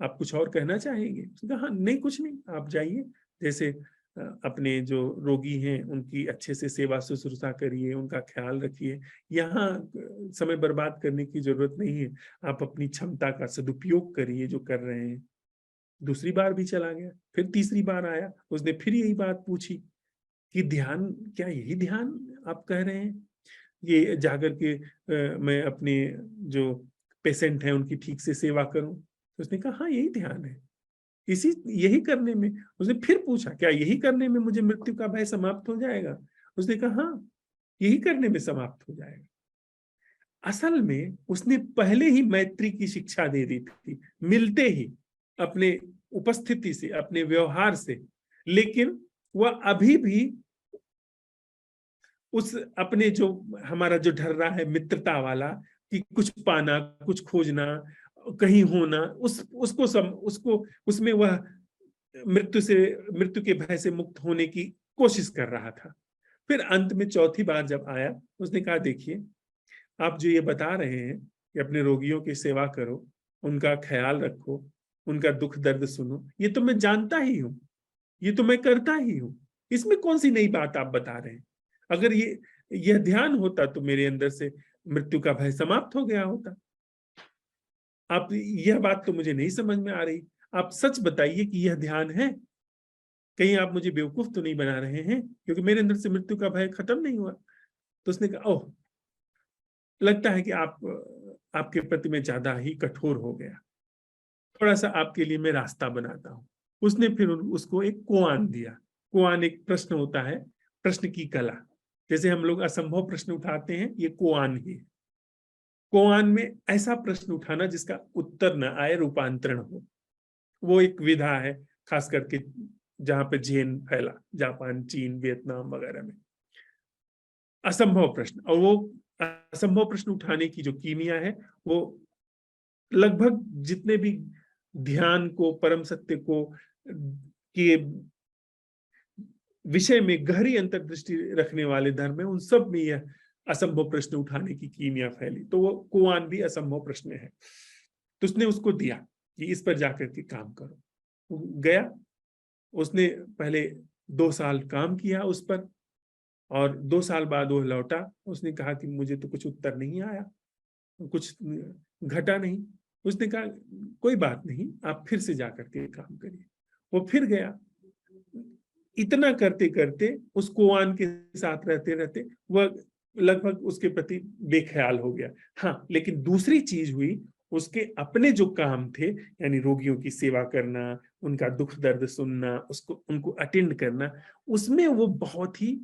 आप कुछ और कहना चाहेंगे? उसने कहा नहीं कुछ नहीं, आप जाइए, जैसे अपने जो रोगी हैं उनकी अच्छे से सेवा शुश्रूषा करिए, उनका ख्याल रखिए। यहाँ समय बर्बाद करने की जरूरत नहीं है, आप अपनी क्षमता का सदुपयोग करिए जो कर रहे हैं। दूसरी बार भी चला गया, फिर तीसरी बार आया, उसने फिर यही बात पूछी कि ध्यान, क्या यही ध्यान आप कह रहे हैं? ये जाकर के मैं अपने जो पेशेंट हैं उनकी ठीक से सेवा करूं? तो उसने कहा हाँ यही ध्यान है, यही करने में। उसने फिर पूछा क्या यही करने में मुझे मृत्यु का भय समाप्त हो जाएगा? उसने कहा हाँ यही करने में समाप्त हो जाएगा। असल में उसने पहले ही मैत्री की शिक्षा दे दी थी, मिलते ही, अपने उपस्थिति से, अपने व्यवहार से। लेकिन वह अभी भी उस अपने जो हमारा जो ढर्रा है मित्रता वाला, कि कुछ पाना, कुछ खोजना, कहीं होना, उसको उसमें वह मृत्यु के भय से मुक्त होने की कोशिश कर रहा था। फिर अंत में चौथी बार जब आया, उसने कहा देखिए आप जो ये बता रहे हैं कि अपने रोगियों की सेवा करो, उनका ख्याल रखो, उनका दुख दर्द सुनो, ये तो मैं जानता ही हूं, ये तो मैं करता ही हूं, इसमें कौन सी नई बात आप बता रहे हैं? अगर यह ध्यान होता तो मेरे अंदर से मृत्यु का भय समाप्त हो गया होता। आप यह बात तो मुझे नहीं समझ में आ रही, आप सच बताइए कि यह ध्यान है, कहीं आप मुझे बेवकूफ तो नहीं बना रहे हैं, क्योंकि मेरे अंदर से मृत्यु का भय खत्म नहीं हुआ। तो उसने कहा ओह, लगता है कि आपके प्रति में ज्यादा ही कठोर हो गया, थोड़ा सा आपके लिए मैं रास्ता बनाता हूं। उसने फिर उसको एक कोआन दिया। कोआन एक प्रश्न होता है, प्रश्न की कला। जैसे हम लोग असंभव प्रश्न उठाते हैं, ये कोआन ही है। कोआन में ऐसा प्रश्न उठाना जिसका उत्तर न आए, रूपांतरण हो, वो एक विधा है, खास करके जहां पे जैन फैला, जापान, चीन, वियतनाम वगैरह में। असंभव प्रश्न, और वो असंभव प्रश्न उठाने की जो कीमिया है, वो लगभग जितने भी ध्यान को, परम सत्य को के विषय में गहरी अंतर्दृष्टि रखने वाले धर्म है, उन सब में यह असंभव प्रश्न उठाने की कीमिया फैली। तो वो कुआन भी असंभव प्रश्न है। तो उसने उसको दिया कि इस पर जाकर के काम करो। वो गया, उसने पहले 2 साल काम किया उस पर, और 2 साल बाद वो लौटा। उसने कहा कि मुझे तो कुछ उत्तर नहीं आया, कुछ घटा नहीं। उसने कहा कोई बात नहीं, आप फिर से जाकर के काम करिए। वो फिर गया। इतना करते करते, उस कुआन के साथ रहते रहते वह लगभग उसके प्रति बेख्याल हो गया। हाँ, लेकिन दूसरी चीज हुई, उसके अपने जो काम थे, यानी रोगियों की सेवा करना, उनका दुख दर्द सुनना, उनको अटेंड करना, उसमें वो बहुत ही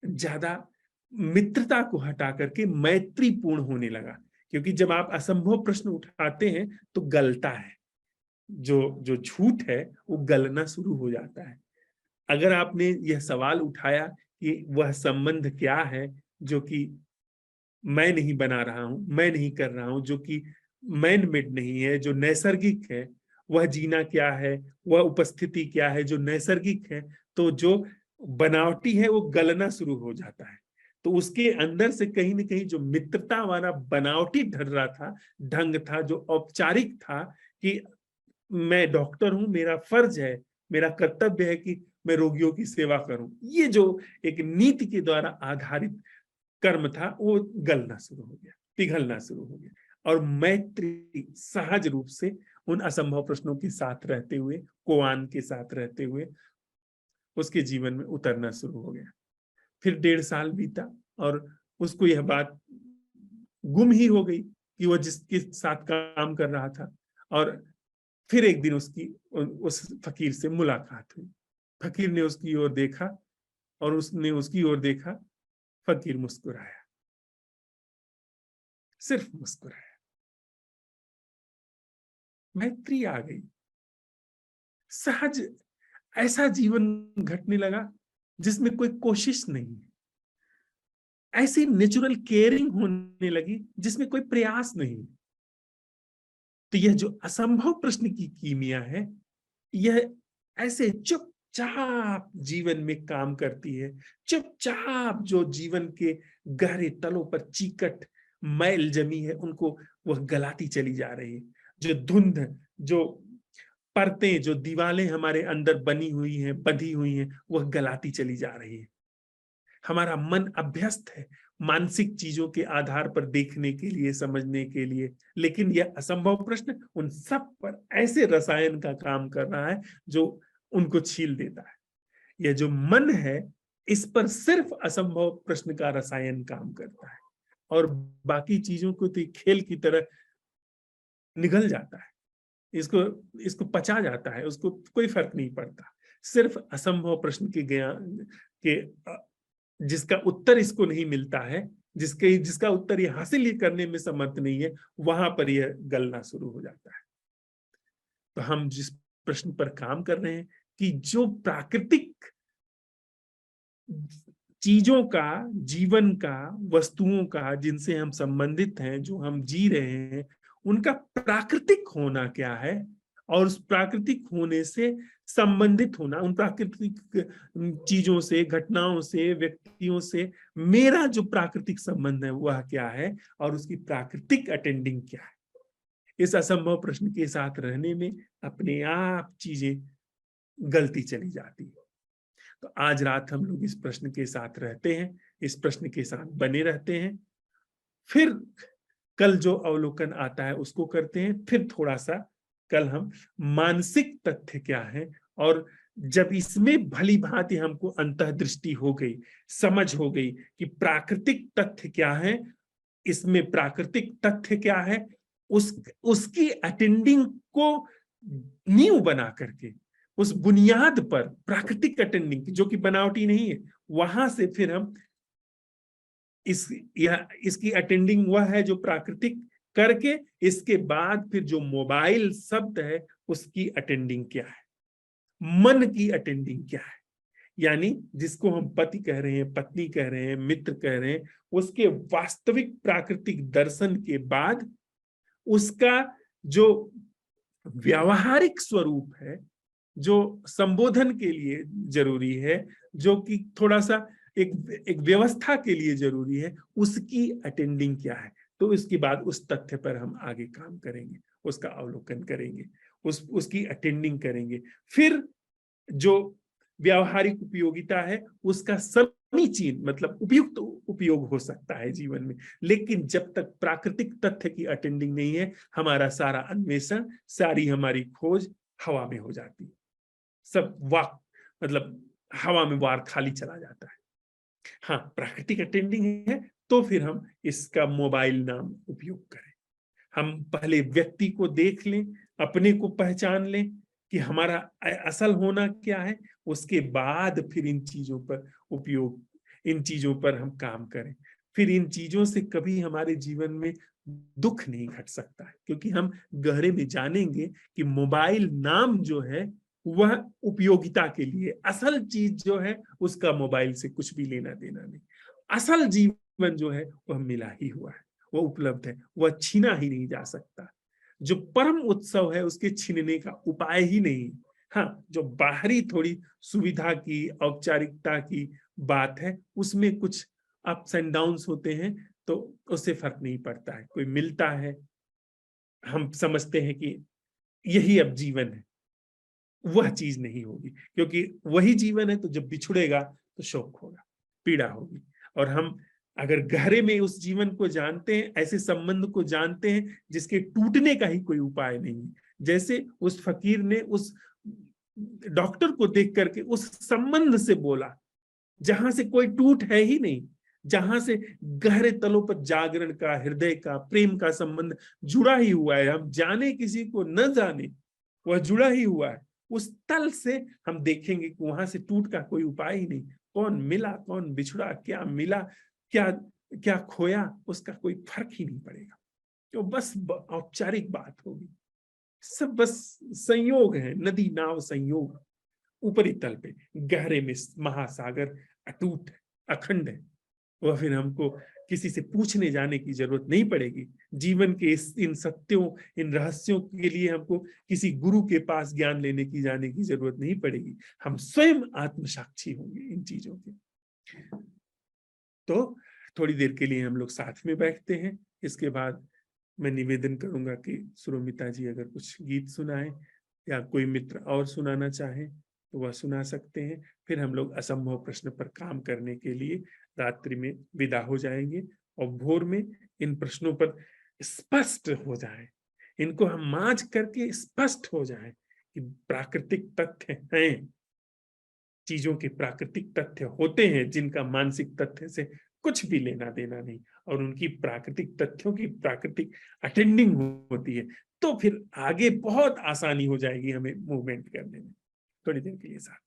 ज्यादा मित्रता को हटा करके मैत्रीपूर्ण होने लगा। क्योंकि जब आप असंभव प्रश्न उठाते हैं तो गलता है, जो झूठ है वो गलना शुरू हो जाता है। अगर आपने यह सवाल उठाया कि वह संबंध क्या है जो कि मैं नहीं बना रहा हूं, मैं नहीं कर रहा हूं, जो कि मैन मेड नहीं है, जो नैसर्गिक है, वह जीना क्या है, वह उपस्थिति क्या है जो नैसर्गिक है, तो जो बनावटी है वो गलना शुरू हो जाता है। तो उसके अंदर से कहीं ना कहीं जो मित्रता वाला बनावटी ढर्रा था, ढंग था, जो औपचारिक था कि मैं डॉक्टर हूं, मेरा फर्ज है, मेरा कर्तव्य है कि मैं रोगियों की सेवा करूं, ये जो एक नीति के द्वारा आधारित कर्म था, वो गलना शुरू हो गया, पिघलना शुरू हो गया। और मैत्री सहज रूप से उन असंभव प्रश्नों के साथ रहते हुए, कोआन के साथ रहते हुए, उसके जीवन में उतरना शुरू हो गया। फिर 1.5 साल बीता और उसको यह बात गुम ही हो गई कि वह जिसके साथ काम कर रहा था। और फिर एक दिन उस फकीर से मुलाकात हुई। फकीर ने उसकी ओर देखा और उसने उसकी ओर देखा। फकीर मुस्कुराया, सिर्फ मुस्कुराया। मैत्री आ गई, सहज ऐसा जीवन घटने लगा जिसमें कोई कोशिश नहीं, ऐसी नेचुरल केयरिंग होने लगी जिसमें कोई प्रयास नहीं। तो यह जो असंभव प्रश्न की कीमिया है, यह ऐसे चुपचाप जीवन में काम करती है। चुपचाप जो जीवन के गहरे तलों पर चीकट मैल जमी है, उनको वह गलाती चली जा रही है। जो धुंध, जो परतें, जो दीवारें हमारे अंदर बनी हुई हैं, बंधी हुई हैं, वह गलाती चली जा रही है। हमारा मन अभ्यस्त है मानसिक चीजों के आधार पर देखने के लिए, समझने के लिए, लेकिन यह असंभव प्रश्न उन सब पर ऐसे रसायन का काम कर रहा है जो उनको छील देता है। यह जो मन है, इस पर सिर्फ असंभव प्रश्न का रसायन काम करता है, और बाकी चीजों को तो खेल की तरह निगल जाता है। इसको इसको पचा जाता है, उसको कोई फर्क नहीं पड़ता। सिर्फ असंभव प्रश्न के जिसका उत्तर इसको नहीं मिलता है, जिसका उत्तर ये हासिल ही करने में समर्थ नहीं है, वहां पर यह गलना शुरू हो जाता है। तो हम जिस प्रश्न पर काम कर रहे हैं कि जो प्राकृतिक चीजों का, जीवन का, वस्तुओं का, जिनसे हम संबंधित हैं, जो हम जी रहे हैं, उनका प्राकृतिक होना क्या है, और उस प्राकृतिक होने से संबंधित होना, उन प्राकृतिक चीजों से, घटनाओं से, व्यक्तियों से मेरा जो प्राकृतिक संबंध है वह क्या है, और उसकी प्राकृतिक अटेंडिंग क्या है। इस असंभव प्रश्न के साथ रहने में अपने आप चीजें गलती चली जाती है। तो आज रात हम लोग इस प्रश्न के साथ रहते हैं, इस प्रश्न के साथ बने रहते हैं, फिर कल जो अवलोकन आता है उसको करते हैं, फिर थोड़ा सा कल हम मानसिक तथ्य क्या है, और जब इसमें भली भांति हमको अंतर्दृष्टि हो गई, समझ हो गई कि प्राकृतिक तथ्य क्या है, इसमें प्राकृतिक तथ्य क्या है, उसकी अटेंडिंग को नींव बना करके, उस बुनियाद पर प्राकृतिक अटेंडिंग जो कि बनावटी नहीं है, वहां से फिर हम इसकी अटेंडिंग वह है जो प्राकृतिक करके, इसके बाद फिर जो मोबाइल शब्द है उसकी अटेंडिंग क्या है, मन की अटेंडिंग क्या है, यानी जिसको हम पति कह रहे हैं, पत्नी कह रहे हैं, मित्र कह रहे हैं, उसके वास्तविक प्राकृतिक दर्शन के बाद उसका जो व्यावहारिक स्वरूप है, जो संबोधन के लिए जरूरी है, जो कि थोड़ा सा एक व्यवस्था के लिए जरूरी है, उसकी अटेंडिंग क्या है। तो इसके बाद उस तथ्य पर हम आगे काम करेंगे, उसका अवलोकन करेंगे, उसकी अटेंडिंग करेंगे। फिर जो व्यावहारिक उपयोगिता है उसका समीचीन मतलब उपयुक्त उपयोग हो सकता है जीवन में, लेकिन जब तक प्राकृतिक तथ्य की अटेंडिंग नहीं है, हमारा सारा अन्वेषण, सारी हमारी खोज हवा में हो जाती है, सब वाक मतलब हवा में वार खाली चला जाता है। हाँ, प्राकृतिक अटेंडिंग है तो फिर हम इसका मोबाइल नाम उपयोग करें। हम पहले व्यक्ति को देख लें, अपने को पहचान लें कि हमारा असल होना क्या है, उसके बाद फिर इन चीजों पर हम काम करें। फिर इन चीजों से कभी हमारे जीवन में दुख नहीं घट सकता है, क्योंकि हम गहरे में जानेंगे कि मोबाइल नाम जो है वह उपयोगिता के लिए, असल चीज जो है उसका मोबाइल से कुछ भी लेना देना नहीं। असल जीवन जो है वह मिला ही हुआ है, वह उपलब्ध है, वह छीना ही नहीं जा सकता। जो परम उत्सव है उसके छीनने का उपाय ही नहीं। हाँ, जो बाहरी थोड़ी सुविधा की, औपचारिकता की बात है, उसमें कुछ अप्स एंड डाउन्स होते हैं, तो उससे फर्क नहीं पड़ता है। कोई मिलता है, हम समझते हैं कि यही अब जीवन है, वह चीज नहीं होगी, क्योंकि वही जीवन है तो जब बिछुड़ेगा तो शोक होगा, पीड़ा होगी। और हम अगर गहरे में उस जीवन को जानते हैं, ऐसे संबंध को जानते हैं जिसके टूटने का ही कोई उपाय नहीं है, जैसे उस फकीर ने उस डॉक्टर को देख करके उस संबंध से बोला जहां से कोई टूट है ही नहीं, जहां से गहरे तलों पर जागरण का, हृदय का, प्रेम का संबंध जुड़ा ही हुआ है। हम जाने किसी को न जाने, वह जुड़ा ही हुआ है। उस तल से हम देखेंगे कि वहां से टूट का कोई उपाय ही नहीं। कौन मिला, कौन बिछड़ा, क्या मिला, क्या खोया, उसका कोई फर्क ही नहीं पड़ेगा। तो बस औपचारिक बात होगी, सब बस संयोग है, नदी नाव संयोग। ऊपरी तल पे गहरे में महासागर अटूट है, अखंड है। वह फिर हमको किसी से पूछने जाने की जरूरत नहीं पड़ेगी। जीवन के इन सत्यों, इन रहस्यों के लिए हमको किसी गुरु के पास ज्ञान लेने की जाने की जरूरत नहीं पड़ेगी। हम स्वयं आत्मसाक्षी होंगे इन चीजों के। तो थोड़ी देर के लिए हम लोग साथ में बैठते हैं। इसके बाद मैं निवेदन करूंगा कि सुरोमिता जी अगर कुछ गीत सुनाएं या कोई मित्र और सुनाना चाहे तो वह सुना सकते हैं। फिर हम लोग असंभव प्रश्न पर काम करने के लिए रात्रि में विदा हो जाएंगे और भोर में इन प्रश्नों पर स्पष्ट हो जाएं, इनको हम मांझ करके स्पष्ट हो जाएं कि प्राकृतिक तथ्य हैं, चीजों के प्राकृतिक तथ्य होते हैं जिनका मानसिक तथ्य से कुछ भी लेना देना नहीं, और उनकी प्राकृतिक तथ्यों की प्राकृतिक अटेंडिंग होती है। तो फिर आगे बहुत आसानी हो जाएगी हमें मूवमेंट करने में। थोड़ी देर के लिए साथ में।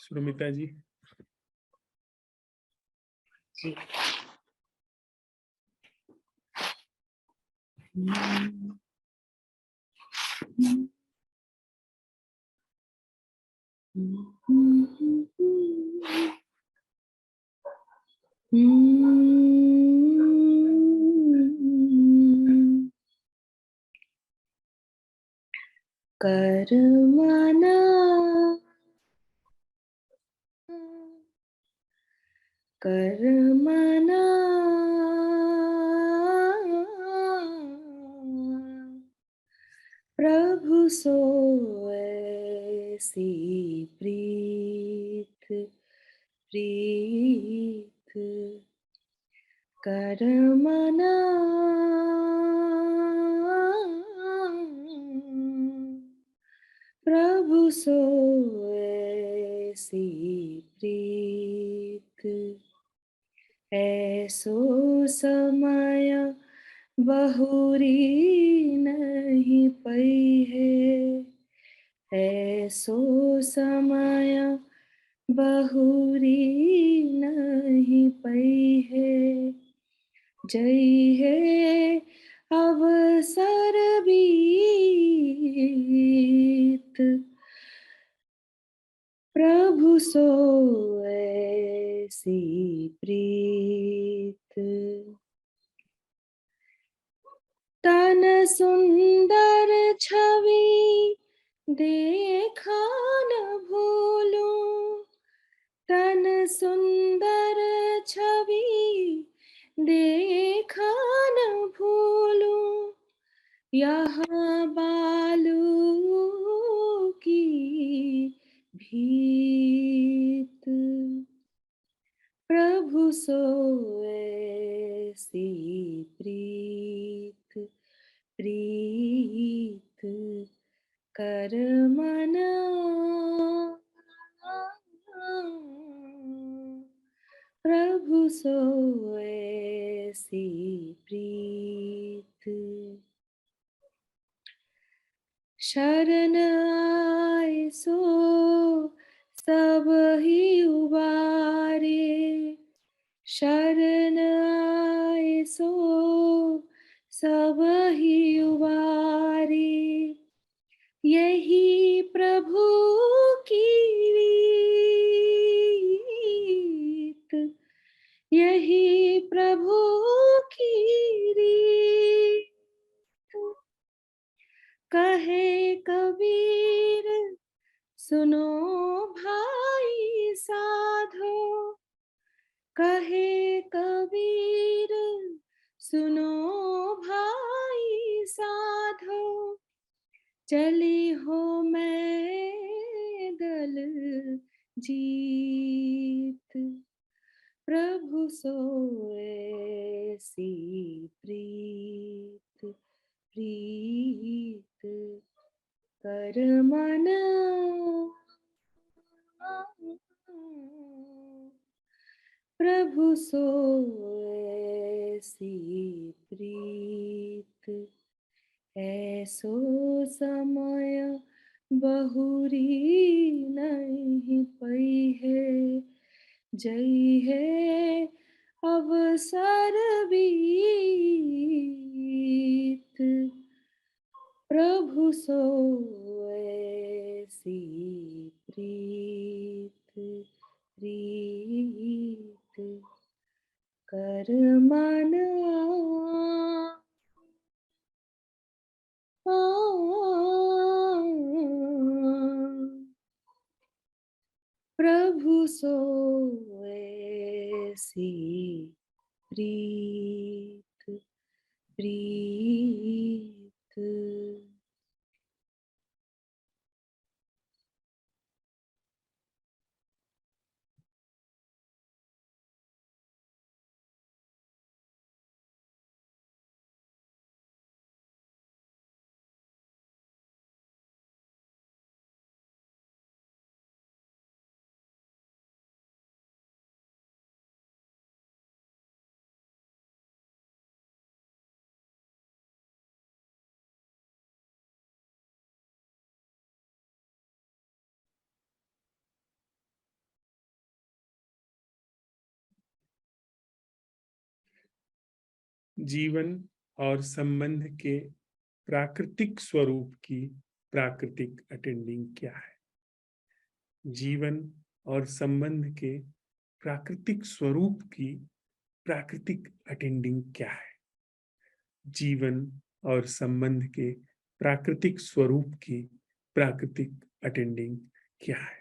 सुमिता जी। जी। कर्मणा कर्मणा प्रभु सोऐसी प्रीत प्रीत कर्मणा प्रभु सोऐसी प्रीत ऐसो समय बहुरी नहीं पई है, ऐसो समय बहुरी नहीं पई है, जय है अवसर बीत प्रभु सोऐसी प्रीत तन सुंदर छवि देखा न भूलूं, तन सुंदर छवि देखा न भूलूं, यहाँ बालू की भीत प्रभु सोऐसी प्रीत प्रीत कर्मणा प्रभु सोऐसी प्रीत शरण आए सो सब ही उबारे, शरण आए सो सब ही उबारे, यही प्रभु की रीत, यही प्रभु की रीत कहे कबीर सुनो भाई साधो, कहे कबीर सुनो भाई साधो, चली हो मैं दल जीत प्रभु सोऐसी प्रीत प्रीत कर्मणा प्रभु सोऐसी प्रीत ऐसो समय बहुरी नहीं पई है, जय है अवसर बीत प्रभु सोऐसी प्रीत प्रीत कर मन प्रभु सोऐसी प्रीत प्रीत। जीवन और संबंध के प्राकृतिक स्वरूप की प्राकृतिक अटेंडिंग क्या है? जीवन और संबंध के प्राकृतिक स्वरूप की प्राकृतिक अटेंडिंग क्या है? जीवन और संबंध के प्राकृतिक स्वरूप की प्राकृतिक अटेंडिंग क्या है?